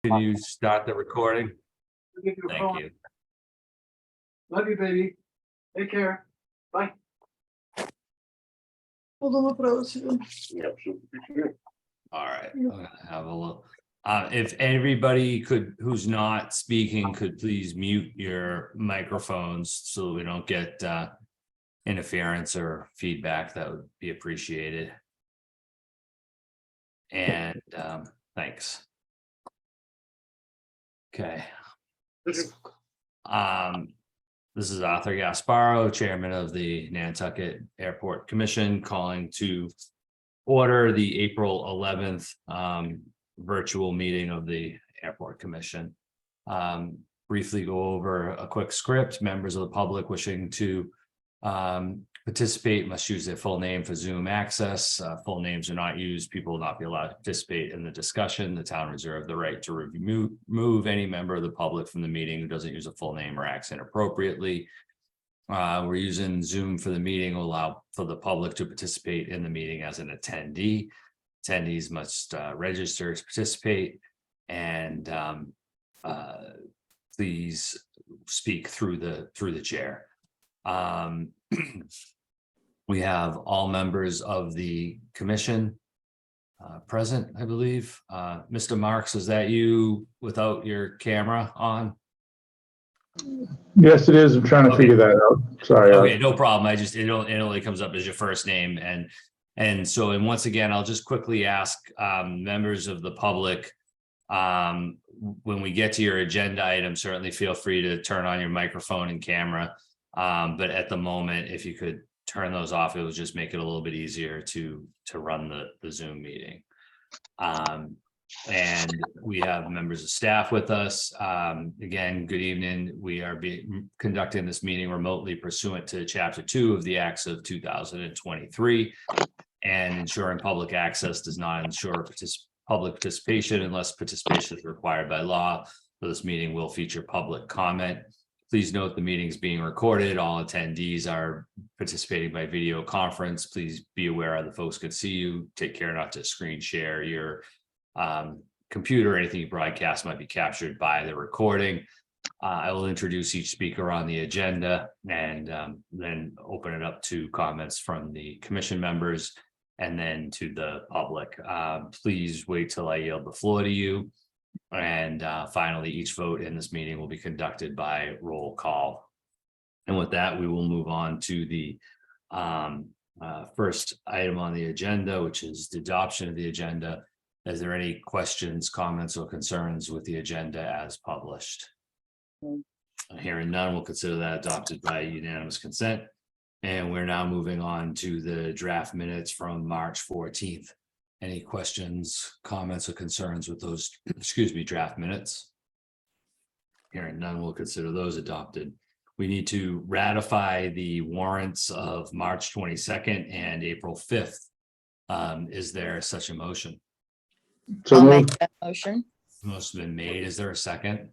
Can you start the recording? Thank you. Love you, baby. Take care. Bye. Hold on para você. All right, I'm gonna have a look. If everybody who's not speaking, could please mute your microphones so we don't get interference or feedback, that would be appreciated. And thanks. Okay. This is Arthur Gasparo, Chairman of the Nantucket Airport Commission, calling to order the April 11th virtual meeting of the Airport Commission. Briefly go over a quick script. Members of the public wishing to participate must use their full name for Zoom access. Full names are not used. People will not be allowed to participate in the discussion. The town reserves the right to remove any member of the public from the meeting who doesn't use a full name or acts inappropriately. We're using Zoom for the meeting, will allow for the public to participate in the meeting as an attendee. Attendees must register to participate, and please speak through the chair. We have all members of the commission present, I believe. Mr. Marks, is that you without your camera on? Yes, it is. I'm trying to figure that out. Sorry. Okay, no problem. It only comes up as your first name, and so, and once again, I'll just quickly ask members of the public, when we get to your agenda item, certainly feel free to turn on your microphone and camera. But at the moment, if you could turn those off, it would just make it a little bit easier to run the Zoom meeting. And we have members of staff with us. Again, good evening. We are conducting this meeting remotely pursuant to Chapter 2 of the Acts of 2023, and ensuring public access does not ensure public participation unless participation is required by law. So this meeting will feature public comment. Please note the meeting is being recorded. All attendees are participating by video conference. Please be aware other folks could see you. Take care not to screen share your computer. Anything you broadcast might be captured by the recording. I will introduce each speaker on the agenda, and then open it up to comments from the commission members and then to the public. Please wait till I yield the floor to you. And finally, each vote in this meeting will be conducted by roll call. And with that, we will move on to the first item on the agenda, which is the adoption of the agenda. Is there any questions, comments, or concerns with the agenda as published? Hearing none, we'll consider that adopted by unanimous consent. And we're now moving on to the draft minutes from March 14th. Any questions, comments, or concerns with those, draft minutes? Hearing none, we'll consider those adopted. We need to ratify the warrants of March 22nd and April 5th. Is there such a motion? So I'll make moved. that motion. Most have been made. Is there a second?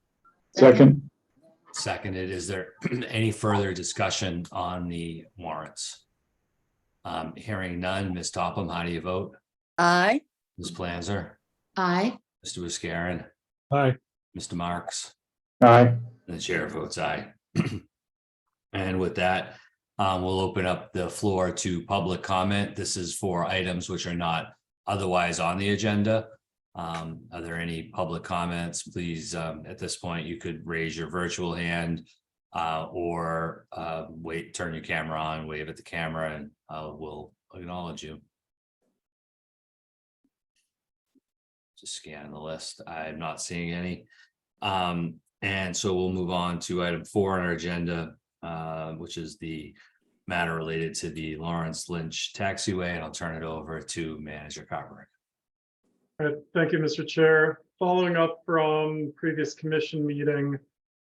Second. Seconded. Is there any further discussion on the warrants? Hearing none. Ms. Topham, how do you vote? Aye. Ms. Planzer, Aye. Mr. Buscarin, Aye. Mr. Marks, Aye. and the chair votes aye. And with that, we'll open up the floor to public comment. This is for items which are not otherwise on the agenda. Are there any public comments? Please, at this point, you could raise your virtual hand or turn your camera on, wave at the camera, and we'll acknowledge you. Just scan the list. I'm not seeing any. And so we'll move on to item 4 on our agenda, which is the matter related to the Lawrence Lynch taxiway, and I'll turn it over to Manager Carberry. All right, thank you, Mr. Chair. Following up from previous commission meeting,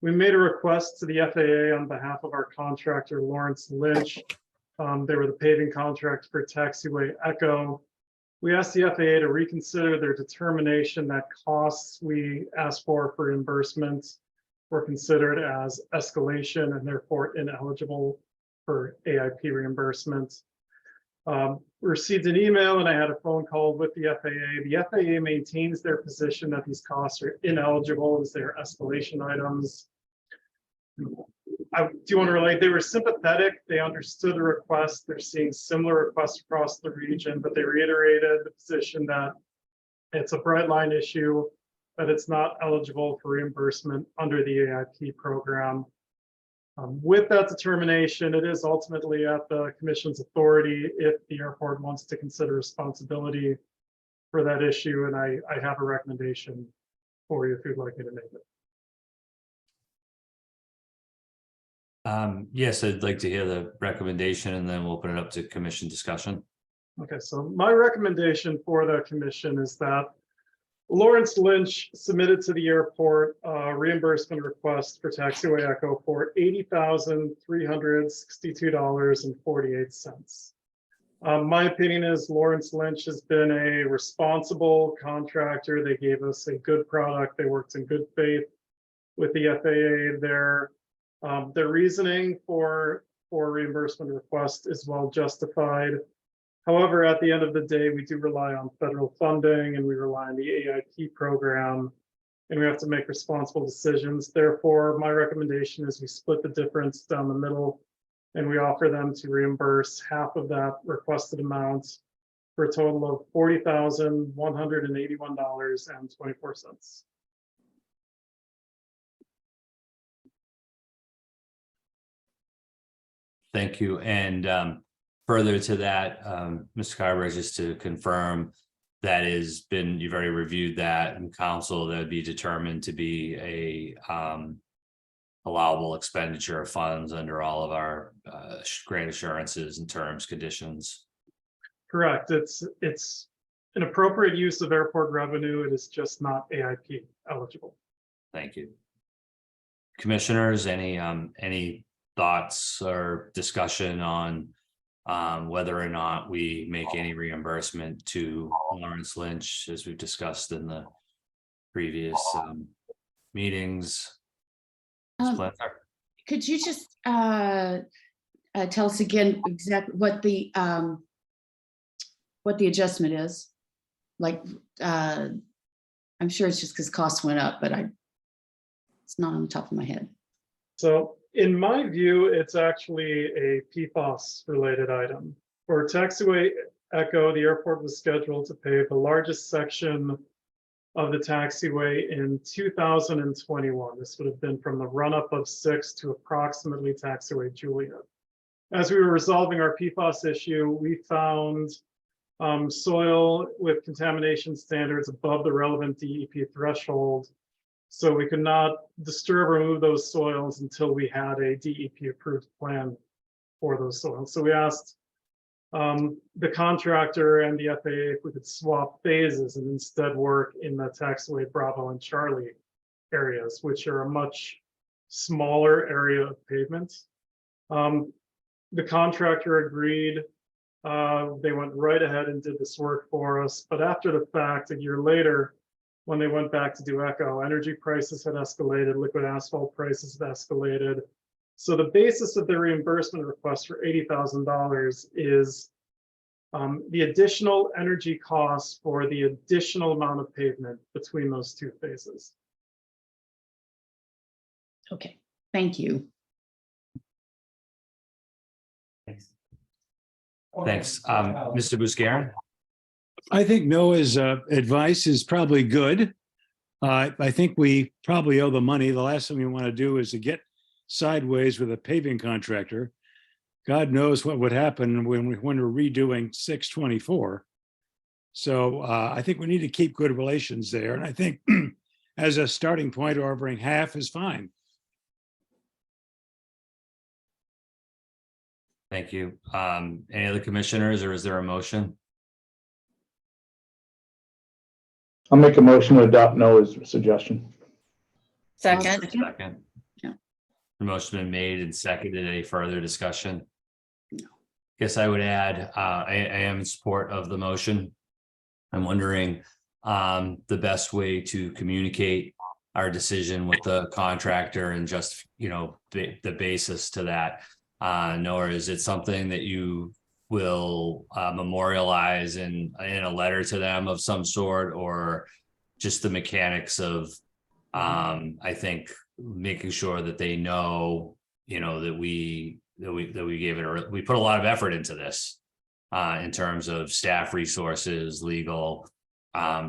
we made a request to the FAA on behalf of our contractor, Lawrence Lynch. They were the paving contract for taxiway Echo. We asked the FAA to reconsider their determination that costs we asked for reimbursement were considered as escalation and therefore ineligible for AIP reimbursement. Received an email and I had a phone call with the FAA. The FAA maintains their position that these costs are ineligible as they're escalation items. I do want to relate, they were sympathetic. They understood the request. They're seeing similar requests across the region, but they reiterated the position that it's a bright line issue, that it's not eligible for reimbursement under the AIP program. With that determination, it is ultimately at the commission's authority if the airport wants to consider responsibility for that issue. And I have a recommendation for you if you'd like me to make it. Yes, I'd like to hear the recommendation and then we'll open it up to commission discussion. Okay, so my recommendation for the commission is that Lawrence Lynch submitted to the airport a reimbursement request for Taxiway Echo for $80,362.48. My opinion is Lawrence Lynch has been a responsible contractor. They gave us a good product. They worked in good faith with the FAA. Their reasoning for reimbursement request is well justified. However, at the end of the day, we do rely on federal funding and we rely on the AIP program, and we have to make responsible decisions. Therefore, my recommendation is we split the difference down the middle and we offer them to reimburse half of that requested amount for a total of $40,181.24. Thank you. And further to that, Mr. Carver, just to confirm, that has been, you've already reviewed that in council, that would be determined to be a allowable expenditure of funds under all of our grant assurances and terms, conditions. Correct. It's an appropriate use of airport revenue. It is just not AIP eligible. Thank you. Commissioners, any thoughts or discussion on whether or not we make any reimbursement to Lawrence Lynch, as we've discussed in the previous meetings? Could you just tell us again exactly what the adjustment is? Like, I'm sure it's just because costs went up, but it's not on the top of my head. So in my view, it's actually a PFAS related item. For Taxiway Echo, the airport was scheduled to pave the largest section of the taxiway in 2021. This would have been from the run-up of 6 to approximately Taxiway Juliet. As we were resolving our PFAS issue, we found soil with contamination standards above the relevant DEP threshold. So we could not disturb or remove those soils until we had a DEP approved plan for those soils. So we asked the contractor and the FAA if we could swap phases and instead work in the Taxiway Bravo and Charlie areas, which are a much smaller area of pavement. The contractor agreed. They went right ahead and did this work for us. But after the fact, a year later, when they went back to do Echo, energy prices had escalated, liquid asphalt prices had escalated. So the basis of the reimbursement request for $80,000 is the additional energy costs for the additional amount of pavement between those two phases. Okay, thank you. Thanks. Mr. Buscarin? I think Noah's advice is probably good. I think we probably owe the money. The last thing we want to do is to get sideways with a paving contractor. God knows what would happen when we're redoing 624. So I think we need to keep good relations there. And I think as a starting point, offering half is fine. Thank you. Any other commissioners, or is there a motion? I'll make a motion to adopt Noah's suggestion. Second. Second. Yeah. The motion been made and seconded. Any further discussion? No. Guess I would add, I am in support of the motion. I'm wondering the best way to communicate our decision with the contractor and just, the basis to that. Noah, is it something that you will memorialize in a letter to them of some sort, or just the mechanics of, I think, making sure that they know, that we gave it, we put a lot of effort into this, in terms of staff resources, legal,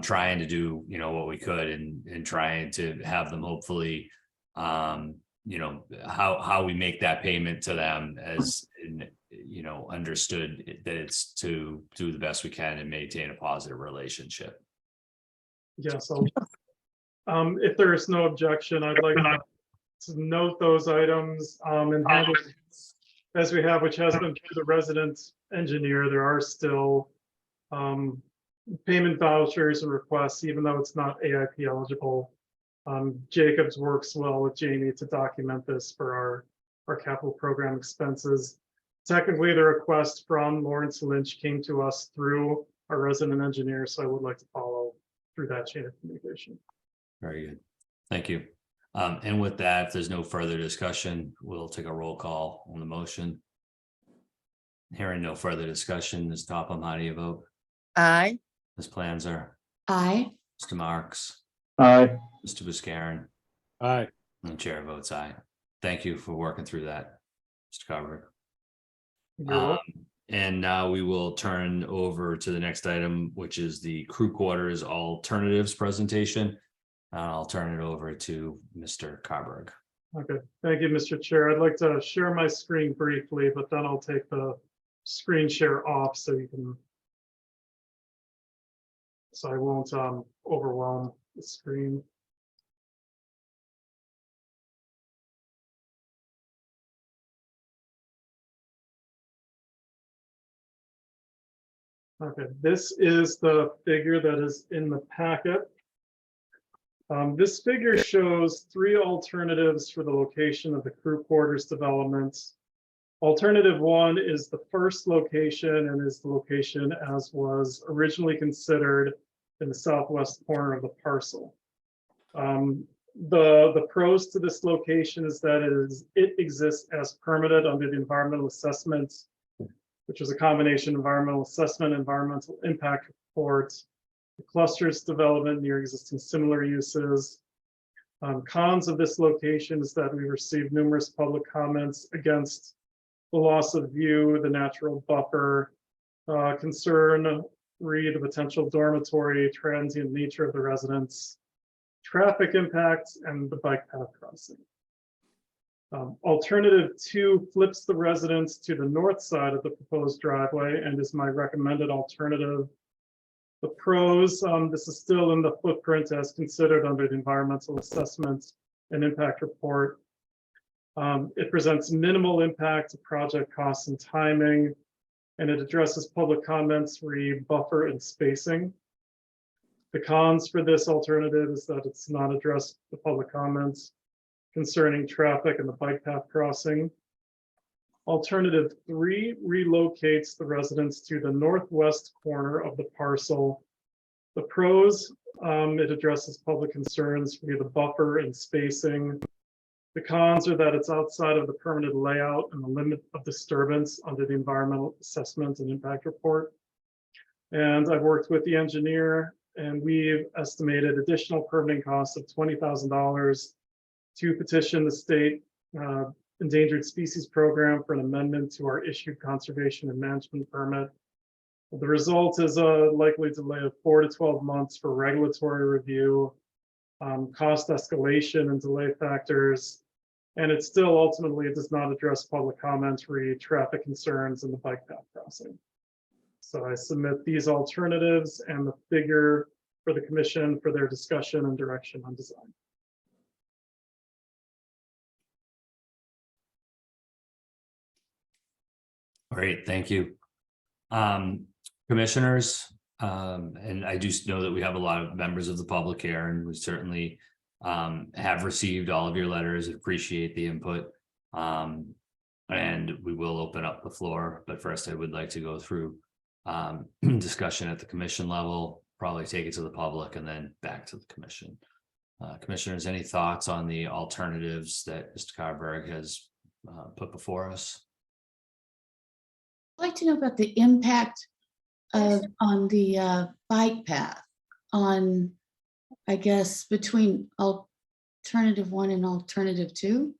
trying to do, what we could, and trying to have them hopefully, how we make that payment to them as, understood that it's to do the best we can and maintain a positive relationship. Yes, if there is no objection, I'd like to note those items, and handle as we have, which has been through the resident engineer. There are still payment vouchers and requests, even though it's not AIP eligible. Jacobs works well with Jamie to document this for our capital program expenses. Technically, the request from Lawrence Lynch came to us through our resident engineer, so I would like to follow through that chain of communication. Very good. Thank you. And with that, if there's no further discussion, we'll take a roll call on the motion. Hearing no further discussion, Ms. Topham, how do you vote? Aye. Ms. Planzer, Aye. Mr. Marks, Aye. Mr. Buscarin, Aye. and the chair votes aye. Thank you for working through that, Mr. Carver. You're welcome. And now we will turn over to the next item, which is the crew quarters alternatives presentation. I'll turn it over to Mr. Carberg. Okay, thank you, Mr. Chair. I'd like to share my screen briefly, but then I'll take the screen share off so you can, so I won't overwhelm the screen. Okay, this is the figure that is in the packet. This figure shows 3 alternatives for the location of the crew quarters development. Alternative 1 is the first location and is the location as was originally considered in the southwest corner of the parcel. The pros to this location is that it exists as permitted under the environmental assessment, which is a combination environmental assessment, environmental impact report, the clusters development near existing similar uses. Cons of this location is that we received numerous public comments against the loss of view, the natural buffer, concern re the potential dormitory, transient nature of the residents, traffic impacts, and the bike path crossing. Alternative 2 flips the residents to the north side of the proposed driveway and is my recommended alternative. The pros, this is still in the footprint as considered under the environmental assessment and impact report. It presents minimal impact to project costs and timing, and it addresses public comments re buffer and spacing. The cons for this alternative is that it's not addressed the public comments concerning traffic and the bike path crossing. Alternative 3 relocates the residents to the northwest corner of the parcel. The pros, it addresses public concerns via the buffer and spacing. The cons are that it's outside of the permitted layout and the limit of disturbance under the environmental assessment and impact report. And I've worked with the engineer and we've estimated additional permitting costs of $20,000 to petition the state Endangered Species Program for an amendment to our issued conservation and management permit. The result is a likely delay of 4 to 12 months for regulatory review, cost escalation and delay factors, and it still ultimately does not address public comments re traffic concerns and the bike path crossing. So I submit these alternatives and the figure for the commission for their discussion and direction on design. Great, thank you. Commissioners, and I do know that we have a lot of members of the public here, and we certainly have received all of your letters and appreciate the input. And we will open up the floor, but first I would like to go through discussion at the commission level, probably take it to the public and then back to the commission. Commissioners, any thoughts on the alternatives that Mr. Carberg has put before us? I'd like to know about the impact on the bike path on, I guess, between alternative 1 and alternative 2.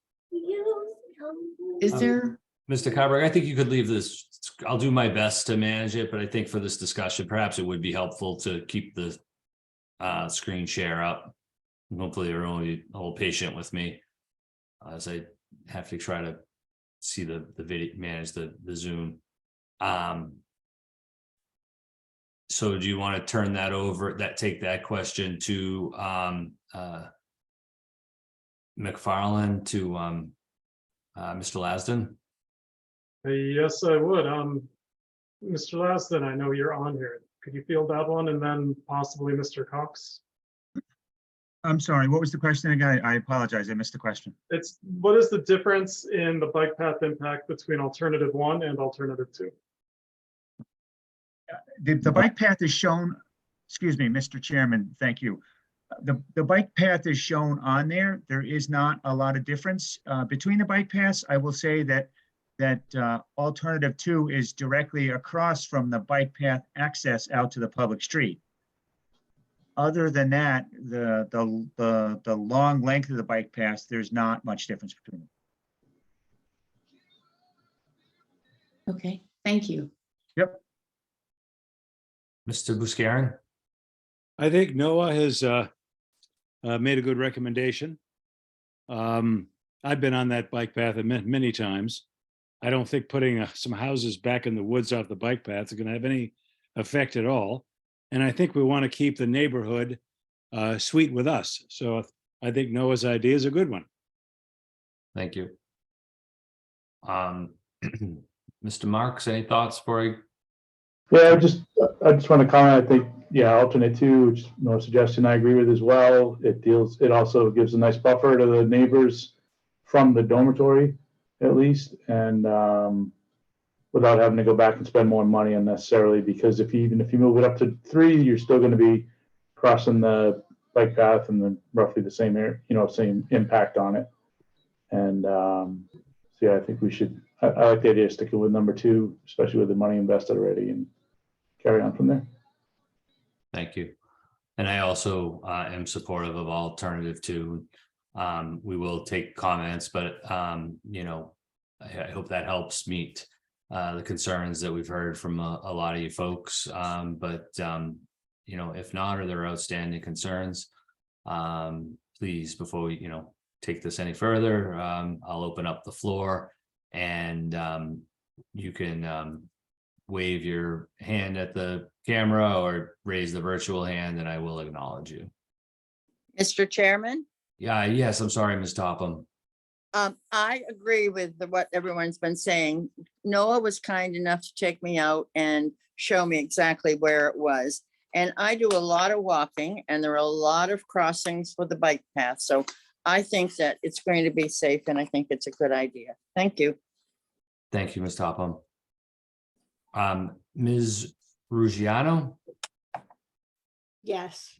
Is there? Mr. Carberg, I think you could leave this. I'll do my best to manage it, but I think for this discussion, perhaps it would be helpful to keep the screen share up. And hopefully you're only a little patient with me as I have to try to see the video, manage the Zoom. So do you want to turn that over, take that question to McFarland, to Mr. Lasden? Yes, I would. Mr. Lasden, I know you're on here. Could you field that one, and then possibly Mr. Cox? I'm sorry, what was the question again? I apologize, I missed the question. It's, what is the difference in the bike path impact between alternative 1 and alternative 2? The bike path is shown, excuse me, Mr. Chairman, thank you. The bike path is shown on there. There is not a lot of difference between the bike paths. I will say that alternative 2 is directly across from the bike path access out to the public street. Other than that, the long length of the bike path, there's not much difference between them. Okay, thank you. Yep. Mr. Buscarin? I think Noah has made a good recommendation. I've been on that bike path many times. I don't think putting some houses back in the woods off the bike path is going to have any effect at all. And I think we want to keep the neighborhood sweet with us. So I think Noah's idea is a good one. Thank you. Mr. Marks, any thoughts before I? Yeah, I just want to comment. I think, yeah, alternate 2, which no suggestion I agree with as well. It also gives a nice buffer to the neighbors from the dormitory, at least, and without having to go back and spend more money unnecessarily, because even if you move it up to 3, you're still going to be crossing the bike path and then roughly the same area, same impact on it. And so yeah, I think we should, I like the idea of sticking with number 2, especially with the money invested already, and carry on from there. Thank you. And I also am supportive of alternative 2. We will take comments, but I hope that helps meet the concerns that we've heard from a lot of you folks. If not, or there are outstanding concerns, please, before we, take this any further, I'll open up the floor, and you can wave your hand at the camera or raise the virtual hand, and I will acknowledge you. Mr. Chairman, Yes, I'm sorry, Ms. Topham. I agree with what everyone's been saying. Noah was kind enough to take me out and show me exactly where it was. And I do a lot of walking, and there are a lot of crossings with the bike path. So I think that it's going to be safe, and I think it's a good idea. Thank you. Thank you, Ms. Topham. Ms. Ruggiano? Yes.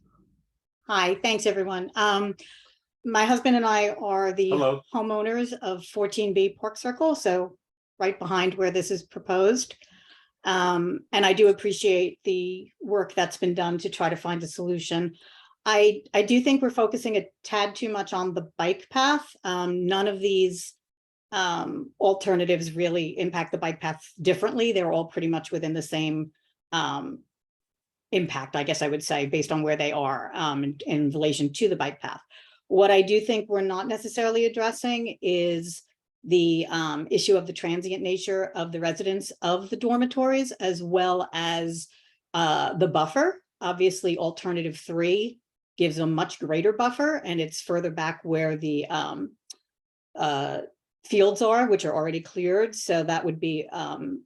Hi, thanks, everyone. My husband and I are the Hello. homeowners of 14B Park Circle, so right behind where this is proposed. And I do appreciate the work that's been done to try to find a solution. I do think we're focusing a tad too much on the bike path. None of these alternatives really impact the bike path differently. They're all pretty much within the same impact, I guess I would say, based on where they are in relation to the bike path. What I do think we're not necessarily addressing is the issue of the transient nature of the residents of the dormitories, as well as the buffer. Obviously, alternative 3 gives a much greater buffer, and it's further back where the fields are, which are already cleared. So that would be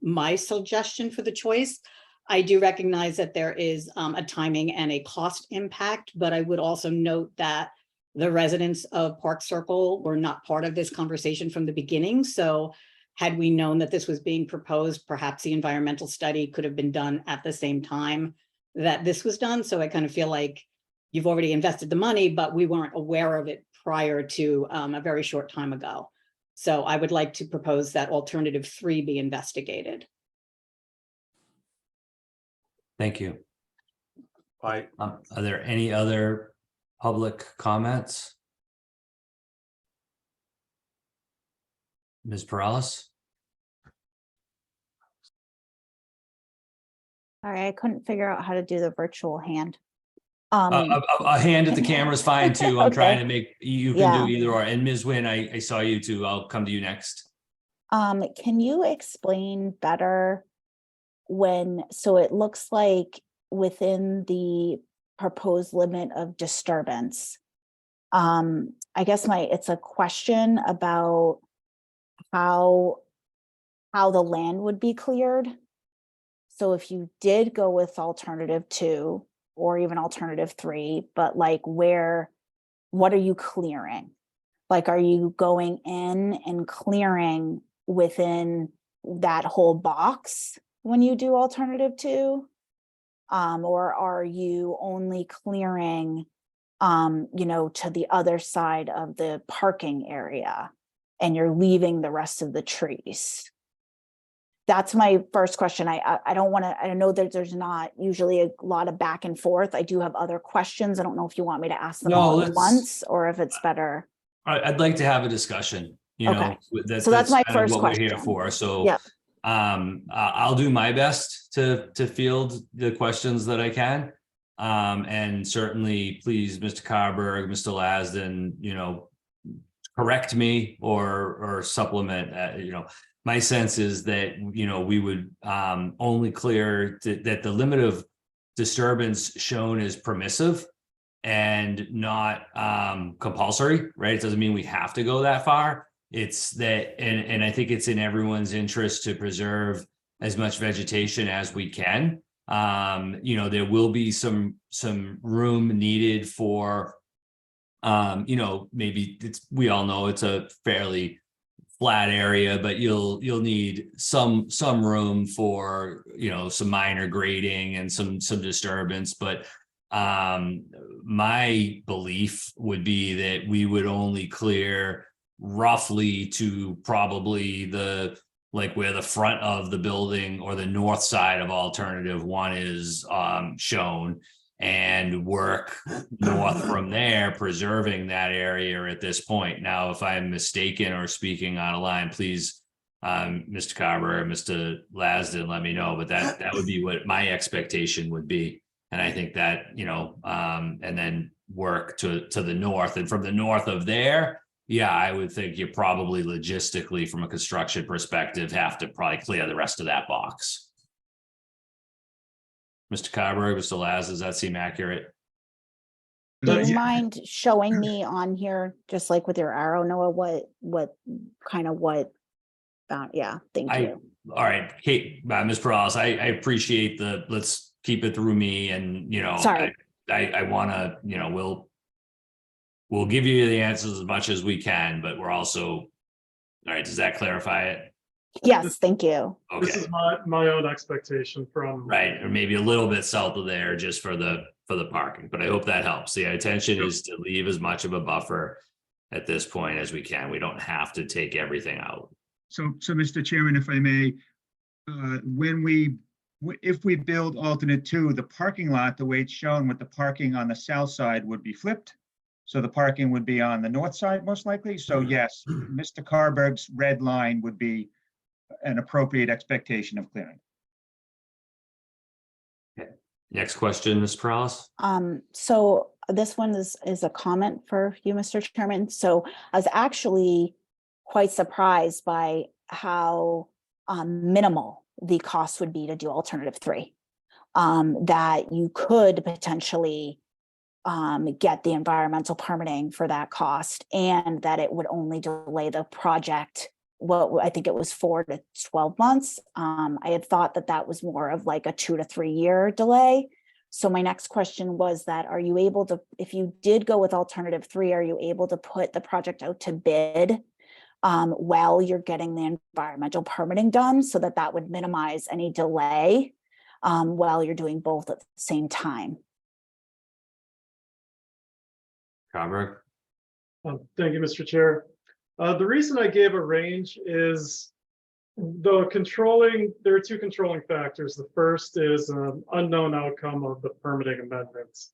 my suggestion for the choice. I do recognize that there is a timing and a cost impact, but I would also note that the residents of Park Circle were not part of this conversation from the beginning. So had we known that this was being proposed, perhaps the environmental study could have been done at the same time that this was done. So I kind of feel like you've already invested the money, but we weren't aware of it prior to a very short time ago. So I would like to propose that alternative 3 be investigated. Thank you. Bye. Are there any other public comments? Ms. Perales? Sorry, I couldn't figure out how to do the virtual hand. A hand at the camera is fine too. I'm trying Okay. to make, you can do Yeah. either or. And Ms. Nguyen, I saw you too. I'll come to you next. Can you explain better so it looks like within the proposed limit of disturbance? I guess it's a question about how the land would be cleared. So if you did go with alternative 2 or even alternative 3, but like what are you clearing? Like, are you going in and clearing within that whole box when you do alternative 2? Or are you only clearing, to the other side of the parking area and you're leaving the rest of the trees? That's my first question. I don't want to, I know that there's not usually a lot of back and forth. I do have other questions. I don't know if you want me to ask them No, all at let's- once or if it's better. I'd like to have a discussion, you know. Okay. So that's my kind of first what we're here question. for. So Yep. I'll do my best to field the questions that I can. And certainly, please, Mr. Carberg, Mr. Lasden, correct me or supplement. My sense is that, we would only clear that the limit of disturbance shown is permissive and not compulsory, right? It doesn't mean we have to go that far. It's that, and I think it's in everyone's interest to preserve as much vegetation as we can. There will be some room needed for, maybe we all know it's a fairly flat area, but you'll need some room for, some minor grading and some disturbance. But my belief would be that we would only clear roughly to probably where the front of the building or the north side of alternative 1 is shown, and work north from there, preserving that area at this point. Now, if I'm mistaken or speaking out of line, please, Mr. Carver or Mr. Lasden, let me know, but that would be what my expectation would be. And I think that, and then work to the north, and from the north of there, yeah, I would think you probably logistically, from a construction perspective, have to probably clear the rest of that box. Mr. Carberg, Mr. Laz, does that seem accurate? Do you Yeah. mind showing me on here, just like with your arrow, Noah, yeah, thank you. All right, Kate, Ms. Perales, I appreciate let's keep it through me, and, Sorry. I want to, we'll give you the answers as much as we can, but we're also, all right, does that clarify it? Yes, thank you. This Okay, is my own expectation from. right, or maybe a little bit south of there just for the parking, but I hope that helps. The intention is to leave as much of a buffer at this point as we can. We don't have to take everything out. So Mr. Chairman, if I may, if we build alternate 2, the parking lot, the way it's shown with the parking on the south side would be flipped. So the parking would be on the north side, most likely. So yes, Mr. Carberg's red line would be an appropriate expectation of clearing. Next question, Ms. Perales? So this one is a comment for you, Mr. Chairman. So I was actually quite surprised by how minimal the cost would be to do alternative 3. That you could potentially get the environmental permitting for that cost, and that it would only delay the project. Well, I think it was 4 to 12 months. I had thought that was more of like a 2 to 3 year delay. So my next question was that, are you able to, if you did go with alternative 3, are you able to put the project out to bid while you're getting the environmental permitting done, so that would minimize any delay while you're doing both at the same time? Carberg? Thank you, Mr. Chair. The reason I gave a range is There are two controlling factors. The first is an unknown outcome of the permitting amendments.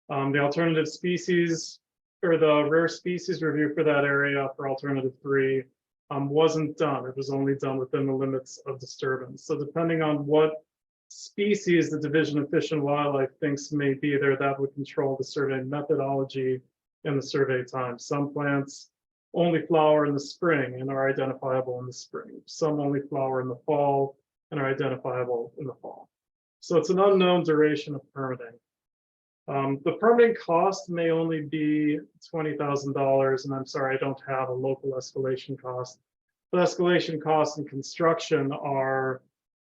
The alternative species or the rare species review for that area for alternative 3 wasn't done. It was only done within the limits of disturbance. So depending on what species the Division of Fish and Wildlife thinks may be there, that would control the survey methodology and the survey time. Some plants only flower in the spring and are identifiable in the spring. Some only flower in the fall and are identifiable in the fall. So it's an unknown duration of permitting. The permitting cost may only be $20,000, and I'm sorry, I don't have a local escalation cost. But escalation costs in construction are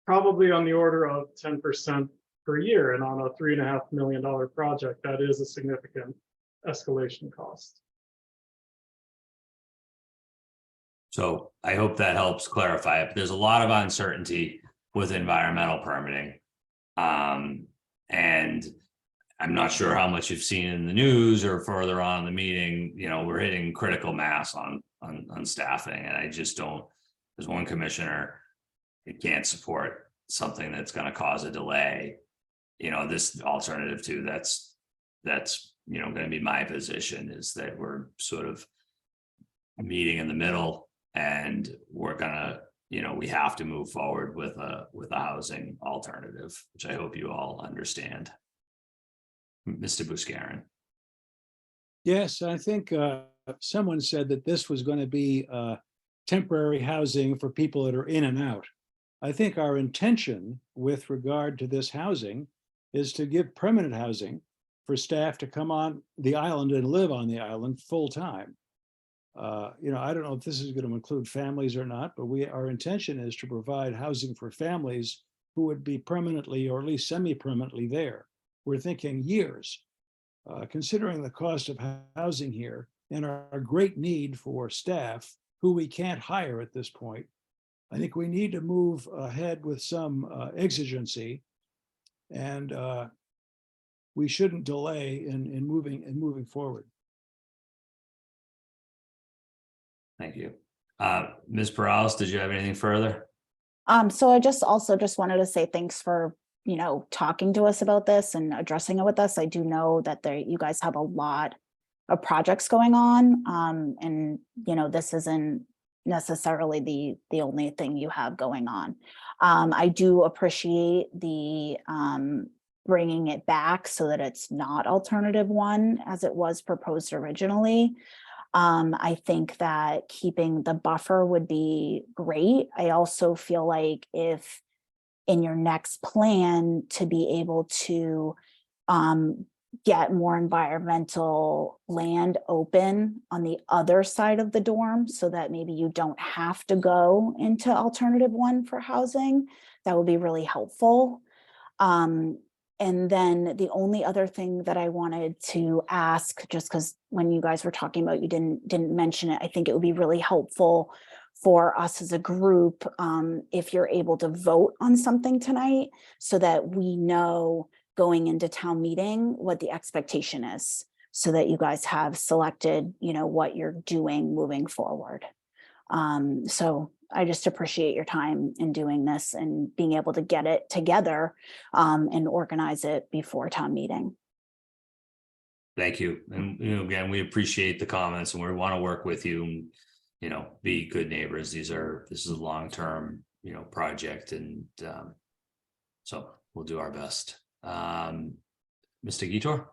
probably on the order of 10% per year, and on a $3.5 million project, that is a significant escalation cost. So I hope that helps clarify it. There's a lot of uncertainty with environmental permitting. And I'm not sure how much you've seen in the news or further on in the meeting, you know, we're hitting critical mass on staffing, and I just don't, as one commissioner, it can't support something that's going to cause a delay. You know, this alternative 2, that's, you know, going to be my position, is that we're sort of meeting in the middle, and we're gonna, you know, we have to move forward with a housing alternative, which I hope you all understand. Mr. Buscarin. Yes, I think someone said that this was going to be temporary housing for people that are in and out. I think our intention with regard to this housing is to give permanent housing for staff to come on the island and live on the island full time. You know, I don't know if this is going to include families or not, but our intention is to provide housing for families who would be permanently or at least semi-permanently there. We're thinking years, considering the cost of housing here and our great need for staff who we can't hire at this point. I think we need to move ahead with some exigency, and we shouldn't delay in moving forward. Thank you. Ms. Perales, did you have anything further? So I just wanted to say thanks for, you know, talking to us about this and addressing it with us. I do know that you guys have a lot of projects going on. And, you know, this isn't necessarily the only thing you have going on. I do appreciate the bringing it back so that it's not alternative 1 as it was proposed originally. I think that keeping the buffer would be great. I also feel like if in your next plan to be able to get more environmental land open on the other side of the dorm so that maybe you don't have to go into alternative 1 for housing, that would be really helpful. And then the only other thing that I wanted to ask, just because when you guys were talking about, you didn't mention it, I think it would be really helpful for us as a group, if you're able to vote on something tonight so that we know going into town meeting what the expectation is, so that you guys have selected, you know, what you're doing moving forward. So I just appreciate your time in doing this and being able to get it together and organize it before town meeting. Thank you. And, you know, again, we appreciate the comments, and we want to work with you and, you know, be good neighbors. This is a long-term, you know, project, and so we'll do our best. Mr. Gitor.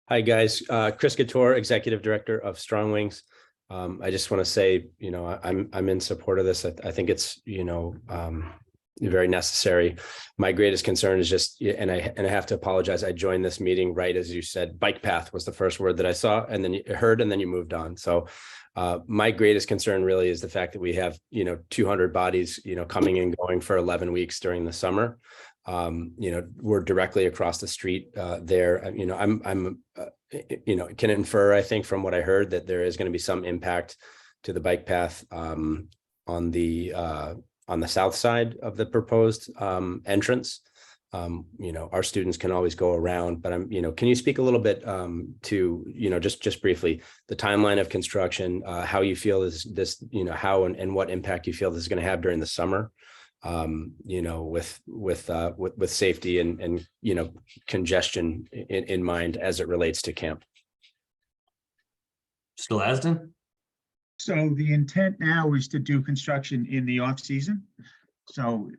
Hi, guys. Chris Gitor, Executive Director of Strong Wings. I just want to say, you know, I'm in support of this. I think it's, you know, very necessary. My greatest concern is just, and I have to apologize. I joined this meeting right as you said, bike path was the first word that I saw, and then you heard, and then you moved on. So my greatest concern really is the fact that we have, you know, 200 bodies, you know, coming and going for 11 weeks during the summer. You know, we're directly across the street there. You know, I'm you know, can infer, I think, from what I heard, that there is going to be some impact to the bike path on the south side of the proposed entrance. You know, our students can always go around, but can you speak a little bit to, just briefly, the timeline of construction, how you feel this, how and what impact you feel this is going to have during the summer? With safety and congestion in mind as it relates to camp. Mr. Lasden? So the intent now is to do construction in the off season. So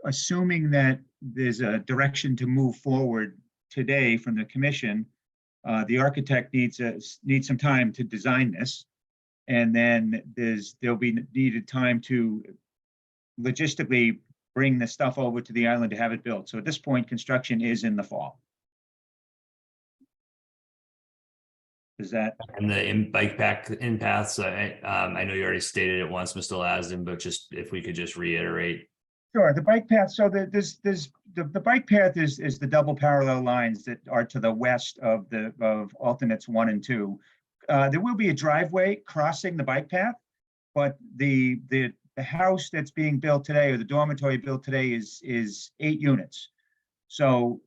assuming that there's a direction to move forward today from the commission, the architect needs some time to design this. And then there'll be needed time to logistically bring the stuff over to the island to have it built. So at this point, construction is in the fall. Is that? And the bike path in paths, I know you already stated it once, Mr. Lasden, but just if we could just reiterate. Sure, the bike path, so the bike path is the double parallel lines that are to the west of alternates 1 and 2. There will be a driveway crossing the bike path, but the house that's being built today, or the dormitory built today, is 8 units. So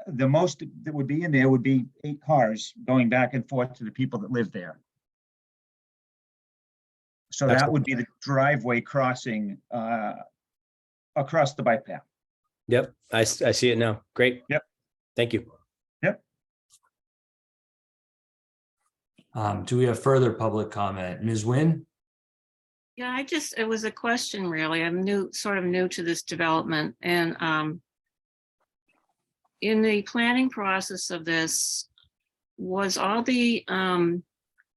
the most that would be in there would be 8 cars going back and forth to the people that live there. So that would be the driveway crossing across the bike path. Yep, I see it now. Great. Yep. Thank you. Yep. Do we have further public comment? Ms. Nguyen? Yeah, it was a question really. I'm sort of new to this development, and in the planning process of this, was all the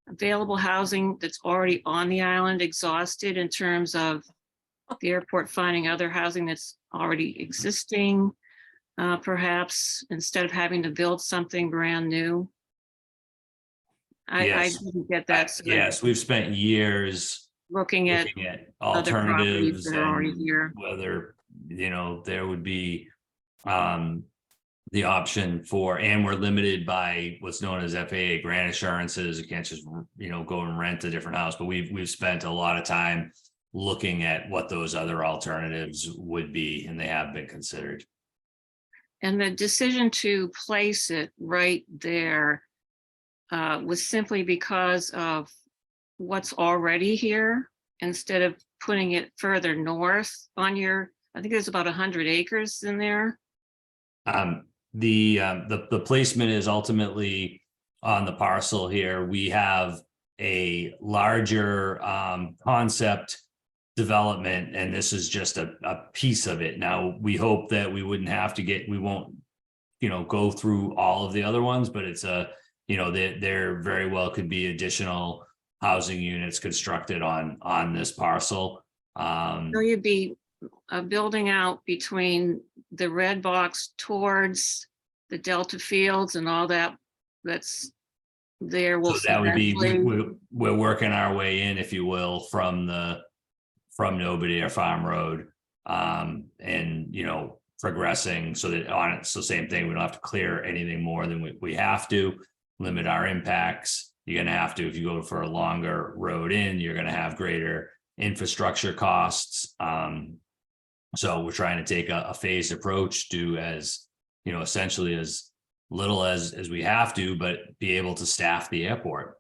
available housing that's already on the island exhausted in terms of the airport finding other housing that's already existing, perhaps instead of having to build something brand new? I Yes. didn't get that. So Yes, we've spent years looking at other properties alternatives that are already and here. whether, there would be the option for, and we're limited by what's known as FAA grant assurances. You can't just, go and rent a different house, but we've spent a lot of time looking at what those other alternatives would be, and they have been considered. And the decision to place it right there was simply because of what's already here, instead of putting it further north on I think there's about 100 acres in there. The placement is ultimately on the parcel here. We have a larger concept development, and this is just a piece of it. Now, we hope that we won't go through all of the other ones, but it's there very well could be additional housing units constructed on this parcel. So you'd be building out between the red box towards the Delta Fields and all that's there. So that would be, we're working our way in, if you will, from Nobody Farm Road, and progressing so that on it. So same thing, we don't have to clear anything more than we have to, limit our impacts. You're going to have to, if you go for a longer road in, you're going to have greater infrastructure costs. So we're trying to take a phased approach, do as, essentially as little as we have to, but be able to staff the airport.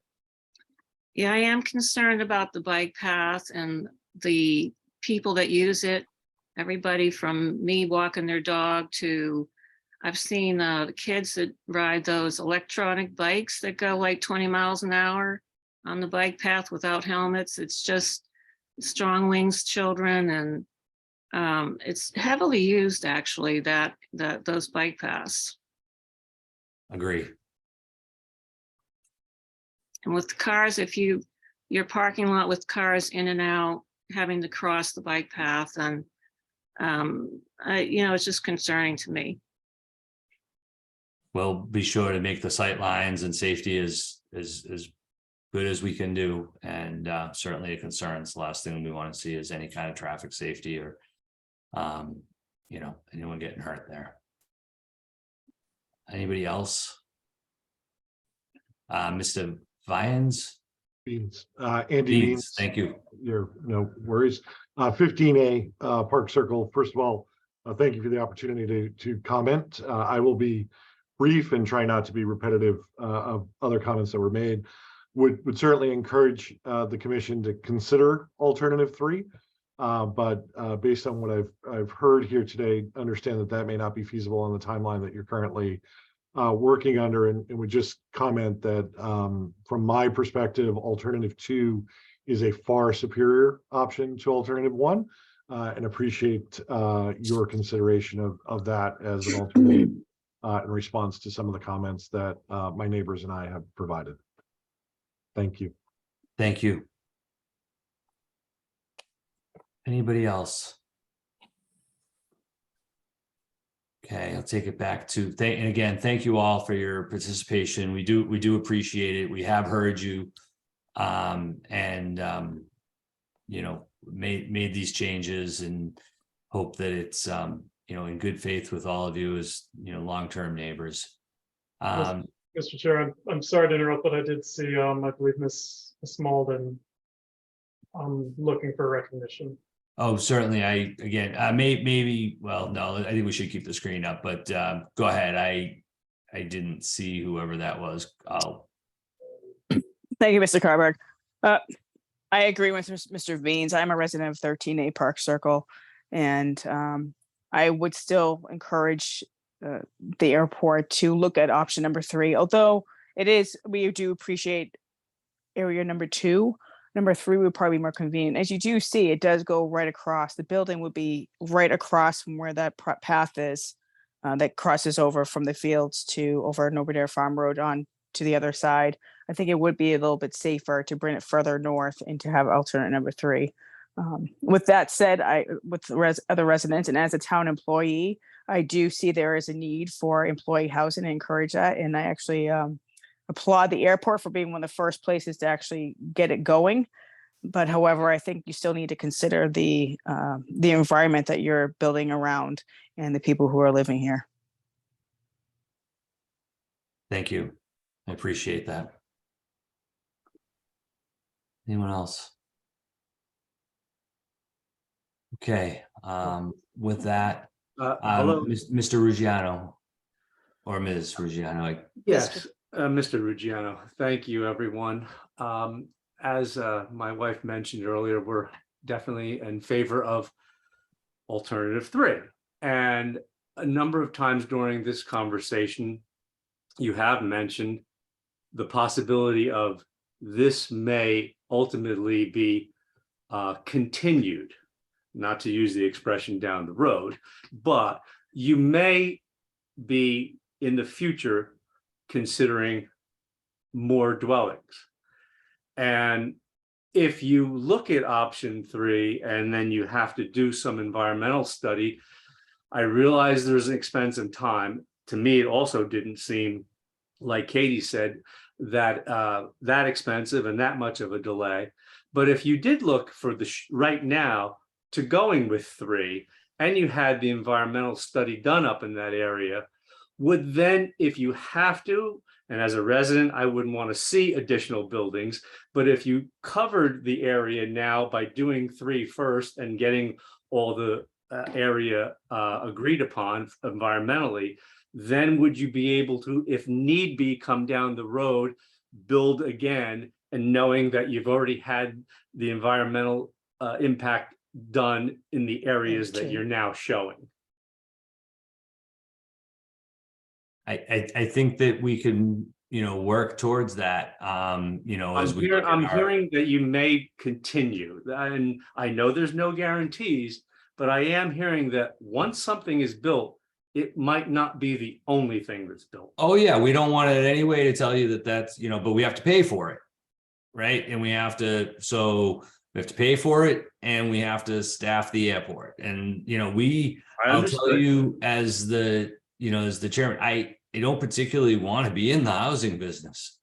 Yeah, I am concerned about the bike path and the people that use it. Everybody from me walking their dog to, I've seen the kids that ride those electronic bikes that go like 20 miles an hour on the bike path without helmets. It's just Strong Wings children, and it's heavily used actually, those bike paths. Agree. And with cars, if your parking lot with cars in and out, having to cross the bike path, and it's just concerning to me. We'll be sure to make the sight lines and safety as good as we can do, and certainly a concern. It's the last thing we want to see is any kind of traffic safety or anyone getting hurt there. Anybody else? Mr. Vians? Andy Beans, thank you. No worries. 15A Park Circle. First of all, thank you for the opportunity to comment. I will be brief and try not to be repetitive of other comments that were made. Would certainly encourage the commission to consider alternative 3. But based on what I've heard here today, understand that may not be feasible on the timeline that you're currently working under, and would just comment that from my perspective, alternative 2 is a far superior option to alternative 1, and appreciate your consideration of that as an alternative in response to some of the comments that my neighbors and I have provided. Thank you. Thank you. Anybody else? Okay, I'll take it back to and again, thank you all for your participation. We do appreciate it. We have heard you, you know, made these changes and hope that it's you know, in good faith with all of you as, you know, long-term neighbors. Mr. Chair, I'm sorry to interrupt, but I did see, I believe Ms. Malden looking for recognition. Oh, certainly. Maybe, well, no, I think we should keep the screen up, but go ahead. I didn't see whoever that was. Thank you, Mr. Carberg. I agree with Mr. Beans. I'm a resident of 13A Park Circle, and I would still encourage the airport to look at option number 3, although we do appreciate area number 2. Number 3 would probably be more convenient. As you do see, it does go right across. The building would be right across from where that path is that crosses over from the fields to over Norbert Farm Road on to the other side. I think it would be a little bit safer to bring it further north and to have alternate number 3. With that said, with other residents and as a town employee, I do see there is a need for employee housing and encourage that. And I actually applaud the airport for being one of the first places to actually get it going. But however, I think you still need to consider the environment that you're building around and the people who are living here. Thank you. I appreciate that. Anyone else? Okay, with that, Hello. Mr. Ruggiano or Ms. Ruggiano. Yes, Mr. Ruggiano. Thank you, everyone. As my wife mentioned earlier, we're definitely in favor of alternative 3. And a number of times during this conversation, you have mentioned the possibility of this may ultimately be continued, not to use the expression down the road, but you may be in the future considering more dwellings. And if you look at option 3 and then you have to do some environmental study, I realize there's an expense and time. To me, it also didn't seem, like Katie said, that that expensive and that much of a delay. But if you did look for the right now to going with 3, and you had the environmental study done up in that area, would then, if you have to, and as a resident, I wouldn't want to see additional buildings, but if you covered the area now by doing 3 first and getting all the area agreed upon environmentally, then would you be able to, if need be, come down the road, build again, and knowing that you've already had the environmental impact done in the areas that you're now showing? I think that we can, you know, work towards that. You know, as I'm hearing that you may continue, and I know there's no guarantees, but I am hearing that once something is built, it might not be the only thing that's built. Oh yeah, we don't want it in any way to tell you that that's, you know, but we have to pay for it, right? And we have to, so we have to pay for it, and we have to staff the airport. And you know, I'll tell you as the, you know, as the chairman, I don't particularly want to be in the housing business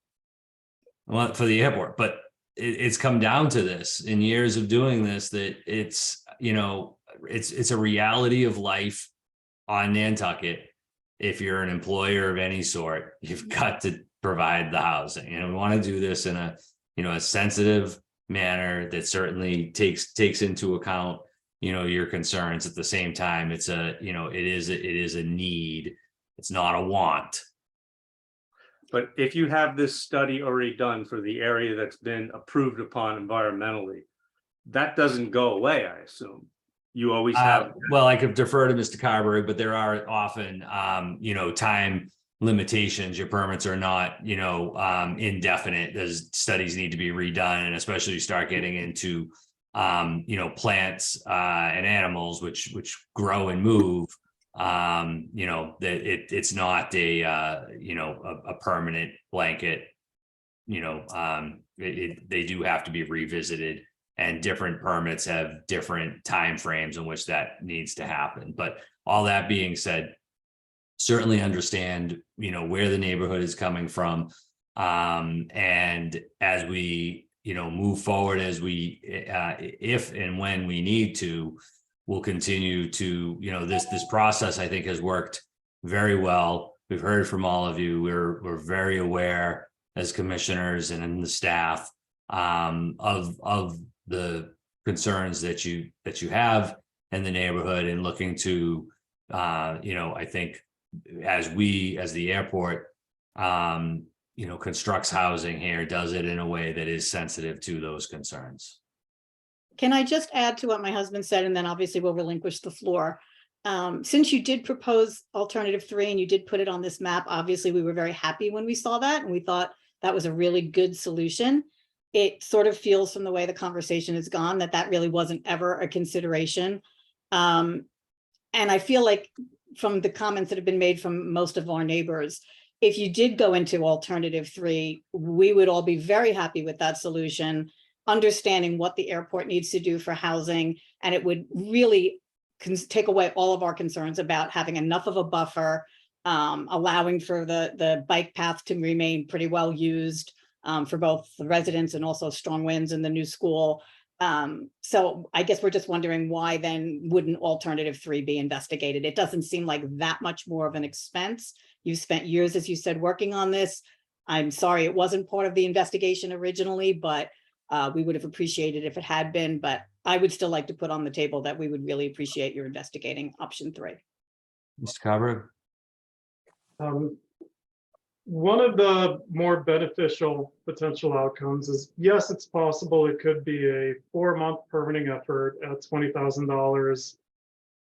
for the airport, but it's come down to this in years of doing this, that it's, you know, it's a reality of life on Nantucket. If you're an employer of any sort, you've got to provide the housing, and we want to do this in a, you know, a sensitive manner that certainly takes into account, your concerns. At the same time, it's it is a need. It's not a want. But if you have this study already done for the area that's been approved upon environmentally, that doesn't go away, I assume. You always have. Well, I could defer to Mr. Carberry, but there are often, time limitations. Your permits are not, indefinite. There's studies need to be redone, and especially you start getting into, plants and animals which grow and move. That it's not a permanent blanket. They do have to be revisited. And different permits have different timeframes in which that needs to happen. But all that being said, certainly understand, where the neighborhood is coming from. And as we, move forward, as we, if and when we need to, we'll continue to, this process, I think, has worked very well. We've heard from all of you. We're very aware as commissioners and in the staff of the concerns that you have in the neighborhood, and looking to I think as the airport constructs housing here, does it in a way that is sensitive to those concerns. Can I just add to what my husband said, and then obviously we'll relinquish the floor. Since you did propose alternative 3 and you did put it on this map, obviously we were very happy when we saw that, and we thought that was a really good solution. It sort of feels from the way the conversation has gone that really wasn't ever a consideration. And I feel like from the comments that have been made from most of our neighbors, if you did go into alternative 3, we would all be very happy with that solution, understanding what the airport needs to do for housing. And it would really take away all of our concerns about having enough of a buffer, allowing for the bike path to remain pretty well used, for both the residents and also Strong Winds and the new school. So I guess we're just wondering why then wouldn't alternative 3 be investigated? It doesn't seem like that much more of an expense. You've spent years, as you said, working on this. I'm sorry it wasn't part of the investigation originally, but we would have appreciated if it had been. But I would still like to put on the table that we would really appreciate your investigating option 3. Mr. Carberry? One of the more beneficial potential outcomes is, yes, it's possible it could be a 4-month permitting effort at $20,000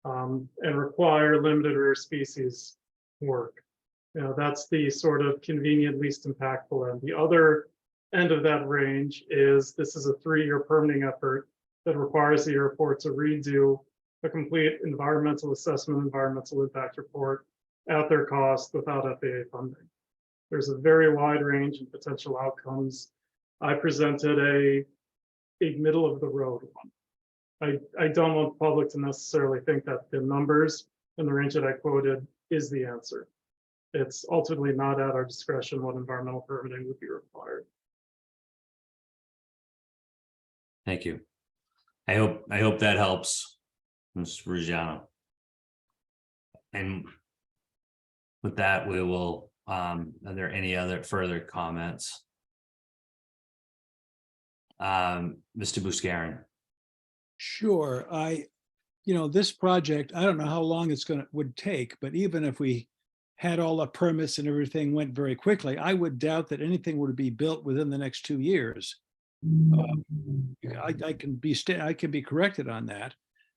and require limited rare species work. That's the sort of convenient, least impactful end. The other end of that range is this is a 3-year permitting effort that requires the airport to redo a complete environmental assessment, environmental impact report at their cost without FAA funding. There's a very wide range of potential outcomes. I presented a middle of the road one. I don't want the public to necessarily think that the numbers and the range that I quoted is the answer. It's ultimately not at our discretion what environmental permitting would be required. Thank you. I hope that helps, Ms. Ruggiano. And with that, we will, are there any other further comments? Mr. Buscarin. Sure. This project, I don't know how long would take, but even if we had all the permits and everything went very quickly, I would doubt that anything would be built within the next 2 years. I can be corrected on that.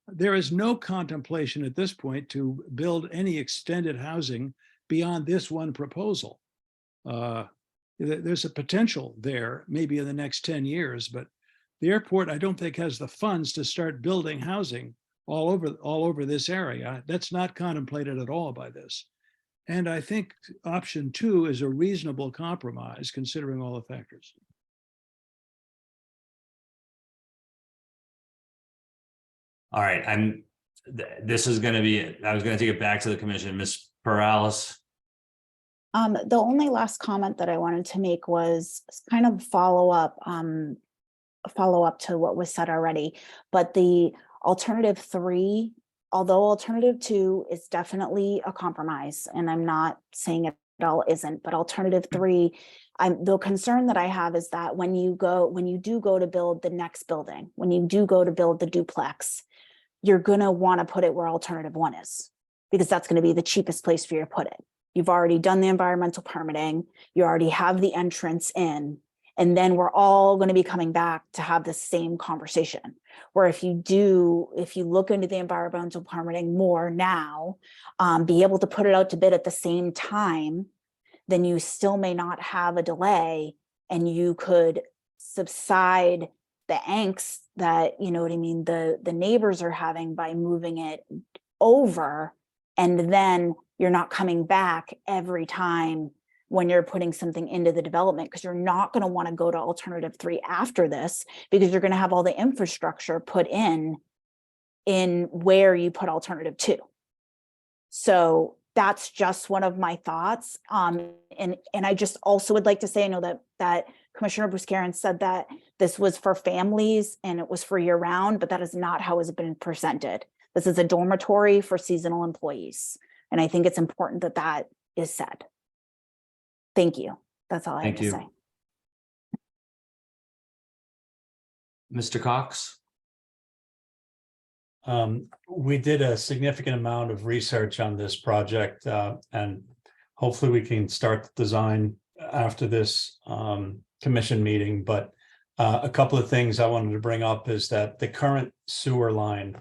There is no contemplation at this point to build any extended housing beyond this one proposal. There's a potential there, maybe in the next 10 years, but the airport, I don't think, has the funds to start building housing all over this area. That's not contemplated at all by this. And I think option 2 is a reasonable compromise considering all the factors. All right, this is going to be, I was going to take it back to the commission. Ms. Perales. The only last comment that I wanted to make was kind of follow up to what was said already. But the alternative 3, although alternative 2 is definitely a compromise, and I'm not saying it all isn't, but alternative 3, the concern that I have is that when you do go to build the next building, when you do go to build the duplex, you're gonna want to put it where alternative 1 is, because that's going to be the cheapest place for you to put it. You've already done the environmental permitting, you already have the entrance in, and then we're all going to be coming back to have the same conversation. Where if you look into the environmental permitting more now, be able to put it out to bid at the same time, then you still may not have a delay, and you could subside the angst that, you know what I mean, the neighbors are having by moving it over. And then you're not coming back every time when you're putting something into the development, because you're not going to want to go to alternative 3 after this, because you're going to have all the infrastructure put in where you put alternative 2. So that's just one of my thoughts. And I just also would like to say, I know that Commissioner Buscarin said that this was for families and it was for year round, but that is not how it's been presented. This is a dormitory for seasonal employees. And I think it's important that that is said. Thank you. That's all I have Thank to you. say. Mr. Cox? We did a significant amount of research on this project, and hopefully we can start the design after this commission meeting. But a couple of things I wanted to bring up is that the current sewer line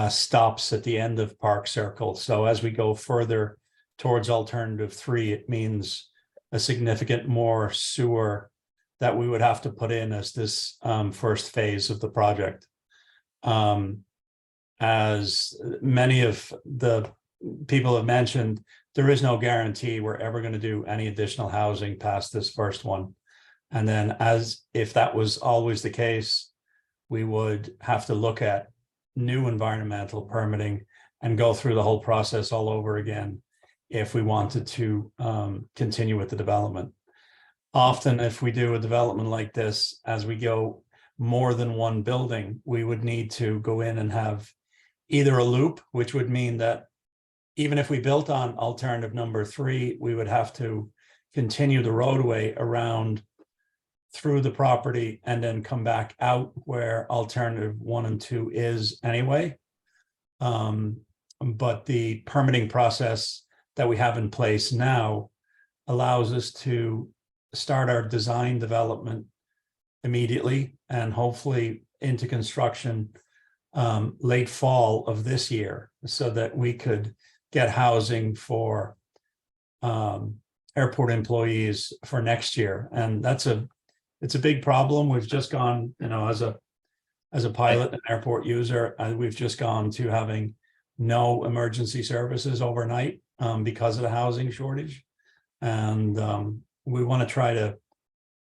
stops at the end of Park Circle. So as we go further towards alternative 3, it means a significant more sewer that we would have to put in as this first phase of the project. As many of the people have mentioned, there is no guarantee we're ever going to do any additional housing past this first one. And then, as if that was always the case, we would have to look at new environmental permitting and go through the whole process all over again if we wanted to continue with the development. Often, if we do a development like this, as we go more than one building, we would need to go in and have either a loop, which would mean that even if we built on alternative number 3, we would have to continue the roadway around through the property and then come back out where alternative 1 and 2 is anyway. But the permitting process that we have in place now allows us to start our design development immediately and hopefully into construction late fall of this year, so that we could get housing for airport employees for next year. And it's a big problem. We've just gone, as a pilot and airport user, we've just gone to having no emergency services overnight because of the housing shortage. And we want to try to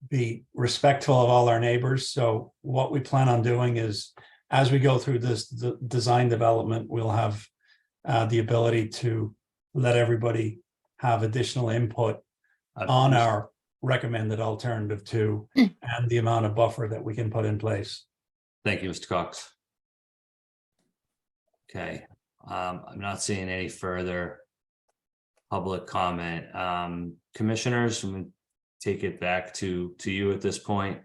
be respectful of all our neighbors. So what we plan on doing is, as we go through this design development, we'll have the ability to let everybody have additional input on our recommended alternative 2 and the amount of buffer that we can put in place. Thank you, Mr. Cox. Okay, I'm not seeing any further public comment. Commissioners, I'm going to take it back to you at this point.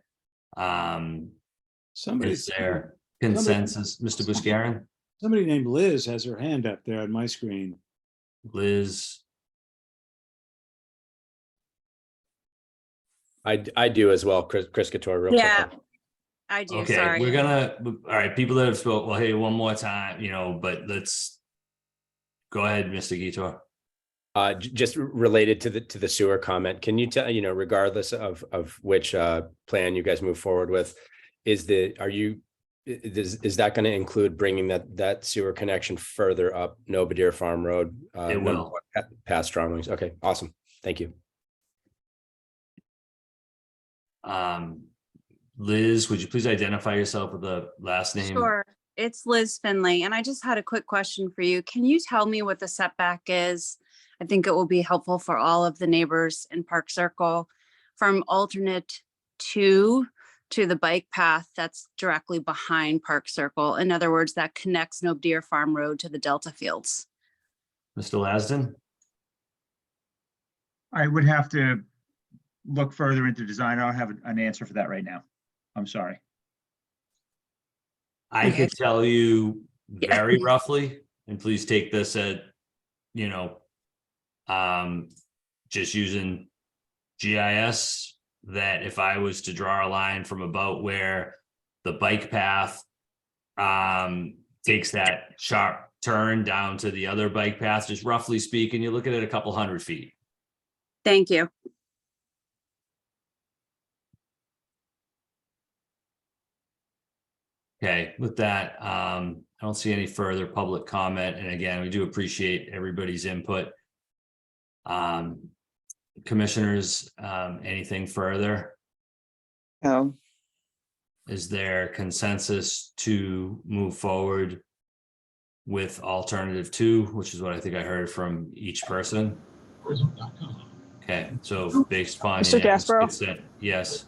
Is there consensus, Mr. Buscarin? Somebody named Liz has her hand up there on my screen. Liz? I do as well, Chris Couture, real Yeah, quick. I do, Okay, sorry. we're gonna, all right, people that have spoke, well, hey, one more time, but let's go ahead, Mr. Guitor. Just related to the sewer comment, can you tell, regardless of which plan you guys move forward with, is that going to include bringing that sewer connection further up Nobadir Farm Road? It will. Past Strong Wings. Okay, awesome. Thank you. Liz, would you please identify yourself with the last name? Sure, it's Liz Finley, and I just had a quick question for you. Can you tell me what the setback is? I think it will be helpful for all of the neighbors in Park Circle from alternate 2 to the bike path that's directly behind Park Circle. In other words, that connects Nobadir Farm Road to the Delta Fields. Mr. Lasden? I would have to look further into design. I don't have an answer for that right now. I'm sorry. I could tell you very roughly, and please take this at, you know, just using GIS, that if I was to draw a line from about where the bike path takes that sharp turn down to the other bike path, just roughly speaking, you're looking at a couple 100 feet. Thank you. Okay, with that, I don't see any further public comment. And again, we do appreciate everybody's input. Commissioners, anything further? No. Is there consensus to move forward with alternative 2, which is what I think I heard from each person? Okay, so based upon Mr. unanimous Gasbro? consent, yes.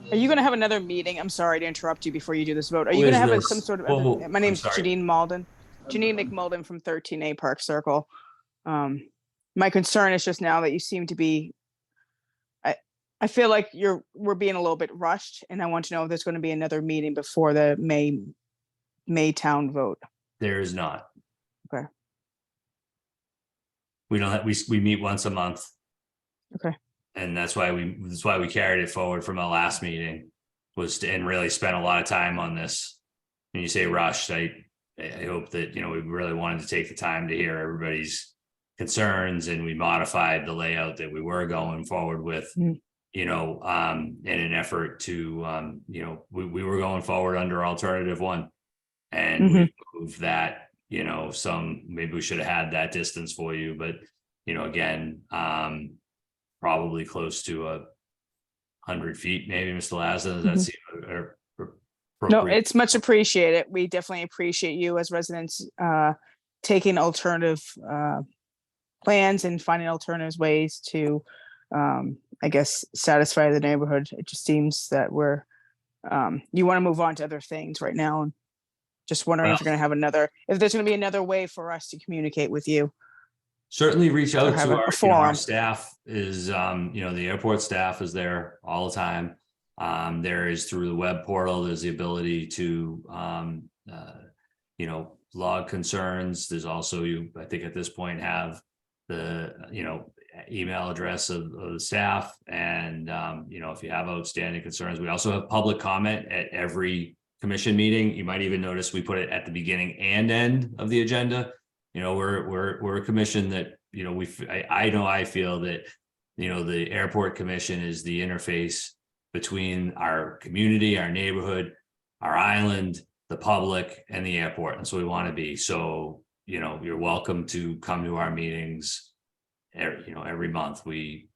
Are you going to have another meeting? I'm sorry to interrupt you before you do this vote. Are Who you going to is have this? some sort of, Whoa, my I'm name's sorry. Janine Malden. Janine McMulden from 13A Park Circle. My concern is just now that you seem to be, I feel like we're being a little bit rushed, and I want to know if there's going to be another meeting before the May town vote. There is not. Okay. We don't have, we meet once a month. Okay. And that's why we carried it forward from our last meeting, was to, and really spent a lot of time on this. When you say rushed, I hope that, you know, we really wanted to take the time to hear everybody's concerns, and we modified the layout that we were going forward with, you know, in an effort to, you know, we were going forward under alternative 1, and we moved that, you know, maybe we should have had that distance for you, but, you know, again, probably close to 100 feet, maybe, Mr. Laza, does that seem No, appropriate? it's much appreciated. We definitely appreciate you as residents taking alternative plans and finding alternative ways to, I guess, satisfy the neighborhood. It just seems that you want to move on to other things right now. And just wondering if you're going to have if there's going to be another way for us to communicate with you. Certainly reach out have to a our forum. staff is, you know, the airport staff is there all the time. There is, through the web portal, there's the ability to, you know, log concerns. There's also, I think at this point have the, you know, email address of the staff. And, you know, if you have outstanding concerns, we also have public comment at every commission meeting. You might even notice we put it at the beginning and end of the agenda. You know, we're a commission that, you know, I feel that, you know, the airport commission is the interface between our community, our neighborhood, our island, the public, and the airport. And so we want to be. So, you know, you're welcome to come to our meetings. You know, every month we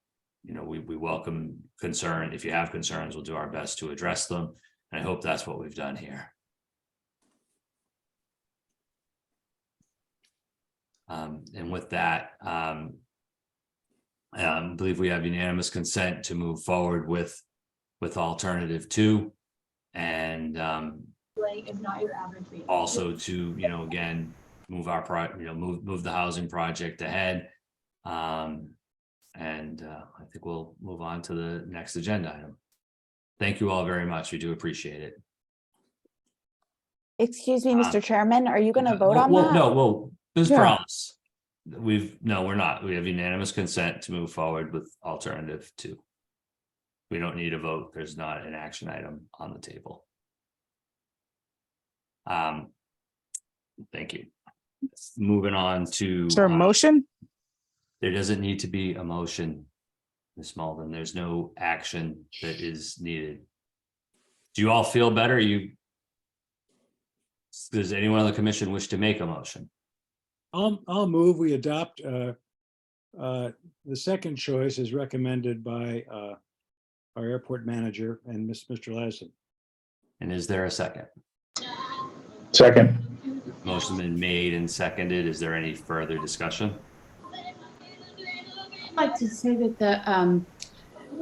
welcome concern. If you have concerns, we'll do our best to address them. And I hope that's what we've done here. And with that, I believe we have unanimous consent to move forward with alternative 2, and also to, you know, again, move move the housing project ahead. I think we'll move on to the next agenda item. Thank you all very much. We do appreciate it. Excuse me, Mr. Chairman, are you going to vote on that? No, Ms. Yeah. Promise. No, we're not. We have unanimous consent to move forward with alternative 2. We don't need a vote. There's not an action item on the table. Thank you. Moving on to. Is there a motion? There doesn't need to be a motion, Ms. Malden. There's no action that is needed. Do you all feel better? Does anyone on the commission wish to make a motion? I'll move, we adopt the second choice as recommended by our airport manager and Mr. Lassen. And is there a second? Second. Motion been made and seconded. Is there any further discussion? I'd like to say that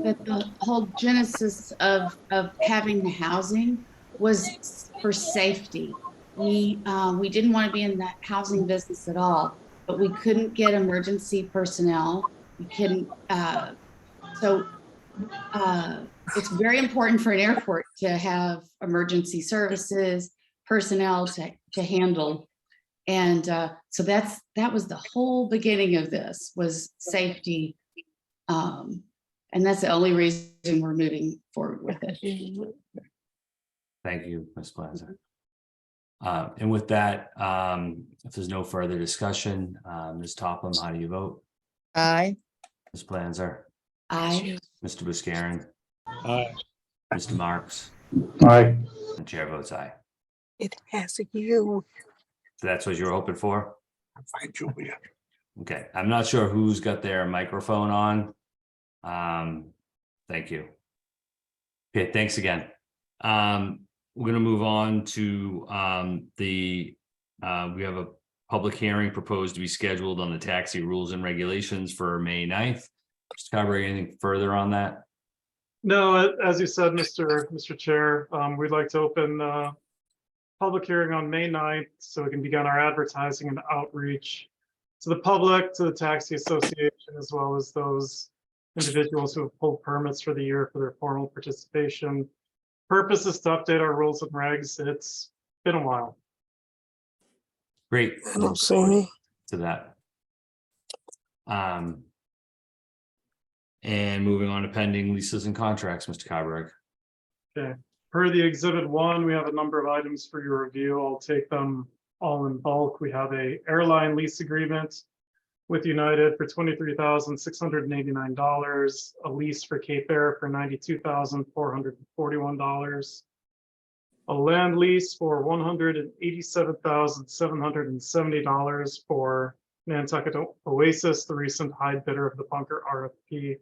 the whole genesis of having the housing was for safety. We didn't want to be in that housing business at all, but we couldn't get emergency personnel. We couldn't, it's very important for an airport to have emergency services personnel to handle And so that was the whole beginning of this, was safety. And that's the only reason we're moving forward with it. Thank you, Ms. Planzer. And with that, if there's no further discussion, Ms. Topham, how do you vote? Aye. Ms. Planzer, I, Mr. Buscarin, Aye. Mr. Marks, Aye. the chair votes aye. It has you. So that's what you were hoping for? Fine, Julia. Okay, I'm not sure who's got their microphone on. Thank you. Okay, thanks again. We're gonna move on to we have a public hearing proposed to be scheduled on the taxi rules and regulations for May 9th. Mr. Carver, anything further on that? No, as you said, Mr. Chair, we'd like to open public hearing on May 9th so we can begin our advertising and outreach to the public, to the taxi association, as well as those individuals who have pulled permits for the year for their formal participation. Purpose is to update our rules and regs. It's been a while. Great. I don't see me. To that. And moving on to pending leases and contracts, Mr. Carberg. Okay, per the exhibit 1, we have a number of items for your review. I'll take them all in bulk. We have a airline lease agreement with United for $23,689, a lease for Cape Air for $92,441, a land lease for $187,770 for Nantucket Oasis, the recent high bidder of the bunker RFP.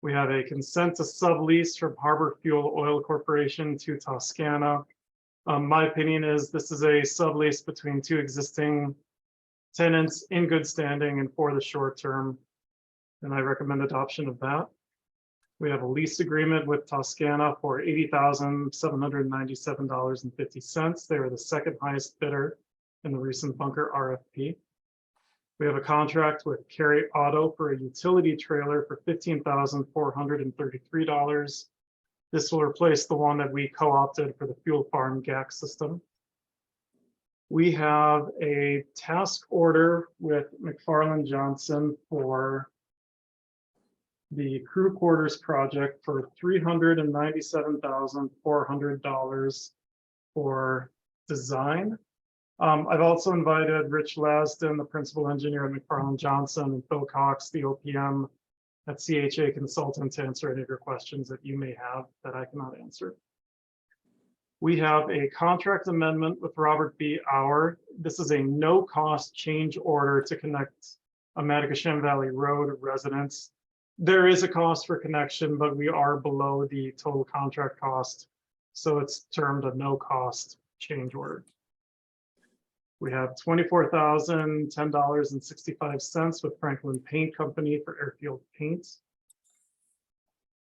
We have a consent to sublease from Harbor Fuel Oil Corporation to Toscana. My opinion is this is a sublease between two existing tenants in good standing and for the short term, and I recommend adoption of that. We have a lease agreement with Toscana for $80,797.50. They were the second highest bidder in the recent bunker RFP. We have a contract with Carry Auto for a utility trailer for $15,433. This will replace the one that we co-opted for the fuel farm GAC system. We have a task order with McFarland Johnson for the crew quarters project for $397,400 for design. I've also invited Rich Lasden, the principal engineer at McFarland Johnson, and Phil Cox, the OPM at CHA Consultant, to answer any of your questions that you may have that I cannot answer. We have a contract amendment with Robert B. Auer. This is a no-cost change order to connect Matagasham Valley Road residents. There is a cost for connection, but we are below the total contract cost, so it's termed a no-cost change order. We have $24,010.65 with Franklin Paint Company for Airfield Paint.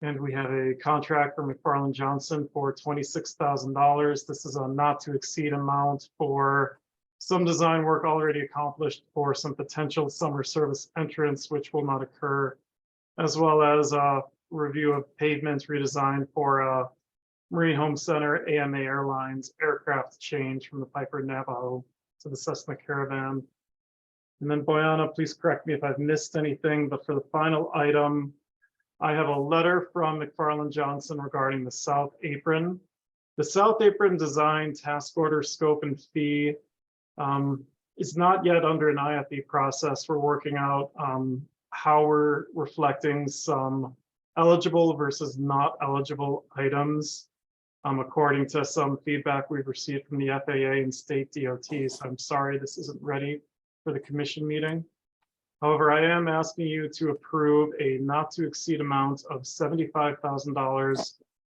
And we have a contract from McFarland Johnson for $26,000. This is a not to exceed amount for some design work already accomplished for some potential summer service entrance, which will not occur, as well as a review of pavement redesign for Marine Home Center AMA Airlines aircraft change from the Piper Navajo to the Cessna Caravan. And then Boyana, please correct me if I've missed anything, but for the final item, I have a letter from McFarland Johnson regarding the South Apron. The South Apron design task order scope and fee is not yet under an IFE process. We're working out how we're reflecting some eligible versus not eligible items according to some feedback we've received from the FAA and state DOTs. I'm sorry this isn't ready for the commission meeting. However, I am asking you to approve a not to exceed amount of $75,000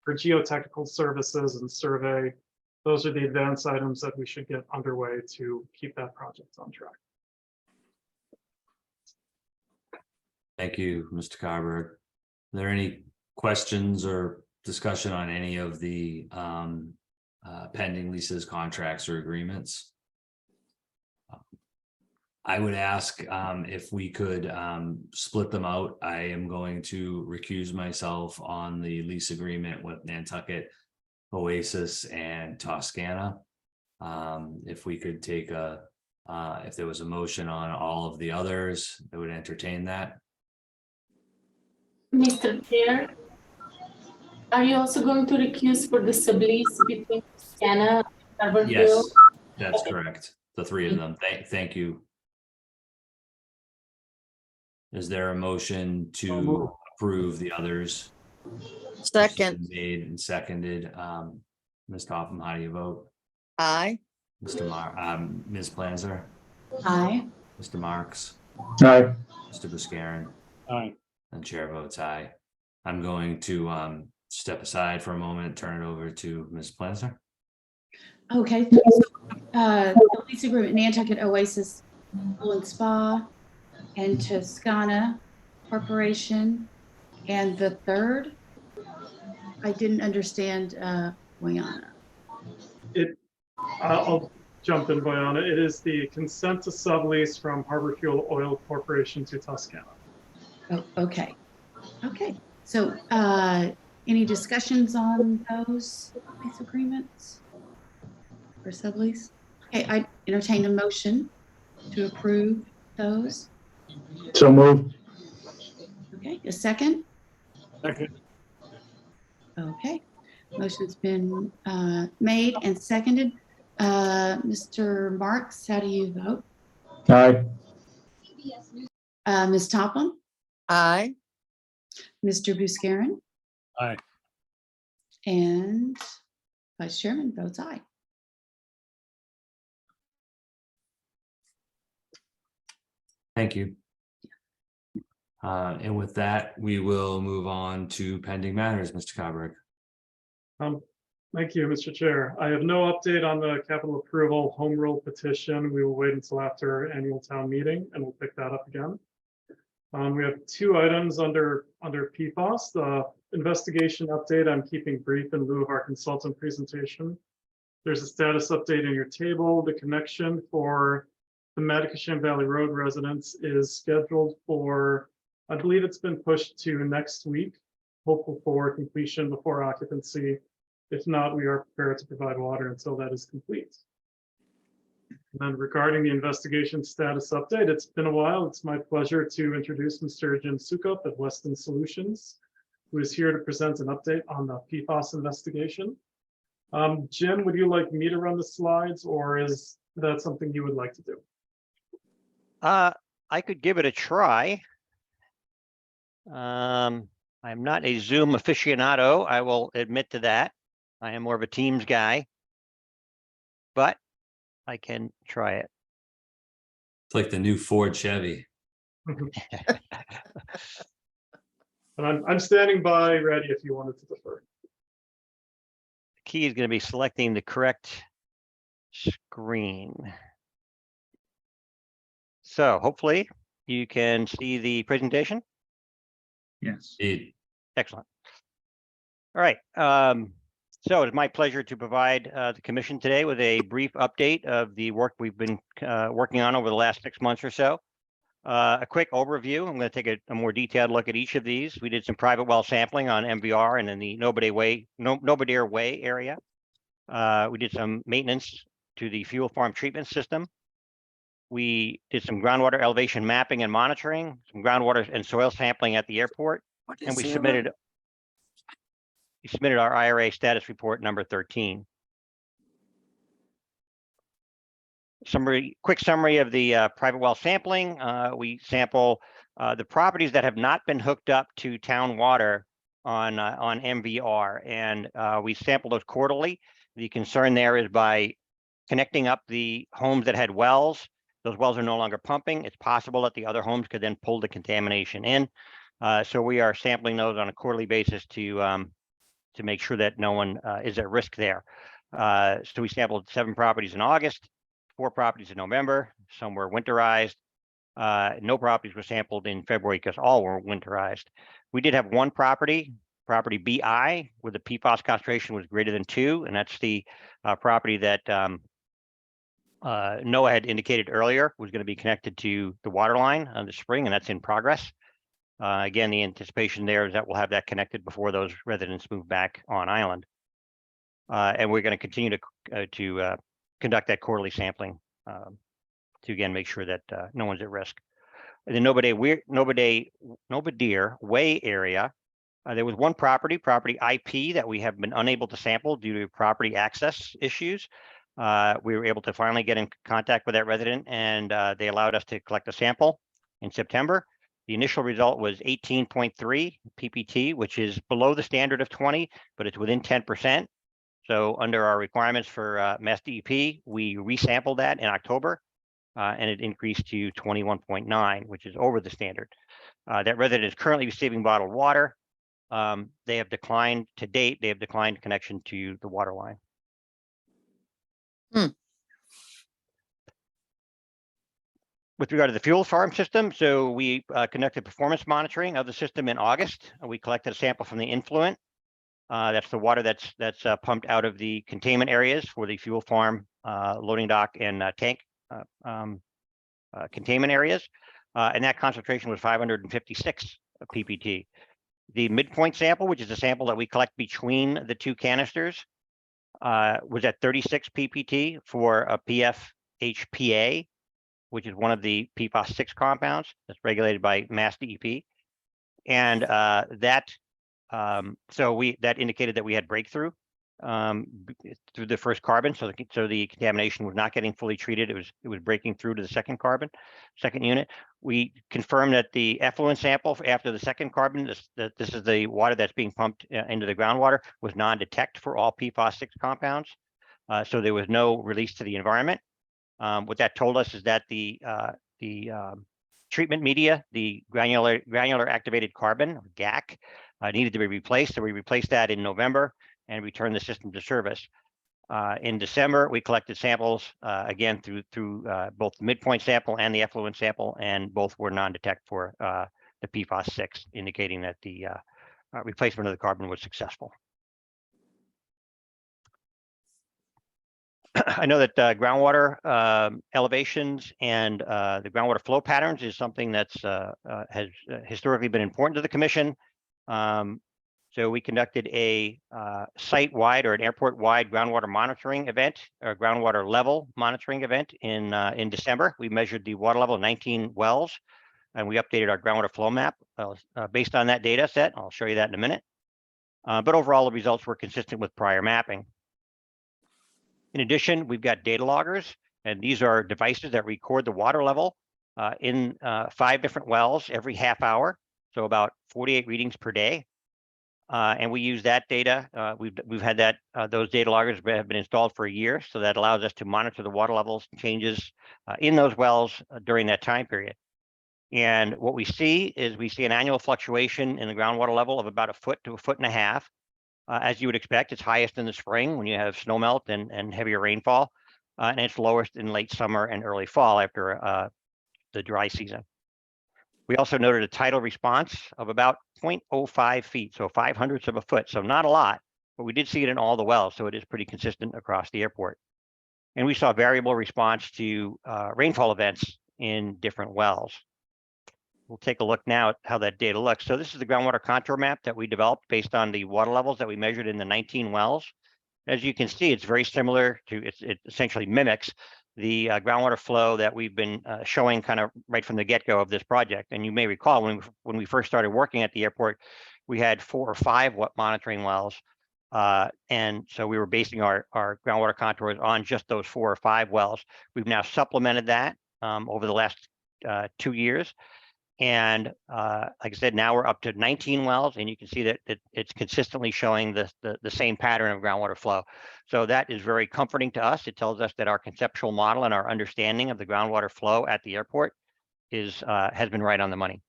for geotechnical services and survey. Those are the advance items that we should get underway to keep that project on track. Thank you, Mr. Carberg. Are there any questions or discussion on any of the pending leases, contracts, or agreements? I would ask if we could split them out. I am going to recuse myself on the lease agreement with Nantucket Oasis and Toscana. If we could take if there was a motion on all of the others, I would entertain that. Mr. Chair, are you also going to recuse for the sublease between Sienna and Harborview? Yes, that's Okay. correct. The three of them. Thank you. Is there a motion to approve the others? Second, Made and seconded. Ms. Topham, how do you vote? aye. Ms. Planzer, Aye. Mr. Marks, Aye. Mr. Buscarin, Aye. and chair votes aye. I'm going to step aside for a moment and turn it over to Ms. Planzer. Okay. So, the lease agreement, Nantucket Oasis Pool and Spa and Toscana Corporation. And the third, I didn't understand, Wayana. I'll jump in, Boyana. It is the consent to sublease from Harbor Fuel Oil Corporation to Toscana. Oh, okay. Okay. So, any discussions on those lease agreements for sublease? Okay, I entertain a motion to approve those. So moved. Okay, a second? Second. Okay, motion's been made and seconded. Mr. Marks, how do you vote? Aye. Ms. Topham, Aye. Mr. Buscarin, Aye. and Vice Chairman votes aye. Thank you. And with that, we will move on to pending matters, Mr. Cobrick. Thank you, Mr. Chair. I have no update on the capital approval home rule petition. We will wait until after our annual town meeting and we'll pick that up again. We have two items under PFAS. The investigation update I'm keeping brief in lieu of our consultant presentation. There's a status update in your table. The connection for the Matacashan Valley Road residents is scheduled for, I believe it's been pushed to next week, hopeful for completion before occupancy. If not, we are prepared to provide water until that is complete. And then regarding the investigation status update, it's been a while. It's my pleasure to introduce Mr. Jim Sukup at Weston Solutions, who is here to present an update on the PFAS investigation. Jim, would you like me to run the slides, or is that something you would like to do? I could give it a try. I'm not a Zoom aficionado, I will admit to that. I am more of a Teams guy, but I can try it. It's like the new Ford Chevy. And I'm standing by ready if you wanted to defer. The key is going to be selecting the correct screen. So hopefully you can see the presentation. Yes. Excellent. All right. So it's my pleasure to provide the commission today with a brief update of the work we've been working on over the last 6 months or so. A quick overview. I'm going to take a more detailed look at each of these. We did some private well sampling on MVR and in the Nobodere Way area. We did some maintenance to the fuel farm treatment system. We did some groundwater elevation mapping and monitoring, some groundwater and soil sampling at the airport, and we submitted our IRA status report number 13. Quick summary of the private well sampling. We sample the properties that have not been hooked up to town water on MVR, and we sample those quarterly. The concern there is by connecting up the homes that had wells. Those wells are no longer pumping. It's possible that the other homes could then pull the contamination in. So we are sampling those on a quarterly basis to make sure that no one is at risk there. So we sampled 7 properties in August, 4 properties in November. Some were winterized. No properties were sampled in February because all were winterized. We did have one property BI, where the PFAS concentration was greater than 2, and that's the property that NOAA had indicated earlier was going to be connected to the water line this spring, and that's in progress. Again, the anticipation there is that we'll have that connected before those residents move back on island. And we're going to continue to conduct that quarterly sampling to again make sure that no one's at risk. In the Nobodere Way area, there was one property IP, that we have been unable to sample due to property access issues. We were able to finally get in contact with that resident, and they allowed us to collect a sample in September. The initial result was 18.3 PPT, which is below the standard of 20, but it's within 10%. So under our requirements for Mass DEP, we resampled that in October, and it increased to 21.9, which is over the standard. That resident is currently receiving bottled water. They have declined to date. They have declined connection to the water line. With regard to the fuel farm system, so we conducted performance monitoring of the system in August. We collected a sample from the influent. That's the water that's pumped out of the containment areas for the fuel farm, loading dock, and tank containment areas. And that concentration was 556 PPT. The midpoint sample, which is a sample that we collect between the two canisters, was at 36 PPT for a PFHPA, which is one of the PFAS 6 compounds that's regulated by Mass DEP. And that indicated that we had breakthrough through the first carbon. So the contamination was not getting fully treated. It was breaking through to the second unit. We confirmed that the effluent sample after the second carbon, this is the water that's being pumped into the groundwater, was non-detect for all PFAS 6 compounds. So there was no release to the environment. What that told us is that the treatment media, the granular activated carbon, or GAC, needed to be replaced. So we replaced that in November and returned the system to service. In December, we collected samples again through both the midpoint sample and the effluent sample, and both were non-detect for the PFAS 6, indicating that the replacement of the carbon was successful. I know that groundwater elevations and the groundwater flow patterns is something that's has historically been important to the commission. So we conducted a site-wide or an airport-wide groundwater monitoring event, or groundwater level monitoring event in December. We measured the water level of 19 wells, and we updated our groundwater flow map based on that data set. I'll show you that in a minute. But overall, the results were consistent with prior mapping. In addition, we've got data loggers, and these are devices that record the water level in 5 different wells every half hour, so about 48 readings per day. And we use that data. We've had that those data loggers have been installed for a year, so that allows us to monitor the water levels changes in those wells during that time period. And what we see is an annual fluctuation in the groundwater level of about 1 foot to 1.5 foot. As you would expect, it's highest in the spring when you have snowmelt and heavier rainfall, and it's lowest in late summer and early fall after the dry season. We also noted a tidal response of about 0.05 feet, so 0.05 of a foot, so not a lot, but we did see it in all the wells, so it is pretty consistent across the airport. And we saw variable response to rainfall events in different wells. We'll take a look now at how that data looks. So this is the groundwater contour map that we developed based on the water levels that we measured in the 19 wells. As you can see, it's very similar to, it essentially mimics the groundwater flow that we've been showing kind of right from the get-go of this project. And you may recall when we first started working at the airport, we had 4 or 5 monitoring wells. And so we were basing our groundwater contours on just those 4 or 5 wells. We've now supplemented that over the last 2 years. And like I said, now we're up to 19 wells, and you can see that it's consistently showing the same pattern of groundwater flow. So that is very comforting to us. It tells us that our conceptual model and our understanding of the groundwater flow at the airport has been right on the money.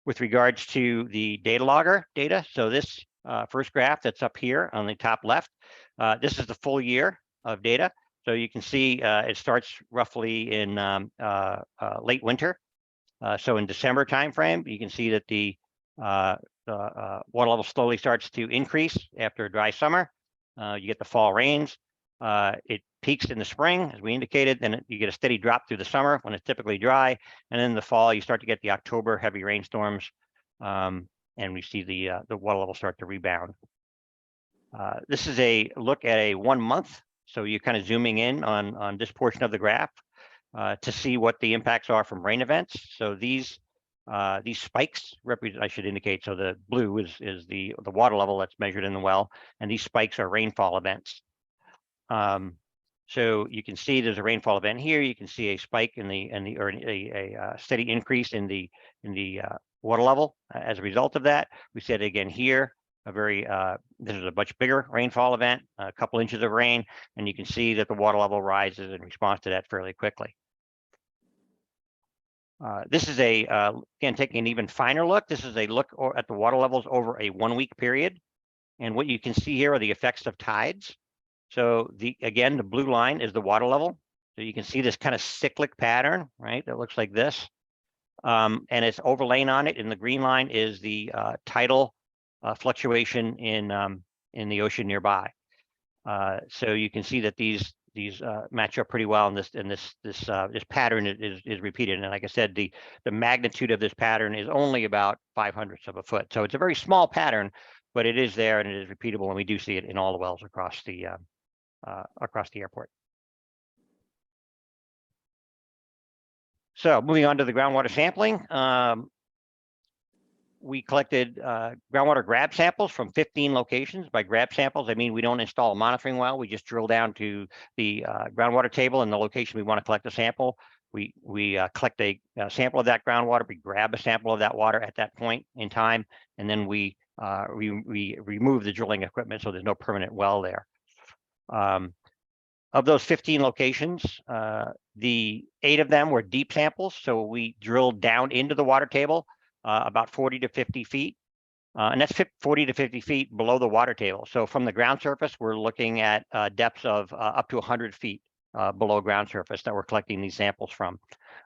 With regards to the data logger data, so this first graph that's up here on the top left, this is the full year of data. So you can see it starts roughly in late winter. So in December timeframe, you can see that the water level slowly starts to increase after a dry summer. You get the fall rains. It peaks in the spring, as we indicated, then you get a steady drop through the summer when it's typically dry. And then in the fall, you start to get the October heavy rainstorms, and we see the water level start to rebound. This is a look at a 1 month. So you're kind of zooming in on this portion of the graph to see what the impacts are from rain events. So these spikes represent, I should indicate, so the blue is the water level that's measured in the well, and these spikes are rainfall events. So you can see there's a rainfall event here. You can see a spike or a steady increase in the water level as a result of that. We said again here, this is a much bigger rainfall event, a couple inches of rain, and you can see that the water level rises in response to that fairly quickly. This is again, taking an even finer look. This is a look at the water levels over a 1 week period. And what you can see here are the effects of tides. So again, the blue line is the water level. So you can see this kind of cyclic pattern, right? That looks like this. And it's overlaying on it. And the green line is the tidal fluctuation in the ocean nearby. So you can see that these match up pretty well, and this pattern is repeated. And like I said, the magnitude of this pattern is only about 0.05 of a foot. So it's a very small pattern, but it is there and it is repeatable, and we do see it in all the wells across the airport. So moving on to the groundwater sampling. We collected groundwater grab samples from 15 locations. By grab samples, I mean we don't install a monitoring well. We just drill down to the groundwater table and the location we want to collect a sample. We collect a sample of that groundwater. We grab a sample of that water at that point in time, and then we remove the drilling equipment so there's no permanent well there. Of those 15 locations, the 8 of them were deep samples. So we drilled down into the water table about 40 to 50 feet. And that's 40 to 50 feet below the water table. So from the ground surface, we're looking at depths of up to 100 feet below ground surface that we're collecting these samples from.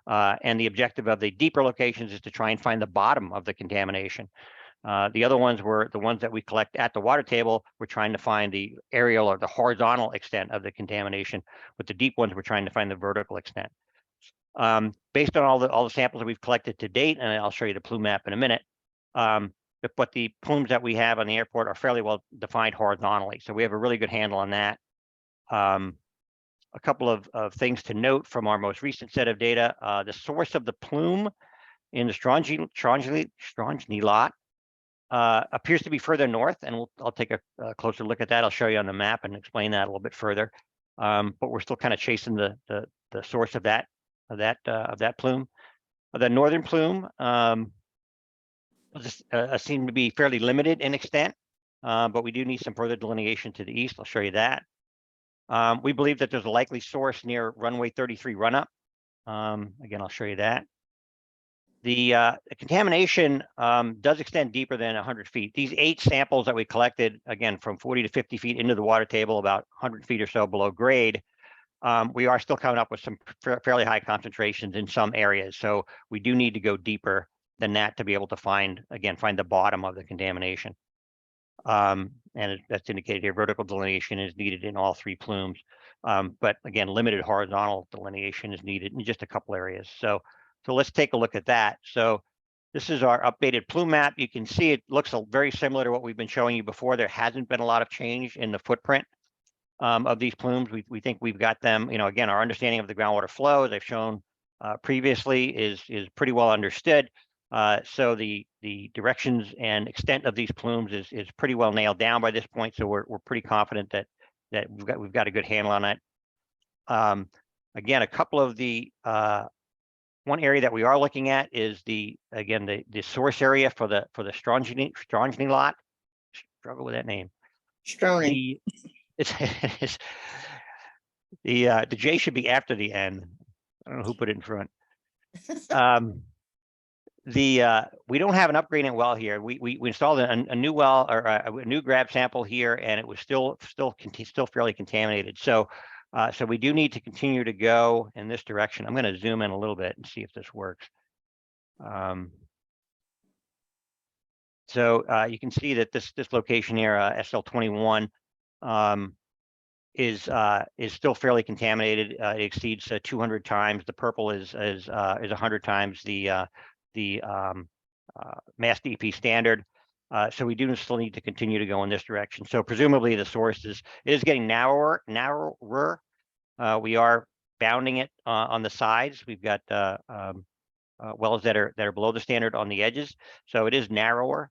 And the objective of the deeper locations is to try and find the bottom of the contamination. The other ones were the ones that we collect at the water table. We're trying to find the aerial or the horizontal extent of the contamination. With the deep ones, we're trying to find the vertical extent. Based on all the samples that we've collected to date, and I'll show you the plume map in a minute, but the plumes that we have on the airport are fairly well defined horizontally. So we have a really good handle on that. A couple of things to note from our most recent set of data. The source of the plume in the Strongny lot appears to be further north, and I'll take a closer look at that. I'll show you on the map and explain that a little bit further. But we're still kind of chasing the source of that plume. The northern plume seem to be fairly limited in extent, but we do need some further delineation to the east. I'll show you that. We believe that there's a likely source near runway 33 run up. Again, I'll show you that. The contamination does extend deeper than 100 feet. These 8 samples that we collected, again, from 40 to 50 feet into the water table, about 100 feet or so below grade, we are still coming up with some fairly high concentrations in some areas. So we do need to go deeper than that to be able to find the bottom of the contamination. And that's indicated here, vertical delineation is needed in all 3 plumes. But again, limited horizontal delineation is needed in just a couple areas. So let's take a look at that. So this is our updated plume map. You can see it looks very similar to what we've been showing you before. There hasn't been a lot of change in the footprint of these plumes. We think we've got them, again, our understanding of the groundwater flow, as I've shown previously, is pretty well understood. So the directions and extent of these plumes is pretty well nailed down by this point. So we're pretty confident that we've got a good handle on it. Again, a couple of the one area that we are looking at is the source area for the Strongny lot. Struggle with that name. Strony. The J should be after the N. I don't know who put it in front. We don't have an upgrading well here. We installed a new well or a new grab sample here, and it was still fairly contaminated. So we do need to continue to go in this direction. I'm going to zoom in a little bit and see if this works. So you can see that this location here, SL21, is still fairly contaminated. It exceeds 200 times. The purple is 100 times the mass DEP standard. So we do still need to continue to go in this direction. So presumably the source it is getting narrower. We are bounding it on the sides. We've got wells that are below the standard on the edges. So it is narrower,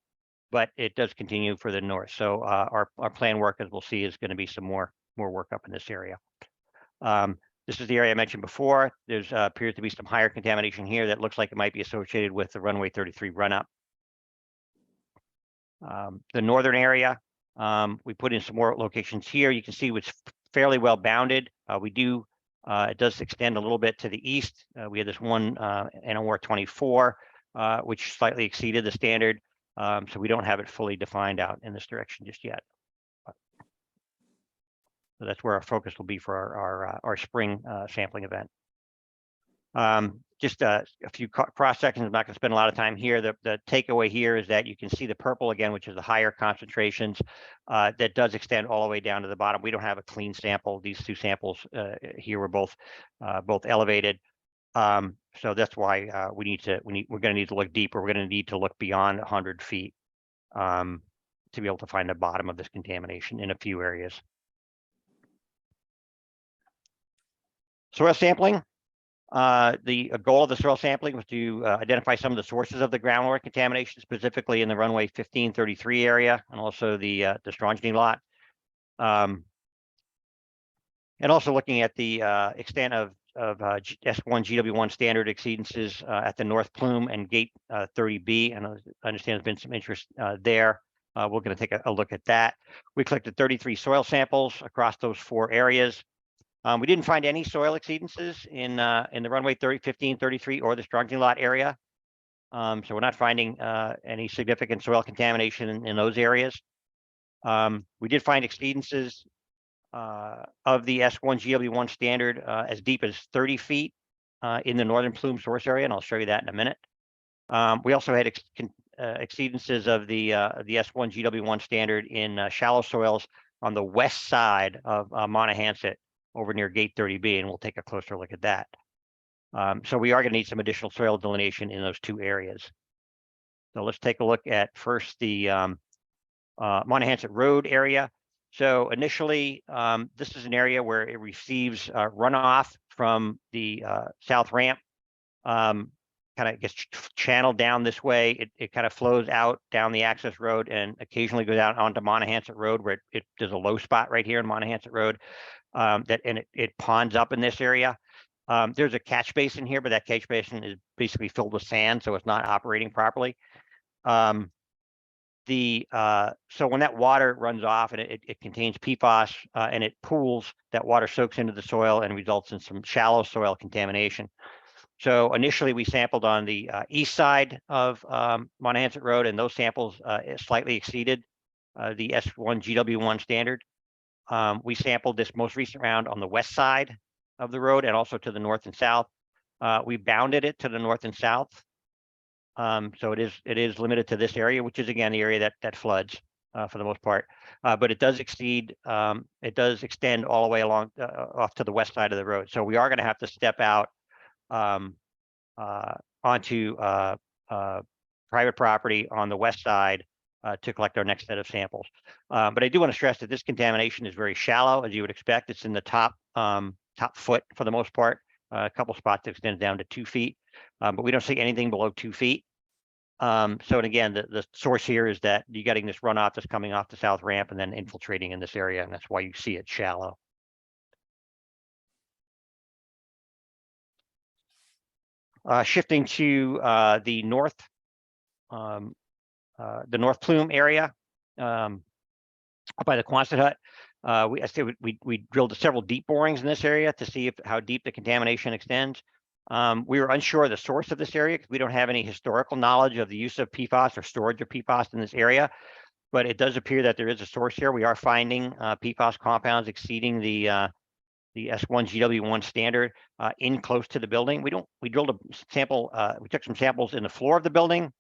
but it does continue further north. So our plan work, as we'll see, is going to be some more work up in this area. This is the area I mentioned before. There's appears to be some higher contamination here that looks like it might be associated with the runway 33 run up. The northern area, we put in some more locations here. You can see it's fairly well bounded. It does extend a little bit to the east. We had this one NOR 24, which slightly exceeded the standard. So we don't have it fully defined out in this direction just yet. So that's where our focus will be for our spring sampling event. Just a few cross sections. I'm not going to spend a lot of time here. The takeaway here is that you can see the purple again, which is the higher concentrations that does extend all the way down to the bottom. We don't have a clean sample. These two samples here were both elevated. So that's why we're going to need to look deeper. We're going to need to look beyond 100 feet to be able to find the bottom of this contamination in a few areas. Soil sampling. The goal of the soil sampling was to identify some of the sources of the groundwater contamination, specifically in the runway 1533 area and also the Strongeny lot. And also looking at the extent of S1 GW1 standard exceedances at the North Plume and Gate 30B. And I understand there's been some interest there. We're going to take a look at that. We collected 33 soil samples across those 4 areas. We didn't find any soil exceedances in the runway 1533 or the Strongeny lot area. So we're not finding any significant soil contamination in those areas. We did find exceedances of the S1 GW1 standard as deep as 30 feet in the Northern Plume source area, and I'll show you that in a minute. We also had exceedances of the S1 GW1 standard in shallow soils on the west side of Monahans over near Gate 30B, and we'll take a closer look at that. So we are going to need some additional soil delineation in those 2 areas. So let's take a look at first the Monahans Road area. So initially, this is an area where it receives runoff from the south ramp, kind of gets channeled down this way. It kind of flows out down the access road and occasionally goes out onto Monahans Road, where there's a low spot right here in Monahans Road. It ponds up in this area. There's a catch basin here, but that catch basin is basically filled with sand, so it's not operating properly. So when that water runs off and it contains PFAS and it pools, that water soaks into the soil and results in some shallow soil contamination. So initially we sampled on the east side of Monahans Road, and those samples slightly exceeded the S1 GW1 standard. We sampled this most recent round on the west side of the road and also to the north and south. We bounded it to the north and south. So it is limited to this area, which is again the area that floods for the most part. But it does extend all the way along off to the west side of the road. So we are going to have to step out onto private property on the west side to collect our next set of samples. But I do want to stress that this contamination is very shallow, as you would expect. It's in the top foot for the most part. A couple spots extend down to 2 feet, but we don't see anything below 2 feet. So and again, the source here is that you're getting this runoff that's coming off the south ramp and then infiltrating in this area, and that's why you see it shallow. Shifting to the North Plume area, up by the Quonset hut. We drilled several deep borings in this area to see how deep the contamination extends. We were unsure of the source of this area because we don't have any historical knowledge of the use of PFAS or storage of PFAS in this area, but it does appear that there is a source here. We are finding PFAS compounds exceeding the S1 GW1 standard in close to the building. We drilled a sample. We took some samples in the floor of the building,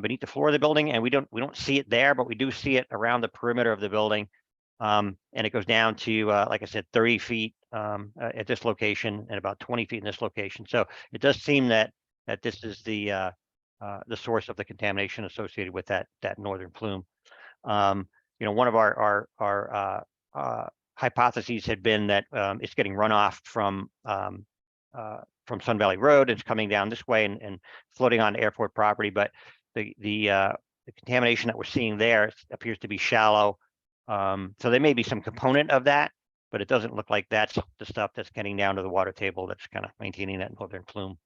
beneath the floor of the building, and we don't see it there, but we do see it around the perimeter of the building. And it goes down to, like I said, 30 feet at this location and about 20 feet in this location. So it does seem that this is the the source of the contamination associated with that northern plume. You know, one of our hypotheses had been that it's getting runoff from Sun Valley Road. It's coming down this way and floating on airport property, but the contamination that we're seeing there appears to be shallow. So there may be some component of that, but it doesn't look like that's the stuff that's getting down to the water table that's kind of maintaining that northern plume.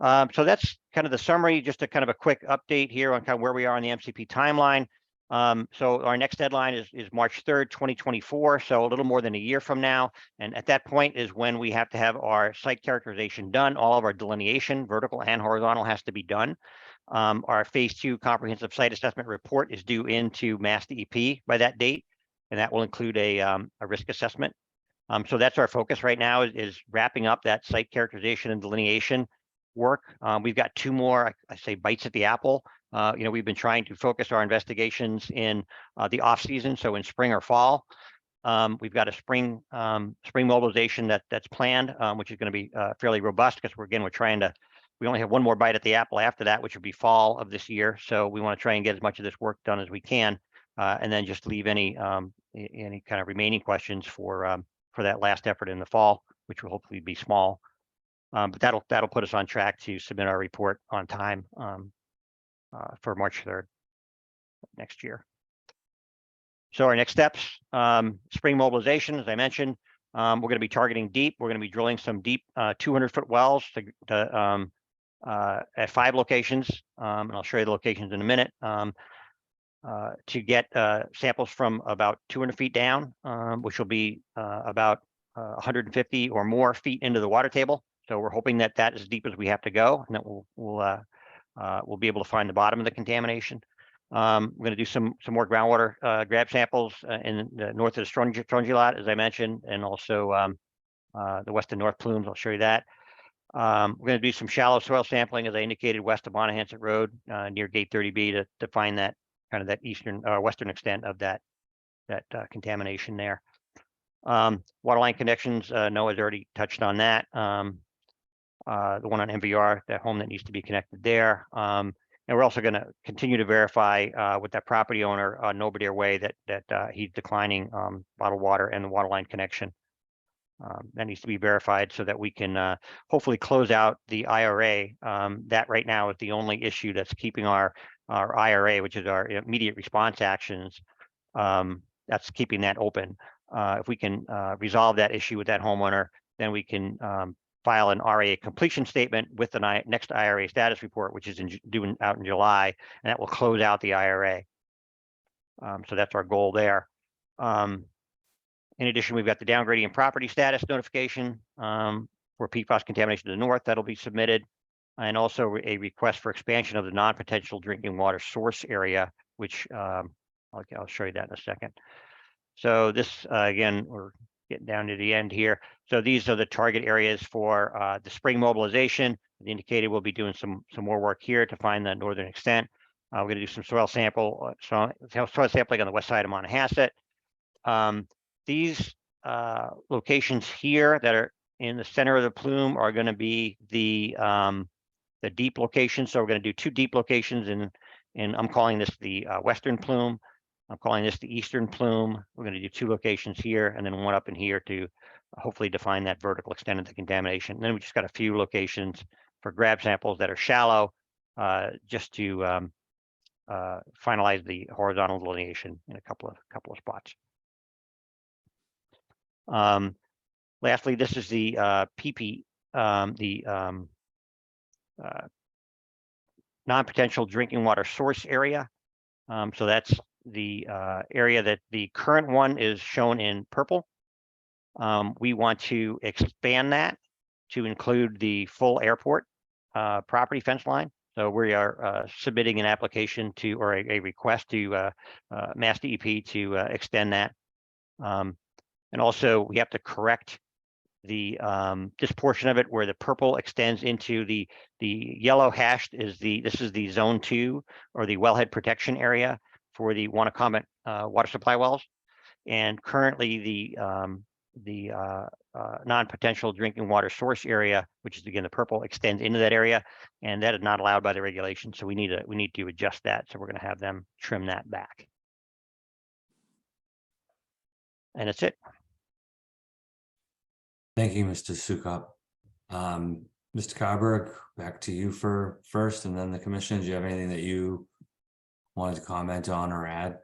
So that's kind of the summary, just a kind of a quick update here on kind of where we are on the MCP timeline. So our next deadline is March 3rd, 2024. So a little more than a year from now. And at that point is when we have to have our site characterization done. All of our delineation, vertical and horizontal, has to be done. Our phase 2 comprehensive site assessment report is due into Mass DEP by that date, and that will include a risk assessment. So that's our focus right now is wrapping up that site characterization and delineation work. We've got 2 more, I say, bites at the apple. You know, we've been trying to focus our investigations in the off season, so in spring or fall. We've got a spring mobilization that's planned, which is going to be fairly robust because we only have 1 more bite at the apple after that, which would be fall of this year. So we want to try and get as much of this work done as we can, and then just leave any kind of remaining questions for that last effort in the fall, which will hopefully be small. But that'll put us on track to submit our report on time for March 3rd next year. So our next steps, spring mobilization, as I mentioned, we're going to be targeting deep. We're going to be drilling some deep 200-foot wells at 5 locations, and I'll show you the locations in a minute, to get samples from about 200 feet down, which will be about 150 or more feet into the water table. So we're hoping that that is as deep as we have to go, and that we'll be able to find the bottom of the contamination. We're going to do some more groundwater grab samples in the north of the Strongylot, as I mentioned, and also the west and north plumes. I'll show you that. We're going to do some shallow soil sampling, as I indicated, west of Monahans Road near Gate 30B to find that kind of that eastern or western extent of that contamination there. Waterline connections, Noah's already touched on that. The one on MVR, that home that needs to be connected there. And we're also going to continue to verify with that property owner on Nobodere Way that he's declining bottled water and the waterline connection. That needs to be verified so that we can hopefully close out the IRA. That right now is the only issue that's keeping our IRA, which is our immediate response actions, that's keeping that open. If we can resolve that issue with that homeowner, then we can file an RA completion statement with the next IRA status report, which is due out in July, and that will close out the IRA. So that's our goal there. In addition, we've got the downgrading and property status notification for PFAS contamination to the north that'll be submitted, and also a request for expansion of the non-potential drinking water source area, which I'll show you that in a second. So this, again, we're getting down to the end here. So these are the target areas for the spring mobilization. As indicated, we'll be doing some more work here to find the northern extent. We're going to do some soil sampling on the west side of Monahasset. These locations here that are in the center of the plume are going to be the deep locations. So we're going to do 2 deep locations, and I'm calling this the western plume. I'm calling this the eastern plume. We're going to do 2 locations here, and then 1 up in here to hopefully define that vertical extent of the contamination. And then we just got a few locations for grab samples that are shallow, just to finalize the horizontal delineation in a couple of spots. Lastly, this is the PP, non-potential drinking water source area. So that's the area that the current one is shown in purple. We want to expand that to include the full airport property fence line. So we are submitting an application to, or a request to Mass DEP to extend that. And also we have to correct the this portion of it where the purple extends into the yellow hashed is this is the zone 2 or the wellhead protection area for the Wannacomet water supply wells. And currently the non-potential drinking water source area, which is again, the purple extends into that area. And that is not allowed by the regulation. So we need to adjust that. So we're going to have them trim that back. And that's it. Thank you, Mr. Sukop. Mr. Carberg, back to you for first and then the commission. Do you have anything that you wanted to comment on or add?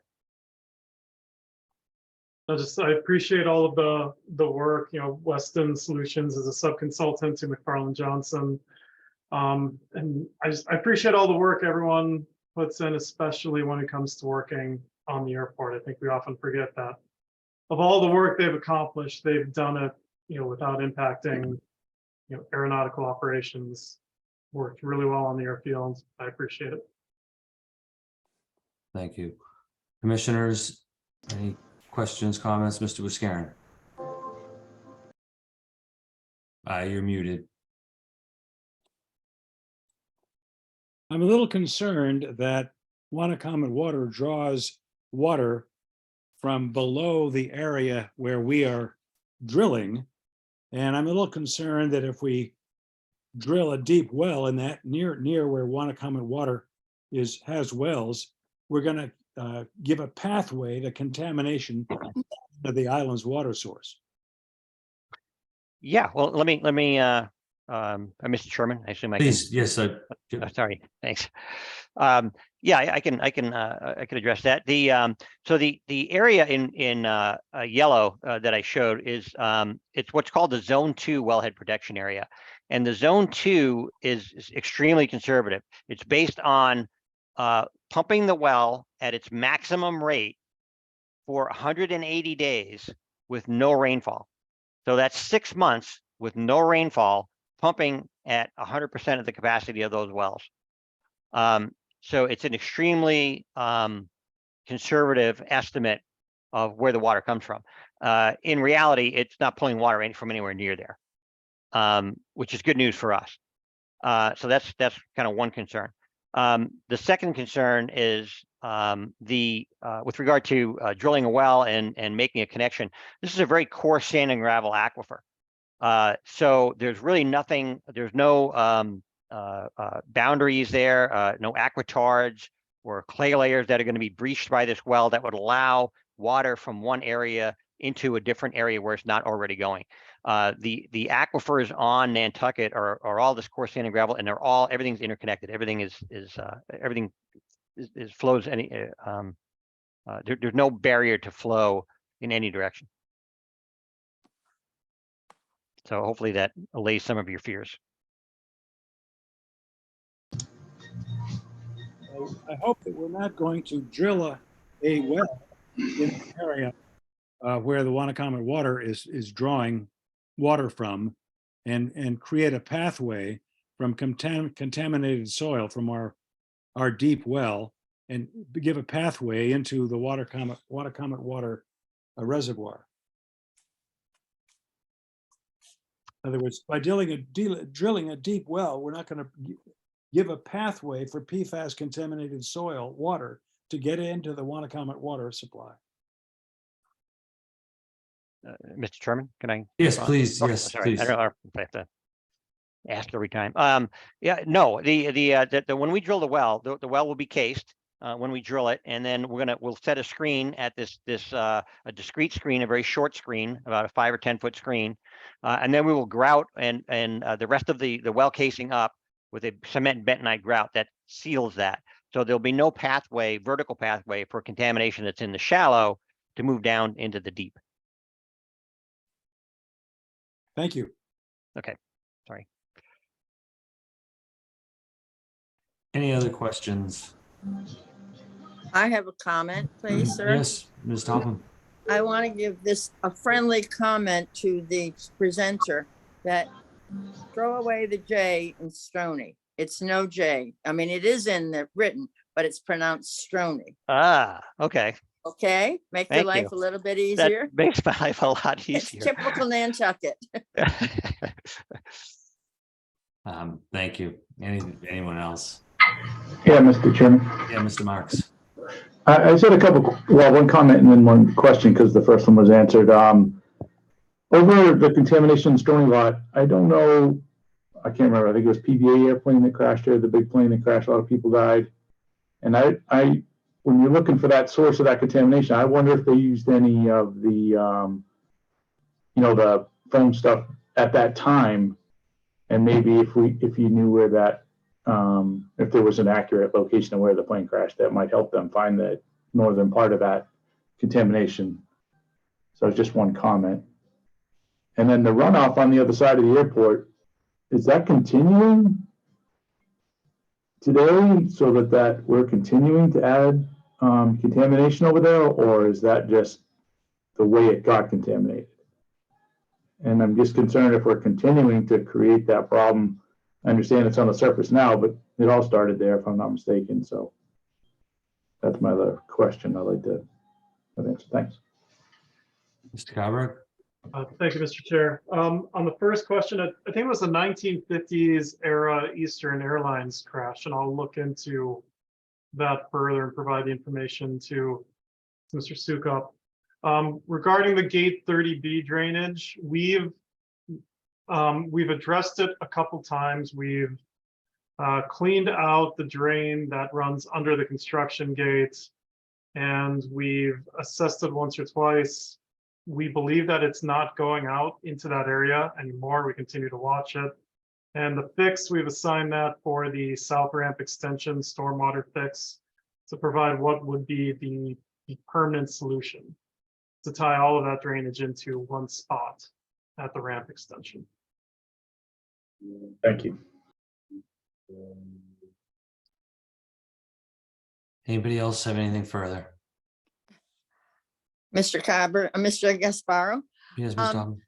I appreciate all of the work, Weston Solutions is a sub-consultant to McFarland Johnson. And I appreciate all the work everyone puts in, especially when it comes to working on the airport. I think we often forget that of all the work they've accomplished, they've done it, without impacting, aeronautical operations. Worked really well on the airfield. I appreciate it. Thank you. Commissioners, any questions, comments? Mr. Wiscarin? You're muted. I'm a little concerned that Wannacomet Water draws water from below the area where we are drilling. And I'm a little concerned that if we drill a deep well in that near where Wannacomet Water has wells, we're going to give a pathway to contamination of the island's water source. Yeah, well, let me, Mr. Chairman, I assume I can. Please, yes, sir. Sorry, thanks. Yeah, I can address that. So the area in yellow that I showed is it's what's called the Zone 2 wellhead protection area, and the Zone 2 is extremely conservative. It's based on pumping the well at its maximum rate for 180 days with no rainfall. So that's 6 months with no rainfall, pumping at 100% of the capacity of those wells. So it's an extremely conservative estimate of where the water comes from. In reality, it's not pulling water from anywhere near there, which is good news for us. So that's kind of one concern. The second concern is with regard to drilling a well and making a connection. This is a very coarse sand and gravel aquifer. So there's really nothing, there's no boundaries there, no aquatards or clay layers that are going to be breached by this well that would allow water from one area into a different area where it's not already going. The aquifers on Nantucket are all this coarse sand and gravel, and everything's interconnected. Everything flows any. There's no barrier to flow in any direction. So hopefully that allays some of your fears. I hope that we're not going to drill a well in the area where the Wannacomet Water is drawing water from, and create a pathway from contaminated soil from our deep well, and give a pathway into the Wannacomet Water reservoir. In other words, by drilling a deep well, we're not going to give a pathway for PFAS contaminated soil water to get into the Wannacomet water supply. Mr. Chairman, can I? Yes, respond? please. Oh, Yes, sorry. please. I don't know if I have to ask every time. Yeah, no, when we drill the well will be cased when we drill it, and then we'll set a screen at a discrete screen, a very short screen, about a 5 or 10 foot screen, and then we will grout and the rest of the well casing up with a cement bentonite grout that seals that. So there'll be no pathway, vertical pathway for contamination that's in the shallow to move down into the deep. Thank you. Okay, sorry. Any other questions? I have a comment, please, sir. Yes, Ms. Topham. I want to give this a friendly comment to the presenter that throw away the J in Stony. It's no J. I mean, it is in the written, but it's pronounced Stony. Ah, okay. Okay, make your Thank life you. a little bit easier. That makes my life a lot It's easier. typical Nantucket. Thank you. Anyone else? Yeah, Mr. Chairman. Yeah, Mr. Marks. I just had one comment and then one question, because the first one was answered. over the contamination in Stony Lot, I don't know, I can't remember, I think it was PBA airplane that crashed there, the big plane that crashed, a lot of people died. And when you're looking for that source of that contamination, I wonder if they used any of the, the foam stuff at that time. And maybe if you knew where that, if there was an accurate location of where the plane crashed, that might help them find the northern part of that contamination. So it's just one comment. And then the runoff on the other side of the airport, is that continuing today so that we're continuing to add contamination over there, or is that just the way it got contaminated? And I'm just concerned if we're continuing to create that problem. I understand it's on the surface now, but it all started there, if I'm not mistaken. So that's my other question I'd like to have answered. Thanks. Mr. Carberg? Thank you, Mr. Chair. On the first question, I think it was the 1950s era Eastern Airlines crash, and I'll look into that further and provide the information to Mr. Sukup. Regarding the Gate 30B drainage, we've addressed it a couple times. We've cleaned out the drain that runs under the construction gate, and we've assessed it once or twice. We believe that it's not going out into that area anymore. We continue to watch it. And the fix, we've assigned that for the South Ramp extension stormwater fix to provide what would be the permanent solution to tie all of that drainage into one spot at the ramp extension. Thank you. Anybody else have anything further? Mr. Carver, Mr. Gasparo, Yes, Ms. Dobbin.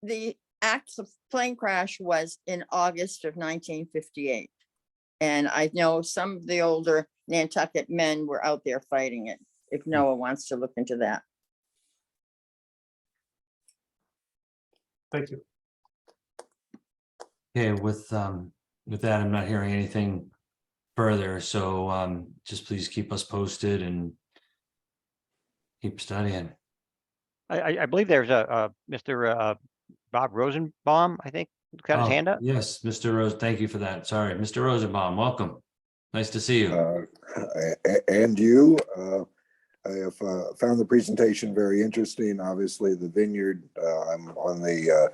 the act of plane crash was in August of 1958. And I know some of the older Nantucket men were out there fighting it, if Noah wants to look into that. Thank you. Okay, with that, I'm not hearing anything further, so just please keep us posted and keep studying. I believe there's a Mr. Bob Rosenbaum, I think, got his Oh, hand up. Yes, Mr. Rose, thank you for that. Sorry, Mr. Rosenbaum, welcome. Nice to see you. And you, I have found the presentation very interesting. Obviously, the vineyard, I'm on the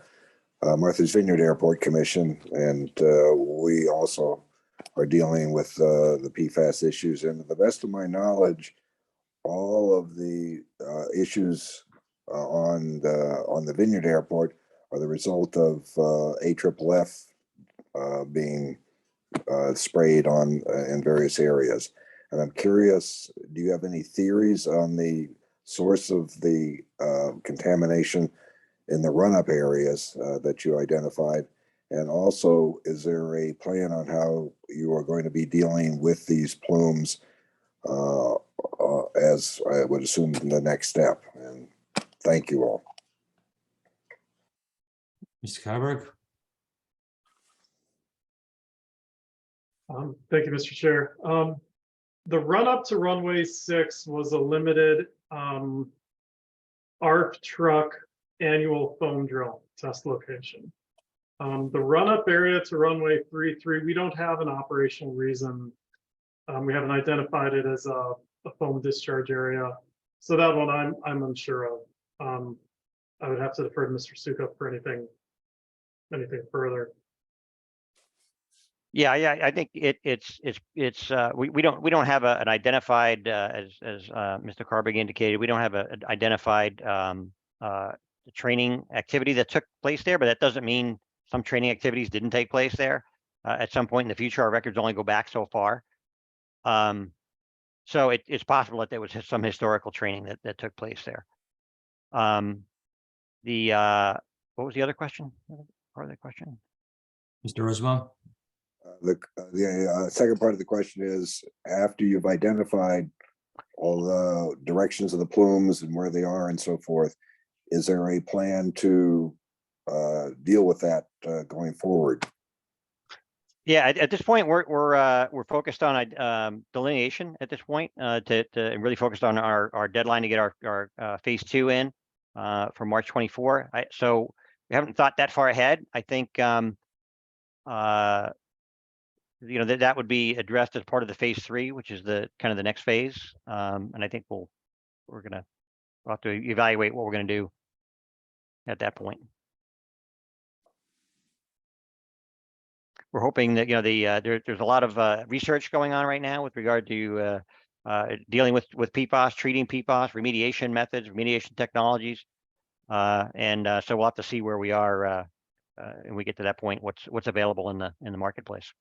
Martha's Vineyard Airport Commission, and we also are dealing with the PFAS issues. And to the best of my knowledge, all of the issues on the Vineyard Airport are the result of AFFF being sprayed on in various areas. And I'm curious, do you have any theories on the source of the contamination in the run-up areas that you identified? And also, is there a plan on how you are going to be dealing with these plumes as I would assume the next step? And thank you all. Mr. Carberg? Thank you, Mr. Chair. The run-up to runway 6 was a limited ARF truck annual foam drill test location. The run-up area to runway 33, we don't have an operational reason. We haven't identified it as a foam discharge area. So that one I'm unsure of. I would have to defer to Mr. Sukup for anything further. Yeah, I think it's we don't have an identified as Mr. Carberg indicated, we don't have an identified training activity that took place there, but that doesn't mean some training activities didn't take place there. At some point in the future, our records only go back so far. So it's possible that there was some historical training that took place there. What was the other question? Part of the question? Mr. Rosenbaum? The second part of the question is, after you've identified all the directions of the plumes and where they are and so forth, is there a plan to deal with that going forward? Yeah, at this point, we're focused on delineation at this point to really focused on our deadline to get our phase 2 in. for March 24. So we haven't thought that far ahead. I think, that would be addressed as part of the phase 3, which is the kind of the next phase. And I think we'll have to evaluate what we're going to do at that point. We're hoping that, there's a lot of research going on right now with regard to dealing with PFAS, treating PFAS, remediation methods, remediation technologies. So we'll have to see where we are and we get to that point, what's available in the marketplace.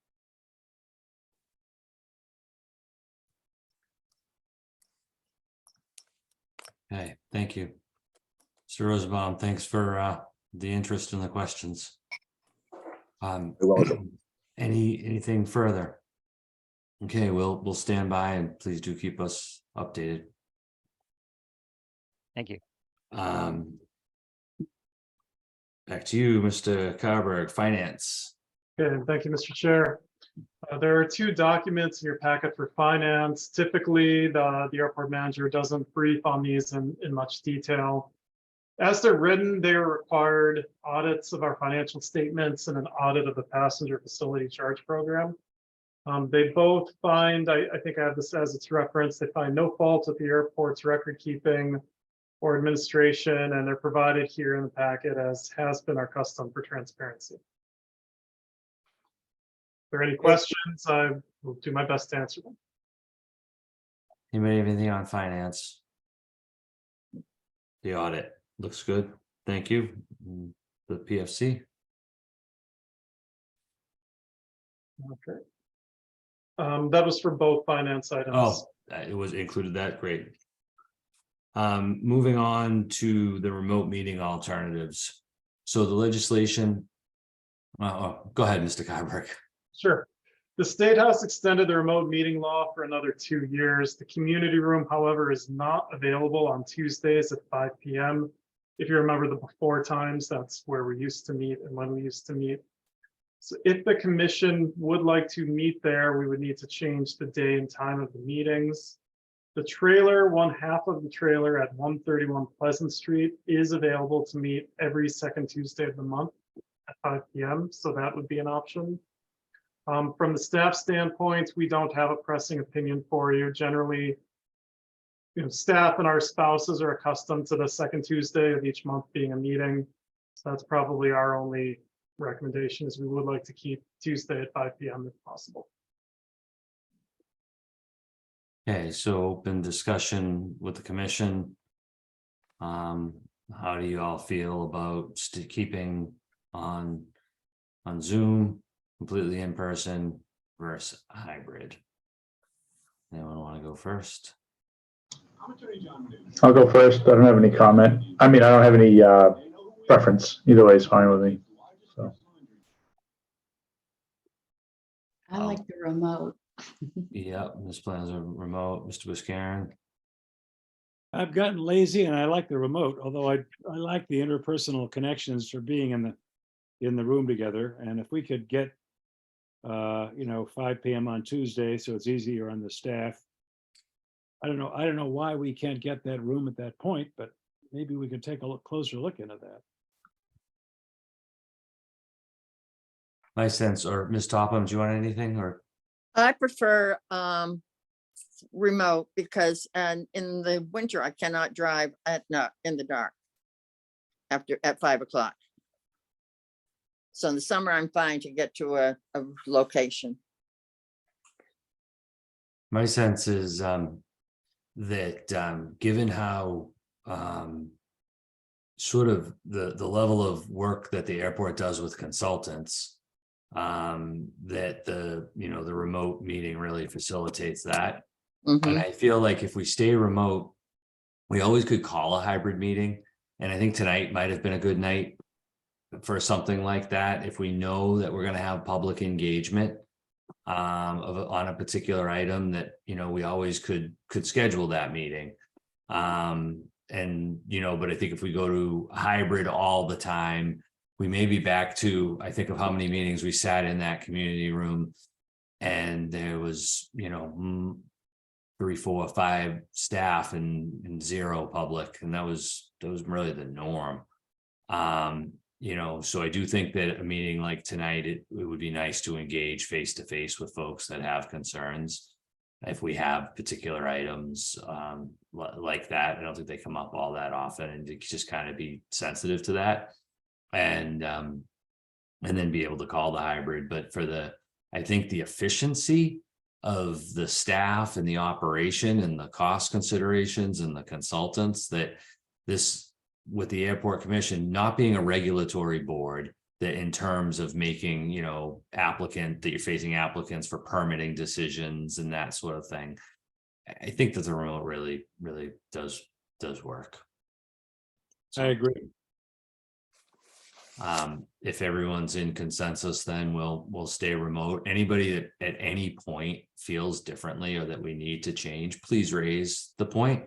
Okay, thank you. Mr. Rosenbaum, thanks for the interest in the questions. You're welcome. Anything further? Okay, we'll stand by and please do keep us updated. Thank you. Back to you, Mr. Carberg, Finance. Okay, thank you, Mr. Chair. There are 2 documents in your packet for finance. Typically, the airport manager doesn't brief on these in much detail. As they're written, they are required audits of our financial statements and an audit of the passenger facility charge program. They both find, I think I have this as its reference, they find no fault with the airport's record keeping or administration, and they're provided here in the packet as has been our custom for transparency. If there are any questions, I will do my best to answer them. Anybody have anything on finance? The audit looks good. Thank you. The PFC. Okay. That was for both finance items. Oh, it was included that. Great. Moving on to the remote meeting alternatives. So the legislation. Go ahead, Mr. Carberg. Sure. The State House extended the remote meeting law for another 2 years. The community room, however, is not available on Tuesdays at 5 p.m. If you remember the before times, that's where we used to meet and when we used to meet. So if the commission would like to meet there, we would need to change the day and time of the meetings. The trailer, one half of the trailer at 131 Pleasant Street is available to meet every second Tuesday of the month at 5 p.m. So that would be an option. From the staff standpoint, we don't have a pressing opinion for you. Generally, staff and our spouses are accustomed to the second Tuesday of each month being a meeting. So that's probably our only recommendation, is we would like to keep Tuesday at 5 p.m. if possible. Okay, so open discussion with the commission. How do you all feel about keeping on Zoom, completely in person versus hybrid? Anyone want to go first? I'll go first. I don't have any comment. I mean, I don't have any preference. Either way is fine with me. So I like the remote. Yep, Ms. Plans are remote. Mr. Buscarin. I've gotten lazy and I like the remote, although I like the interpersonal connections for being in the room together. And if we could get 5 p.m. on Tuesday, so it's easier on the staff. I don't know why we can't get that room at that point, but maybe we could take a closer look into that. My sense, or Ms. Topham, do you want anything, or? I prefer remote because in the winter I cannot drive in the dark at 5 o'clock. So in the summer I'm fine to get to a location. My sense is that given how sort of the level of work that the airport does with consultants, that the remote meeting really facilitates that. And I feel like if we stay remote, we always could call a hybrid meeting. And I think tonight might have been a good night for something like that. If we know that we're going to have public engagement on a particular item, that, we always could schedule that meeting. But I think if we go to hybrid all the time, we may be back to, I think of how many meetings we sat in that community room, and there was, 3, 4, 5 staff and 0 public, and that was really the norm. You know, so I do think that a meeting like tonight, it would be nice to engage face to face with folks that have concerns. If we have particular items like that, I don't think they come up all that often, and to just kind of be sensitive to that, and then be able to call the hybrid. But for I think the efficiency of the staff and the operation and the cost considerations and the consultants, that this, with the airport commission not being a regulatory board, that in terms of making, you know, that you're facing applicants for permitting decisions and that sort of thing, I think that the remote really does work. I agree. If everyone's in consensus, then we'll stay remote. Anybody that at any point feels differently or that we need to change, please raise the point.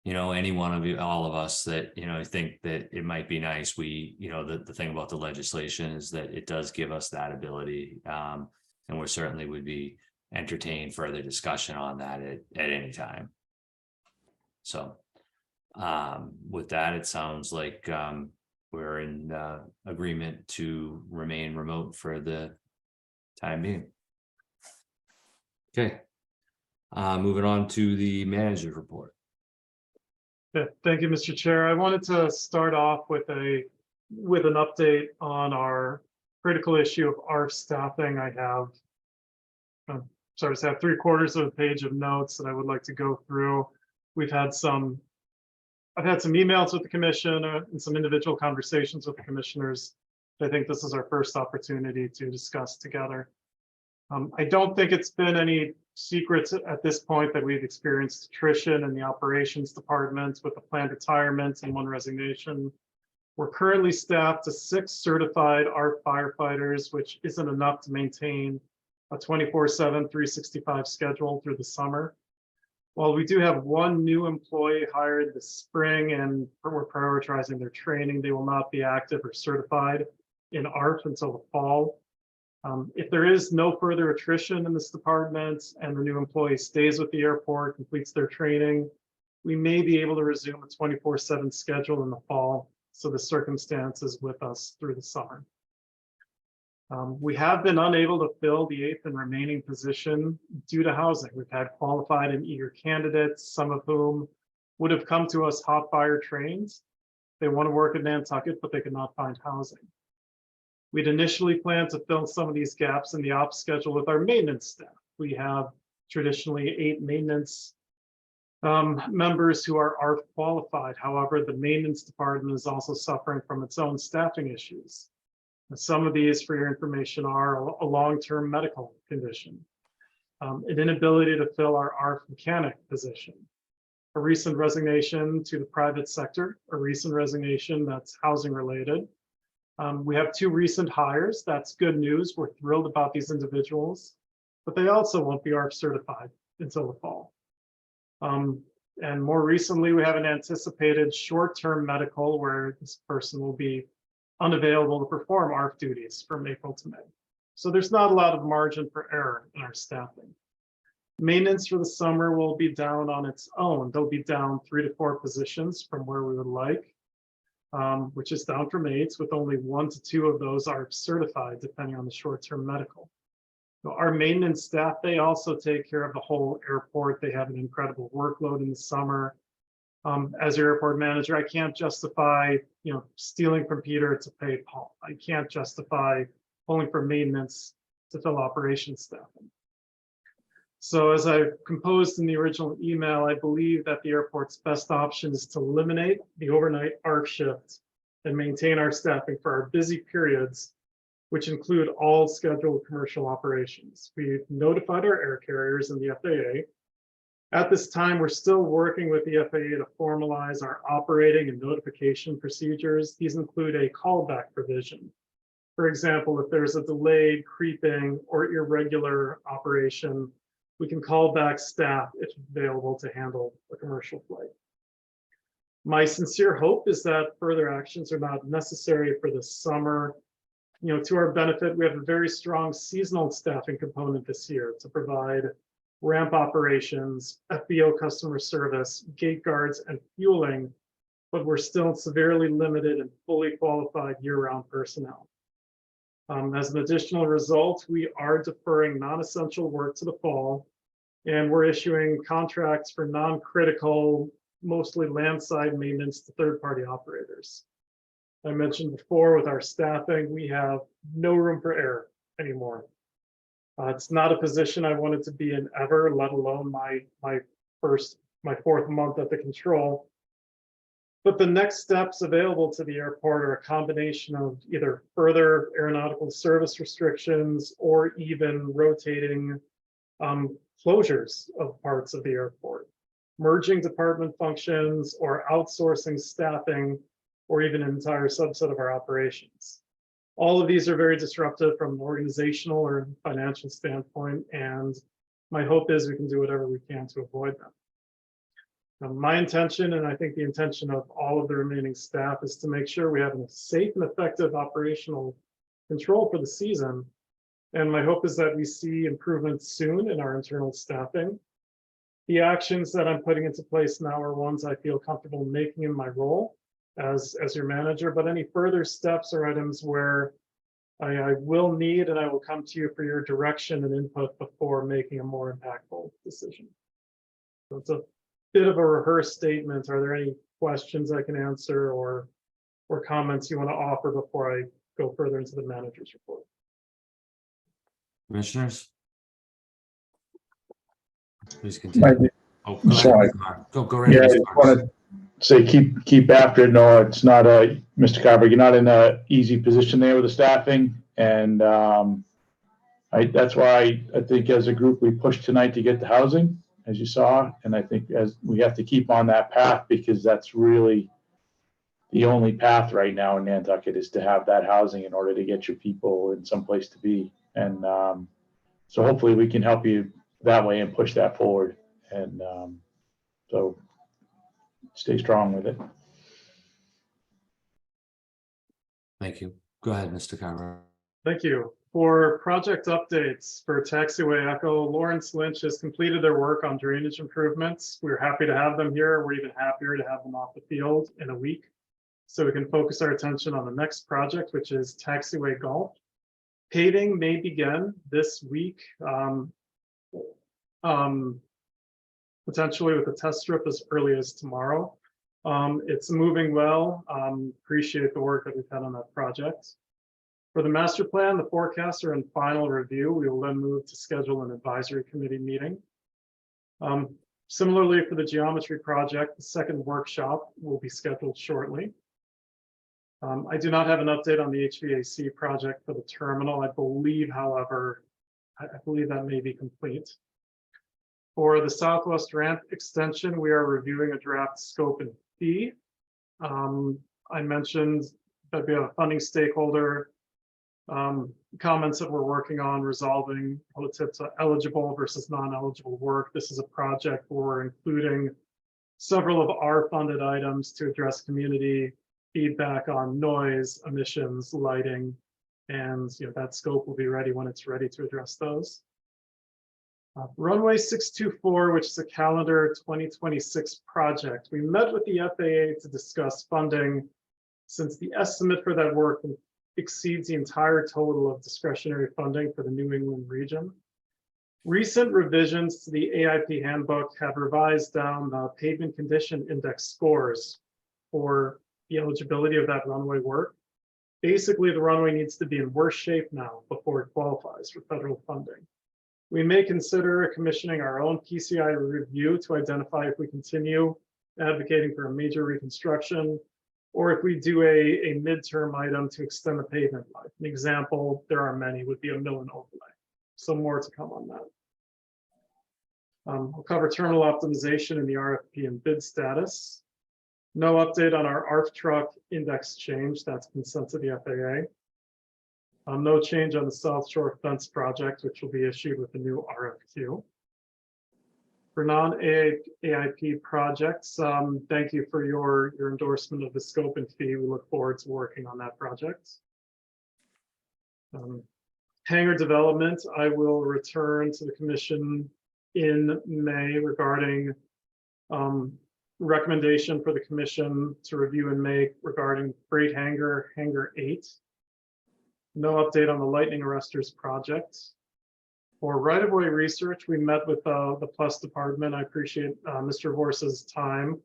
You know, any one of you, all of us that, you know, think that it might be nice. You know, the thing about the legislation is that it does give us that ability. And we certainly would be entertained further discussion on that at any time. So with that, it sounds like we're in agreement to remain remote for the time being. Okay. Moving on to the manager's report. Yeah, thank you, Mr. Chair. I wanted to start off with an update on our critical issue of ARF staffing. I have 3/4 of a page of notes that I would like to go through. I've had some emails with the commission and some individual conversations with the commissioners. I think this is our first opportunity to discuss together. I don't think it's been any secrets at this point that we've experienced attrition in the operations department with a planned retirement and 1 resignation. We're currently staffed to 6 certified ARF firefighters, which isn't enough to maintain a 24/7, 365 schedule through the summer. While we do have 1 new employee hired this spring and we're prioritizing their training, they will not be active or certified in ARF until the fall. If there is no further attrition in this department and the new employee stays with the airport, completes their training, we may be able to resume a 24/7 schedule in the fall. So the circumstance is with us through the summer. We have been unable to fill the 8th and remaining position due to housing. We've had qualified and eager candidates, some of whom would have come to us hot fire trained. They want to work in Nantucket, but they could not find housing. We'd initially planned to fill some of these gaps in the ops schedule with our maintenance staff. We have traditionally 8 maintenance members who are ARF qualified. However, the maintenance department is also suffering from its own staffing issues. And some of these, for your information, are a long-term medical condition, an inability to fill our ARF mechanic position, a recent resignation to the private sector, a recent resignation that's housing related. We have 2 recent hires. That's good news. We're thrilled about these individuals, but they also won't be ARF certified until the fall. And more recently, we have an anticipated short-term medical where this person will be unavailable to perform ARF duties from April to May. So there's not a lot of margin for error in our staffing. Maintenance for the summer will be down on its own. They'll be down 3 to 4 positions from where we would like, which is down from 8, with only 1 to 2 of those ARF certified, depending on the short-term medical. Our maintenance staff, they also take care of the whole airport. They have an incredible workload in the summer. As your airport manager, I can't justify, stealing from Peter to pay Paul. I can't justify pulling from maintenance to fill operations staffing. So as I composed in the original email, I believe that the airport's best option is to eliminate the overnight ARF shift and maintain our staffing for our busy periods, which include all scheduled commercial operations. We've notified our air carriers and the FAA. At this time, we're still working with the FAA to formalize our operating and notification procedures. These include a callback provision. For example, if there's a delayed, creeping, or irregular operation, we can call back staff if available to handle a commercial flight. My sincere hope is that further actions are not necessary for the summer. To our benefit, we have a very strong seasonal staffing component this year to provide ramp operations, FBO customer service, gate guards, and fueling, but we're still severely limited in fully qualified year-round personnel. As an additional result, we are deferring non-essential work to the fall, and we're issuing contracts for non-critical, mostly landside maintenance to third-party operators. I mentioned before with our staffing, we have no room for error anymore. It's not a position I wanted to be in ever, let alone my fourth month at the control. But the next steps available to the airport are a combination of either further aeronautical service restrictions or even rotating closures of parts of the airport, merging department functions or outsourcing staffing, or even an entire subset of our operations. All of these are very disruptive from an organizational or financial standpoint, and my hope is we can do whatever we can to avoid them. My intention, and I think the intention of all of the remaining staff, is to make sure we have a safe and effective operational control for the season. And my hope is that we see improvements soon in our internal staffing. The actions that I'm putting into place now are ones I feel comfortable making in my role as your manager, but any further steps or items where I will need, and I will come to you for your direction and input before making a more impactful decision. So it's a bit of a rehearsed statement. Are there any questions I can answer or comments you want to offer before I go further into the manager's report? Commissioners? Please continue. Oh, go Sorry. ahead. Go right Yeah, I ahead. just want to say keep after it. No, it's not Mr. Carver, you're not in an easy position there with the staffing. And that's why I think as a group, we pushed tonight to get the housing, as you saw. And I think as we have to keep on that path, because that's really the only path right now in Nantucket is to have that housing in order to get your people in some place to be. And so hopefully we can help you that way and push that forward. And so stay strong with it. Thank you. Go ahead, Mr. Carver. Thank you. For project updates for Taxiway Echo, Lawrence Lynch has completed their work on drainage improvements. We're happy to have them here. We're even happier to have them off the field in a week, so we can focus our attention on the next project, which is Taxiway Golf. Paving may begin this week, potentially with a test strip as early as tomorrow. It's moving well. Appreciate the work that we've had on that project. For the master plan, the forecasts are in final review. We will then move to schedule an advisory committee meeting. Similarly, for the geometry project, the second workshop will be scheduled shortly. I do not have an update on the HVAC project for the terminal. I believe, however, I believe that may be complete. For the Southwest Ramp extension, we are reviewing a draft scope and fee. I mentioned that we have a funding stakeholder comments that we're working on resolving relative to eligible versus non-eligible work. This is a project where we're including several of our funded items to address community feedback on noise, emissions, lighting, and that scope will be ready when it's ready to address those. Runway 624, which is a calendar 2026 project. We met with the FAA to discuss funding, since the estimate for that work exceeds the entire total of discretionary funding for the New England region. Recent revisions to the AIP handbook have revised down the pavement condition index scores for the eligibility of that runway work. Basically, the runway needs to be in worse shape now before it qualifies for federal funding. We may consider commissioning our own PCI review to identify if we continue advocating for a major reconstruction, or if we do a midterm item to extend the pavement life. An example, there are many, would be a mill and overlay. So more to come on that. We'll cover terminal optimization in the RFP and bid status. No update on our ARF truck index change. That's been sent to the FAA. No change on the South Shore Fence project, which will be issued with the new RFQ. For non-AIP projects, thank you for your endorsement of the scope and fee. We look forward to working on that project. Hangar development, I will return to the commission in May regarding recommendation for the commission to review and make regarding freight hangar, hangar 8. No update on the lightning arresters project. For right-of-way research, we met with the Plus department. I appreciate Mr. Horse's time.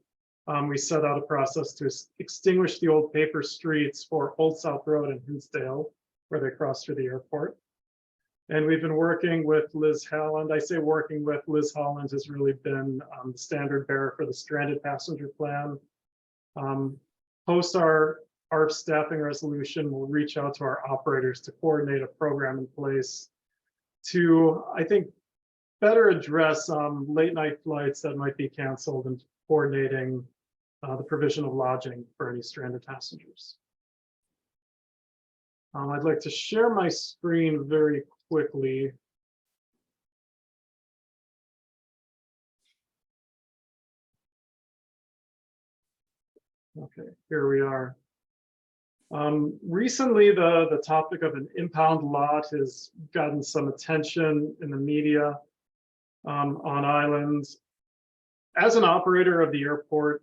We set out a process to extinguish the old paper streets for Old South Road and Hinsdale, where they cross through the airport. And we've been working with Liz Holland. I say working with Liz Holland has really been the standard bearer for the stranded passenger plan. Post our staffing resolution, we'll reach out to our operators to coordinate a program in place to, I think, better address late night flights that might be canceled and coordinating the provision of lodging for any stranded passengers. I'd like to share my screen very quickly. Okay, here we are. Recently, the topic of an impound lot has gotten some attention in the media on islands. As an operator of the airport,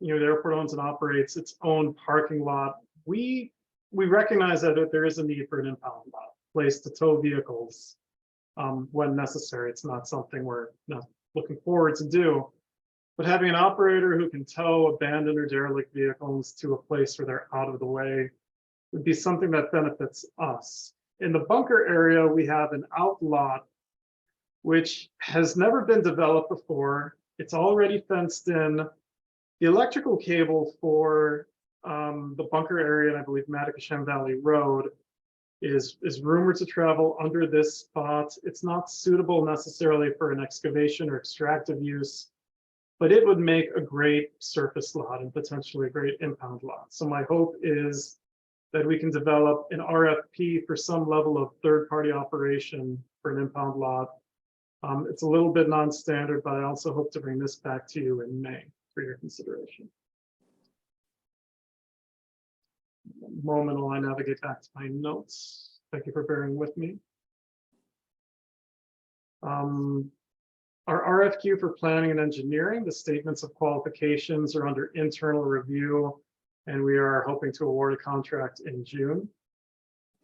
the airport owns and operates its own parking lot. We recognize that there is a need for an impound lot, place to tow vehicles when necessary. It's not something we're not looking forward to do. But having an operator who can tow abandoned or derelict vehicles to a place where they're out of the way would be something that benefits us. In the bunker area, we have an outlot which has never been developed before. It's already fenced in. The electrical cable for the bunker area, and I believe Matacasham Valley Road, is rumored to travel under this spot. It's not suitable necessarily for an excavation or extractive use, but it would make a great surface lot and potentially a great impound lot. So my hope is that we can develop an RFP for some level of third-party operation for an impound lot. It's a little bit non-standard, but I also hope to bring this back to you in May for your consideration. Moment while I navigate back to my notes. Thank you for bearing with me. Our RFQ for planning and engineering, the statements of qualifications are under internal review, and we are hoping to award a contract in June.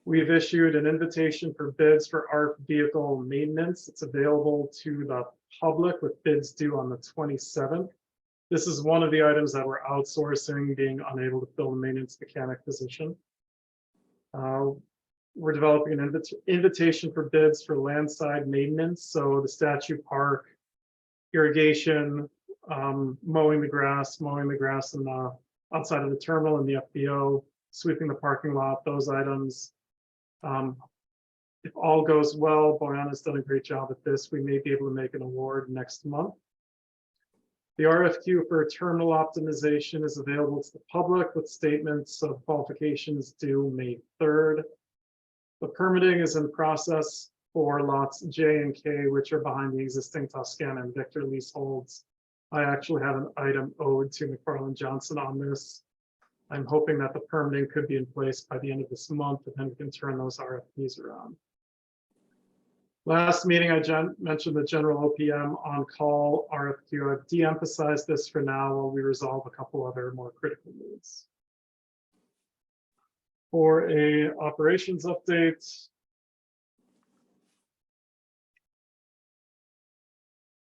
We've issued an invitation for bids for ARF vehicle maintenance. It's available to the public with bids due on the 27th. This is one of the items that we're outsourcing, being unable to fill the maintenance mechanic position. We're developing an invitation for bids for landside maintenance. So the statue park, irrigation, mowing the grass in the outside of the terminal and the FBO, sweeping the parking lot, those items. If all goes well, Boyana's done a great job at this. We may be able to make an award next month. The RFQ for terminal optimization is available to the public with statements of qualifications due May 3rd. The permitting is in process for lots J and K, which are behind the existing Toscana and Victor leaseholds. I actually have an item owed to McFarland Johnson on this. I'm hoping that the permitting could be in place by the end of this month, and then we can turn those RFPs around. Last meeting, I mentioned the general OPM on-call RFQ. I've de-emphasized this for now while we resolve a couple other more critical needs. For a operations update,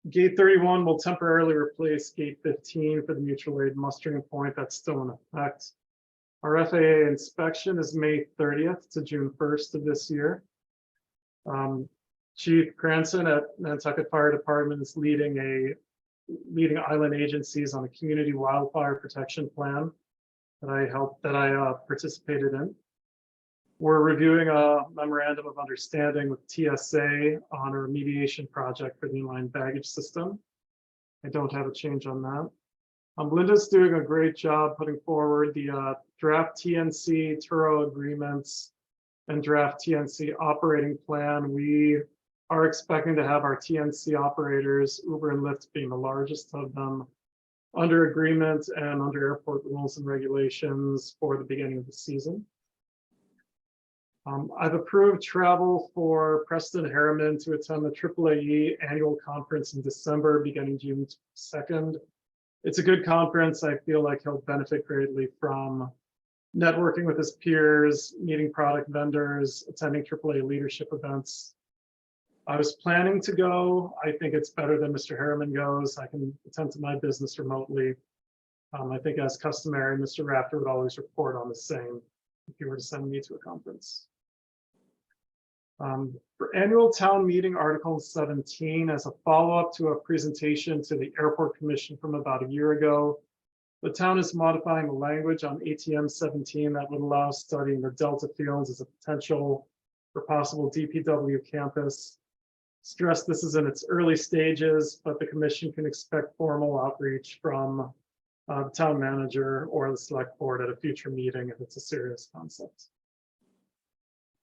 Gate 31 will temporarily replace Gate 15 for the mutual aid mustering point. That's still in effect. Our FAA inspection is May 30th to June 1st of this year. Chief Cranston at Nantucket Fire Department is leading island agencies on a community wildfire protection plan that I participated in. We're reviewing a memorandum of understanding with TSA on a remediation project for the inline baggage system. I don't have a change on that. Linda's doing a great job putting forward the draft TNC Turo agreements and draft TNC operating plan. We are expecting to have our TNC operators, Uber and Lyft being the largest of them, under agreement and under airport rules and regulations for the beginning of the season. I've approved travel for Preston Harriman to attend the AAAE annual conference in December, beginning June 2nd. It's a good conference. I feel like he'll benefit greatly from networking with his peers, meeting product vendors, attending AAA leadership events. I was planning to go. I think it's better than Mr. Harriman goes. I can attend to my business remotely. I think as customary, Mr. Rafter would always report on the same if you were to send me to a conference. For annual town meeting Article 17, as a follow-up to a presentation to the Airport Commission from about a year ago, the town is modifying the language on ATM 17 that would allow studying the Delta Fields as a potential for possible DPW campus. Stress this is in its early stages, but the commission can expect formal outreach from the town manager or the select board at a future meeting if it's a serious concept.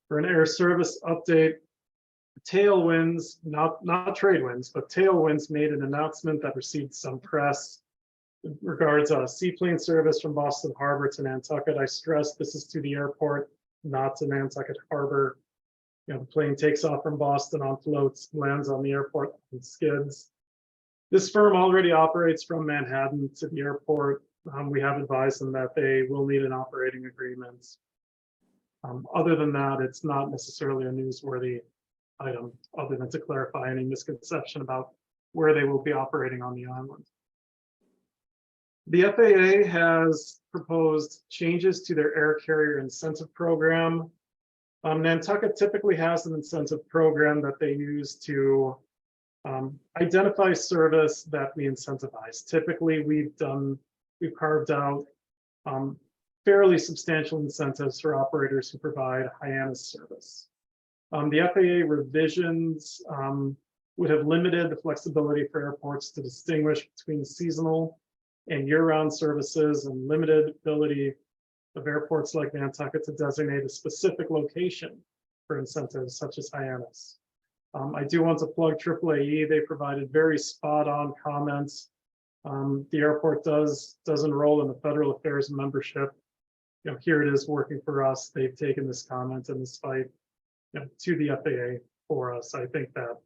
For an air service update, Tailwinds, not trade winds, but Tailwinds made an announcement that received some press. It regards seaplane service from Boston Harbor to Nantucket. I stress this is to the airport, not to Nantucket Harbor. You know, the plane takes off from Boston on floats, lands on the airport and skids. This firm already operates from Manhattan to the airport. We have advised them that they will need an operating agreement. Other than that, it's not necessarily a newsworthy item, other than to clarify any misconception about where they will be operating on the island. The FAA has proposed changes to their air carrier incentive program. Nantucket typically has an incentive program that they use to identify service that we incentivize. Typically, we've carved out fairly substantial incentives for operators who provide Hyannis service. The FAA revisions would have limited the flexibility for airports to distinguish between seasonal and year-round services, and limited ability of airports like Nantucket to designate a specific location for incentives such as Hyannis. I do want to plug AAAE. They provided very spot-on comments. The airport does enroll in the Federal Affairs membership. You know, here it is working for us. They've taken this comment and this fight, you know, to the FAA for us. I think that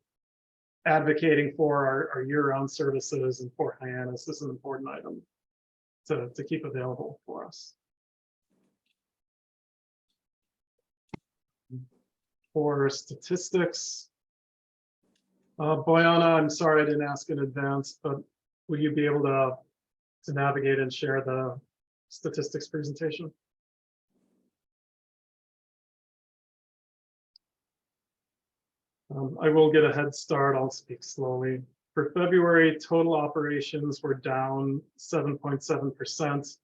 advocating for our year-round services and for Hyannis is an important item to keep available for us. For statistics, Boyana, I'm sorry I didn't ask in advance, but will you be able to navigate and share the statistics presentation? I will get a head start. I'll speak slowly. For February, total operations were down 7.7%,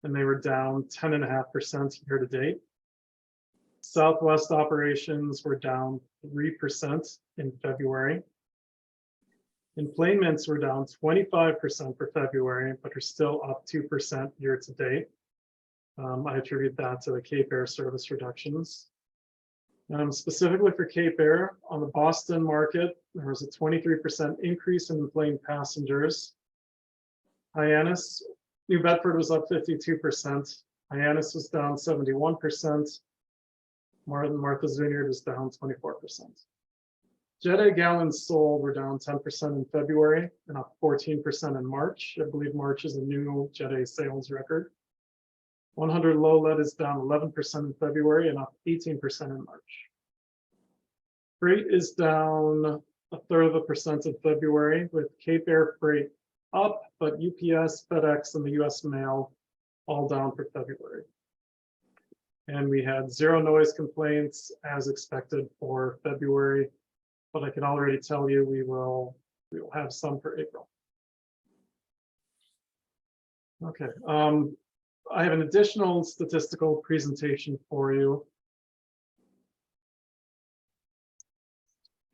and they were down 10.5% year to date. Southwest operations were down 3% in February. Enplanements were down 25% for February, but are still up 2% year to date. I attribute that to the Cape Air service reductions. Specifically for Cape Air, on the Boston market, there was a 23% increase in enplaned passengers. Hyannis, New Bedford was up 52%. Hyannis was down 71%. Martha's Vineyard was down 24%. Jet A gallons sold were down 10% in February and up 14% in March. I believe March is a new Jet A sales record. 100 low lead is down 11% in February and up 18% in March. Freight is down 1/3% in February, with Cape Air freight up, but UPS, FedEx, and the US Mail all down for February. And we had zero noise complaints as expected for February, but I can already tell you we will have some for April. Okay. I have an additional statistical presentation for you.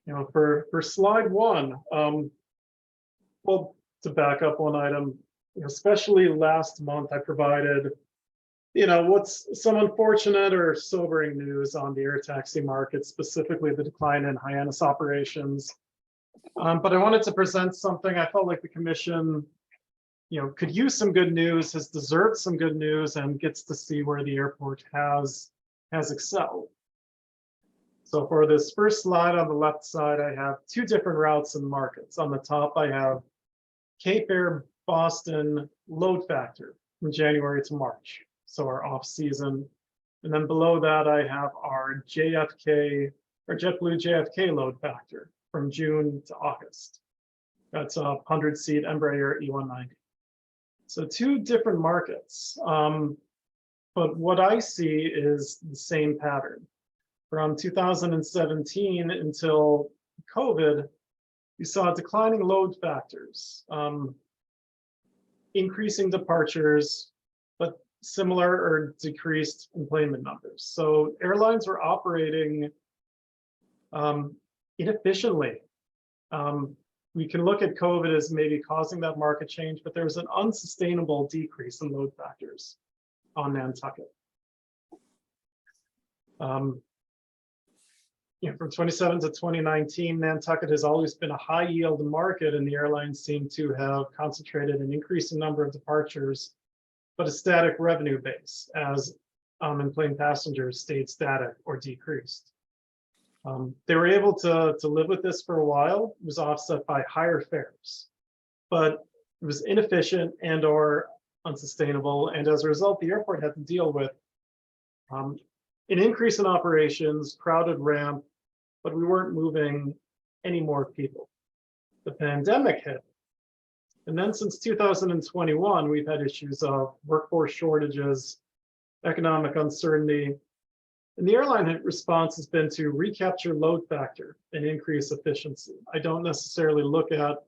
You know, for slide one, well, to back up one item, you know, especially last month, I provided, you know, what's some unfortunate or sobering news on the air taxi market, specifically the decline in Hyannis operations. But I wanted to present something I felt like the commission, you know, could use some good news, has deserved some good news, and gets to see where the airport has excelled. So for this first slide on the left side, I have two different routes and markets. On the top, I have Cape Air Boston load factor from January to March, so our off season. And then below that, I have our JFK or JetBlue JFK load factor from June to August. That's a 100-seat Embraer E190. So two different markets. But what I see is the same pattern. From 2017 until COVID, we saw declining load factors, increasing departures, but similar or decreased enplanement numbers. So airlines were operating inefficiently. We can look at COVID as maybe causing that market change, but there was an unsustainable decrease in load factors on Nantucket. From 27 to 2019, Nantucket has always been a high yield market, and the airlines seem to have concentrated an increasing number of departures, but a static revenue base as in-plane passengers stayed static or decreased. They were able to live with this for a while. It was offset by higher fares, but it was inefficient and or unsustainable. And as a result, the airport had to deal with an increase in operations, crowded ramp, but we weren't moving any more people. The pandemic hit. And then since 2021, we've had issues of workforce shortages, economic uncertainty, and the airline response has been to recapture load factor and increase efficiency. I don't necessarily look at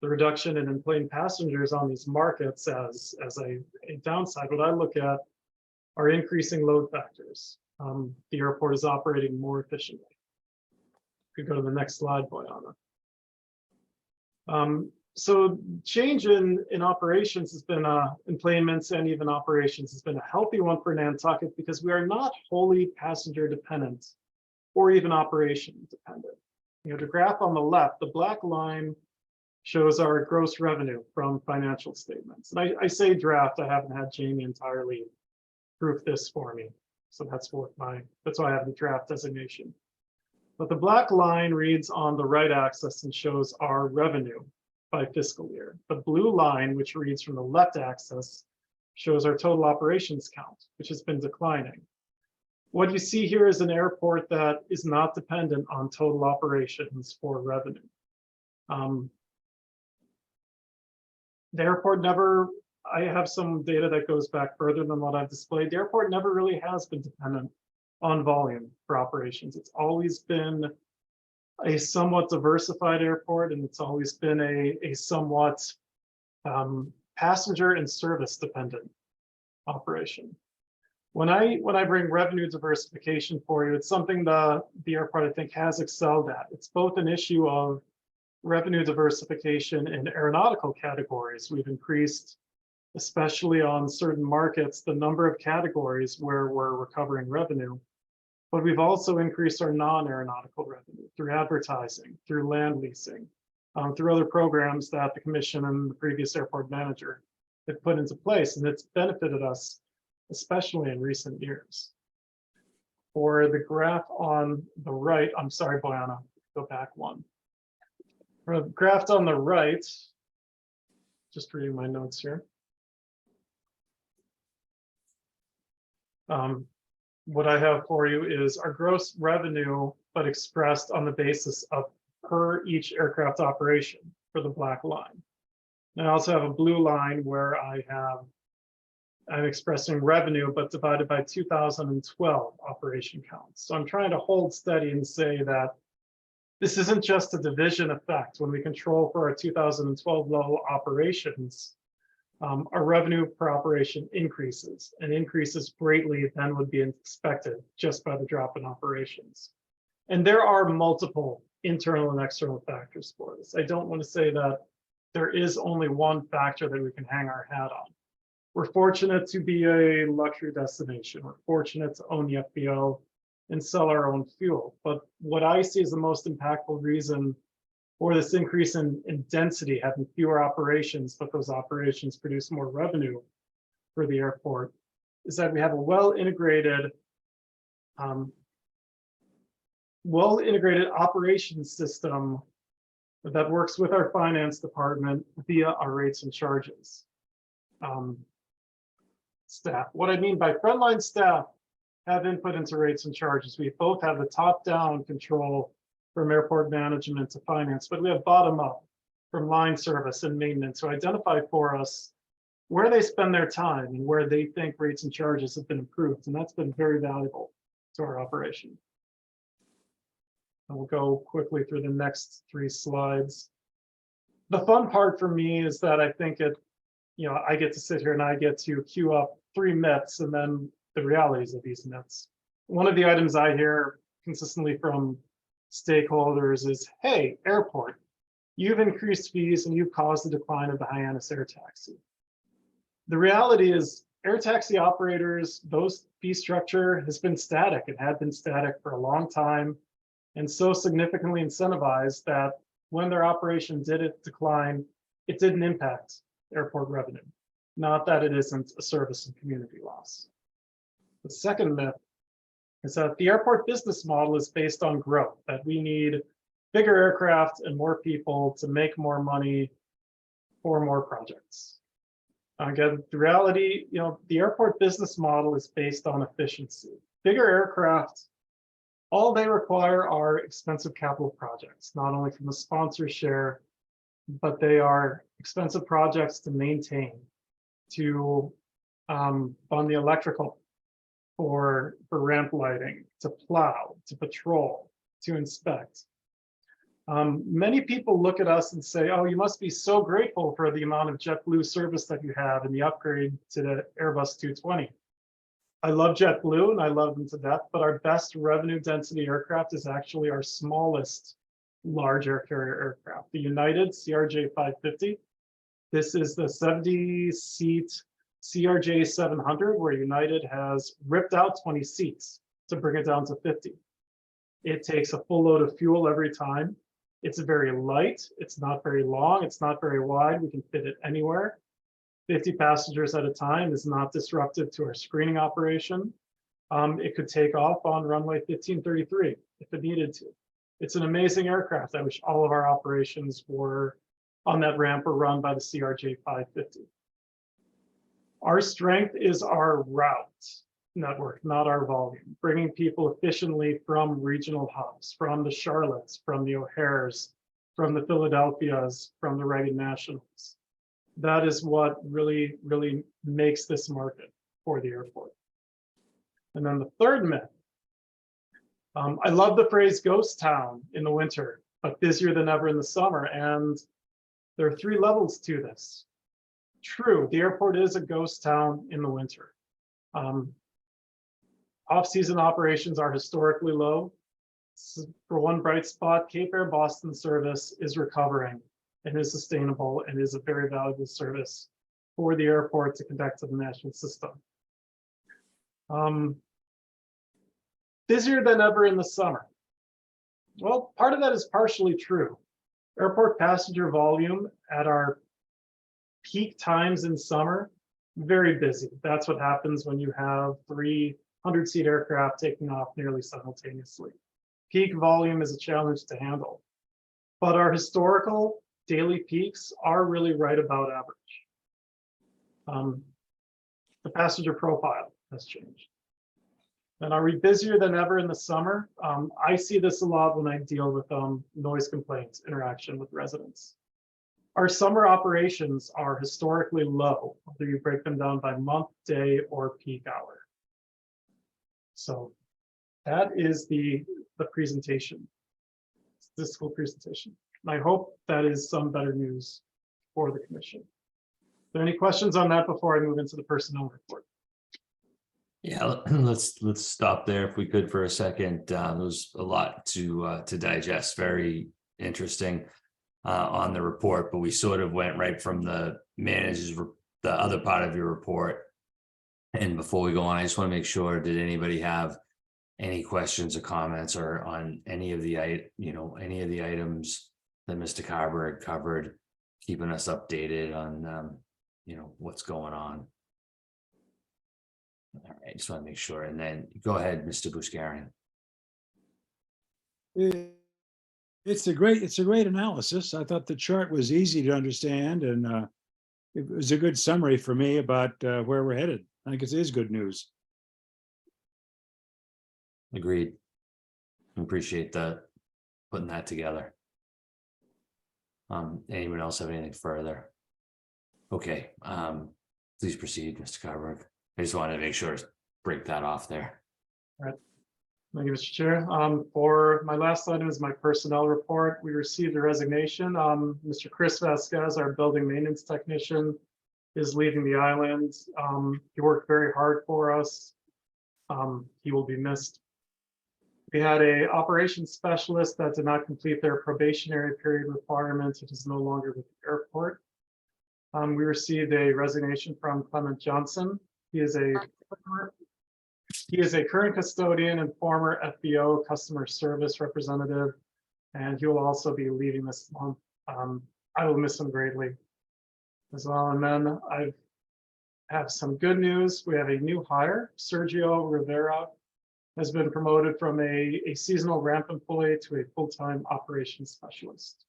the reduction in in-plane passengers on these markets as a downside. What I look at are increasing load factors. The airport is operating more efficiently. Could go to the next slide, Boyana. So change in operations has been enplanements and even operations has been a healthy one for Nantucket because we are not wholly passenger dependent or even operation dependent. The graph on the left, the black line shows our gross revenue from financial statements. And I say draft, I haven't had Jamie entirely proof this for me. So that's why I have the draft designation. But the black line reads on the right axis and shows our revenue by fiscal year. The blue line, which reads from the left axis, shows our total operations count, which has been declining. What you see here is an airport that is not dependent on total operations for revenue. The airport never, I have some data that goes back further than what I've displayed. The airport never really has been dependent on volume for operations. It's always been a somewhat diversified airport, and it's always been a somewhat passenger and service dependent operation. When I bring revenue diversification for you, it's something the airport I think has excelled at. It's both an issue of revenue diversification in aeronautical categories. We've increased, especially on certain markets, the number of categories where we're recovering revenue. But we've also increased our non-aeronautical revenue through advertising, through land leasing, through other programs that the commission and the previous airport manager have put into place, and it's benefited us, especially in recent years. For the graph on the right, I'm sorry, Boyana, go back one. For the graph on the right, just reading my notes here. What I have for you is our gross revenue, but expressed on the basis of per each aircraft operation for the black line. And I also have a blue line where I'm expressing revenue, but divided by 2012 operation counts. So I'm trying to hold steady and say that this isn't just a division effect. When we control for our 2012 level operations, our revenue per operation increases and increases greatly than would be expected just by the drop in operations. And there are multiple internal and external factors for this. I don't want to say that there is only one factor that we can hang our hat on. We're fortunate to be a luxury destination. We're fortunate to own the FBO and sell our own fuel. But what I see as the most impactful reason for this increase in density, having fewer operations, but those operations produce more revenue for the airport, is that we have a well-integrated well-integrated operations system that works with our finance department via our rates and charges. Staff, what I mean by frontline staff have input into rates and charges. We both have the top-down control from airport management to finance, but we have bottom-up from line service and maintenance to identify for us where they spend their time and where they think rates and charges have been improved. And that's been very valuable to our operation. And we'll go quickly through the next 3 slides. The fun part for me is that I think I get to sit here and I get to queue up 3 myths and then the realities of these myths. One of the items I hear consistently from stakeholders is, hey, airport, you've increased fees and you've caused the decline of the Hyannis air taxi. The reality is air taxi operators, those fee structure has been static. It had been static for a long time and so significantly incentivized that when their operation did decline, it didn't impact airport revenue. Not that it isn't a service and community loss. The second myth is that the airport business model is based on growth, that we need bigger aircraft and more people to make more money for more projects. Again, the reality, the airport business model is based on efficiency. Bigger aircraft, all they require are expensive capital projects, not only from the sponsor share, but they are expensive projects to maintain, to fund the electrical, for ramp lighting, to plow, to patrol, to inspect. Many people look at us and say, oh, you must be so grateful for the amount of JetBlue service that you have and the upgrade to the Airbus 220. I love JetBlue and I love them to death, but our best revenue density aircraft is actually our smallest large air carrier aircraft, the United CRJ 550. This is the 70-seat CRJ 700, where United has ripped out 20 seats to bring it down to 50. It takes a full load of fuel every time. It's very light. It's not very long. It's not very wide. We can fit it anywhere. 50 passengers at a time is not disruptive to our screening operation. It could take off on runway 1533 if it needed to. It's an amazing aircraft. I wish all of our operations were on that ramp or run by the CRJ 550. Our strength is our route network, not our volume, bringing people efficiently from regional hubs, from the Charlottes, from the O'Hares, from the Philadelphias, from the Reagan Nationals. That is what really, really makes this market for the airport. And then the third myth, I love the phrase ghost town in the winter, but busier than ever in the summer. And there are 3 levels to this. True, the airport is a ghost town in the winter. Off-season operations are historically low. For one bright spot, Cape Air Boston service is recovering and is sustainable and is a very valuable service for the airport to connect to the national system. Busier than ever in the summer. Well, part of that is partially true. Airport passenger volume at our peak times in summer, very busy. That's what happens when you have 300-seat aircraft taking off nearly simultaneously. Peak volume is a challenge to handle, but our historical daily peaks are really right about average. The passenger profile has changed. And are we busier than ever in the summer? I see this a lot when I deal with noise complaints, interaction with residents. Our summer operations are historically low, whether you break them down by month, day, or peak hour. So that is the presentation, statistical presentation. And I hope that is some better news for the commission. Are there any questions on that before I move into the personnel report? Yeah, let's stop there if we could for a second. There's a lot to digest. Very interesting on the report, but we sort of went right from the manager's, the other part of your report. And before we go on, I just want to make sure, did anybody have any questions or comments or on any of the items that Mr. Carver had covered, keeping us updated on what's going on? All right, just want to make sure. And then go ahead, Mr. Bushkarian. It's a great analysis. I thought the chart was easy to understand, and it was a good summary for me about where we're headed. I think it is good news. Agreed. Appreciate that, putting that together. Anyone else have anything further? Okay, please proceed, Mr. Carberg. I just wanted to make sure to break that off there. All right. Thank you, Mr. Chair. For my last item is my personnel report. We received a resignation. Mr. Chris Vasquez, our building maintenance technician, is leaving the island. He worked very hard for us. He will be missed. We had a operations specialist that did not complete their probationary period requirements. It is no longer with the airport. We received a resignation from Clement Johnson. He is a current custodian and former FBO customer service representative, and he will also be leaving this month. I will miss him greatly as well. And then I have some good news. We have a new hire. Sergio Rivera has been promoted from a seasonal ramp employee to a full-time operations specialist.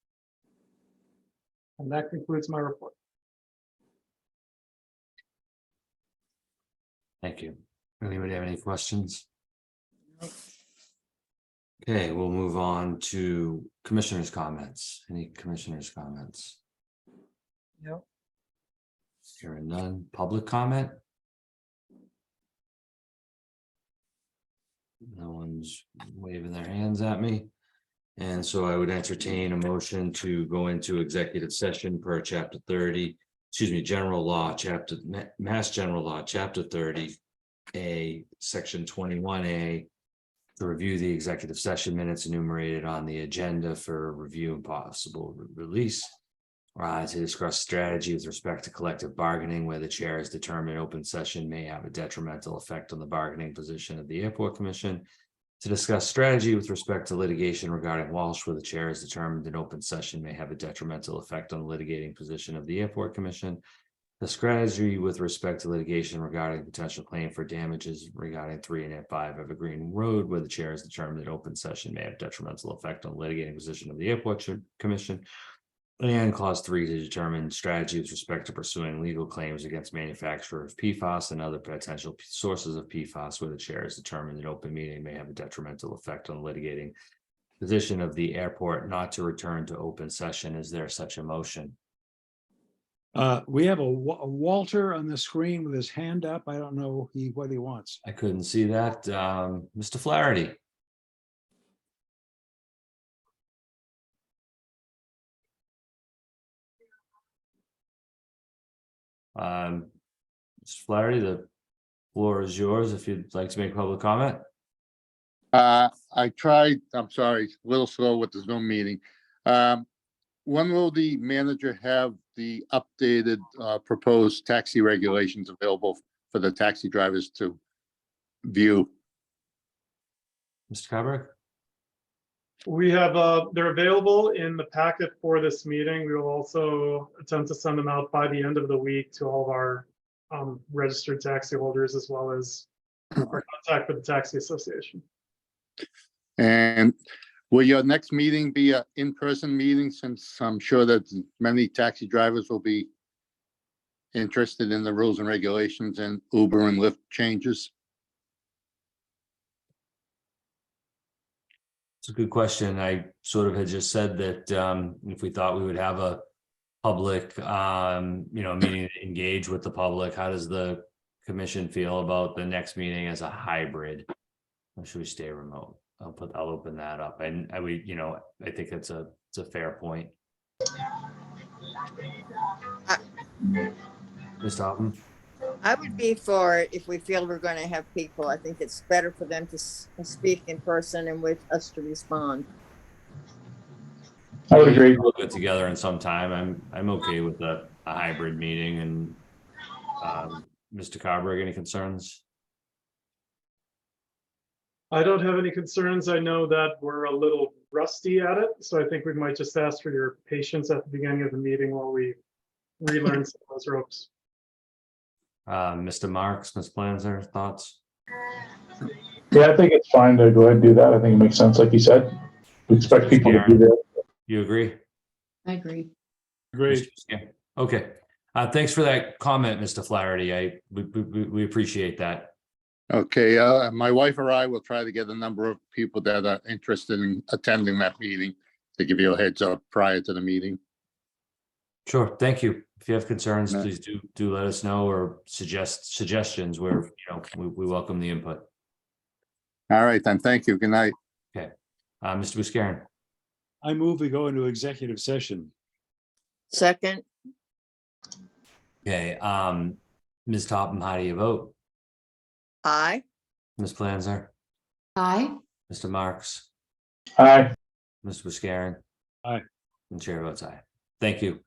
And that concludes my report. Thank you. Anybody have any questions? Okay, we'll move on to commissioners' comments. Any commissioners' comments? No. Hearing none. Public comment? No one's waving their hands at me. And so I would entertain a motion to go into executive session per chapter 30, general law, Mass General Law, chapter 30A, section 21A, to review the executive session minutes enumerated on the agenda for review and possible release. To discuss strategy with respect to collective bargaining, where the chair has determined open session may have a detrimental effect on the bargaining position of the Airport Commission. To discuss strategy with respect to litigation regarding Walsh, where the chair has determined an open session may have a detrimental effect on the litigating position of the Airport Commission. The strategy with respect to litigation regarding potential claim for damages regarding 3 and 5 Evergreen Road, where the chair has determined an open session may have detrimental effect on the litigating position of the Airport Commission. And clause 3, to determine strategy with respect to pursuing legal claims against manufacturer of PFAS and other potential sources of PFAS, where the chair has determined an open meeting may have a detrimental effect on the litigating position of the airport not to return to open session. Is there such a motion? We have a Walter on the screen with his hand up. I don't know what he wants. I couldn't see that. Mr. Flaherty. Mr. Flaherty, the floor is yours if you'd like to make public comment. I tried, I'm sorry, a little slow with the Zoom meeting. When will the manager have the updated proposed taxi regulations available for the taxi drivers to view? Mr. Carberg? We have, they're available in the packet for this meeting. We will also attempt to send them out by the end of the week to all of our registered taxi holders, as well as our contact with the Taxi Association. And will your next meeting be an in-person meeting, since I'm sure that many taxi drivers will be interested in the rules and regulations and Uber and Lyft changes? It's a good question. I sort of had just said that if we thought we would have a public, meeting to engage with the public, how does the commission feel about the next meeting as a hybrid? Or should we stay remote? I'll open that up. And I think it's a fair point. Ms. Topham? I would be for it if we feel we're going to have people. I think it's better for them to speak in person and with us to respond. I would agree. We'll get together in some time. I'm okay with a hybrid meeting. And Mr. Carberg, any concerns? I don't have any concerns. I know that we're a little rusty at it, so I think we might just ask for your patience at the beginning of the meeting while we relearn some of those ropes. Mr. Marks, Ms. Planzer, thoughts? Yeah, I think it's fine to go ahead and do that. I think it makes sense, like you said. expect people to be there. You agree? I agree. Great. Yeah. Okay. Thanks for that comment, Mr. Flaherty. We appreciate that. Okay, my wife or I will try to get a number of people that are interested in attending that meeting to give you a heads up prior to the meeting. Sure. Thank you. If you have concerns, No. please do let us know or suggestions where, we welcome the input. All right, then, thank you. Good night. Okay. Mr. Buscarin. I move we go into executive session. Second, Okay. Ms. Topham, how do you vote? aye. Ms. Planzer, Aye. Mr. Marks, Aye. Mr. Buscarin? Aye. And chair votes aye. Thank you.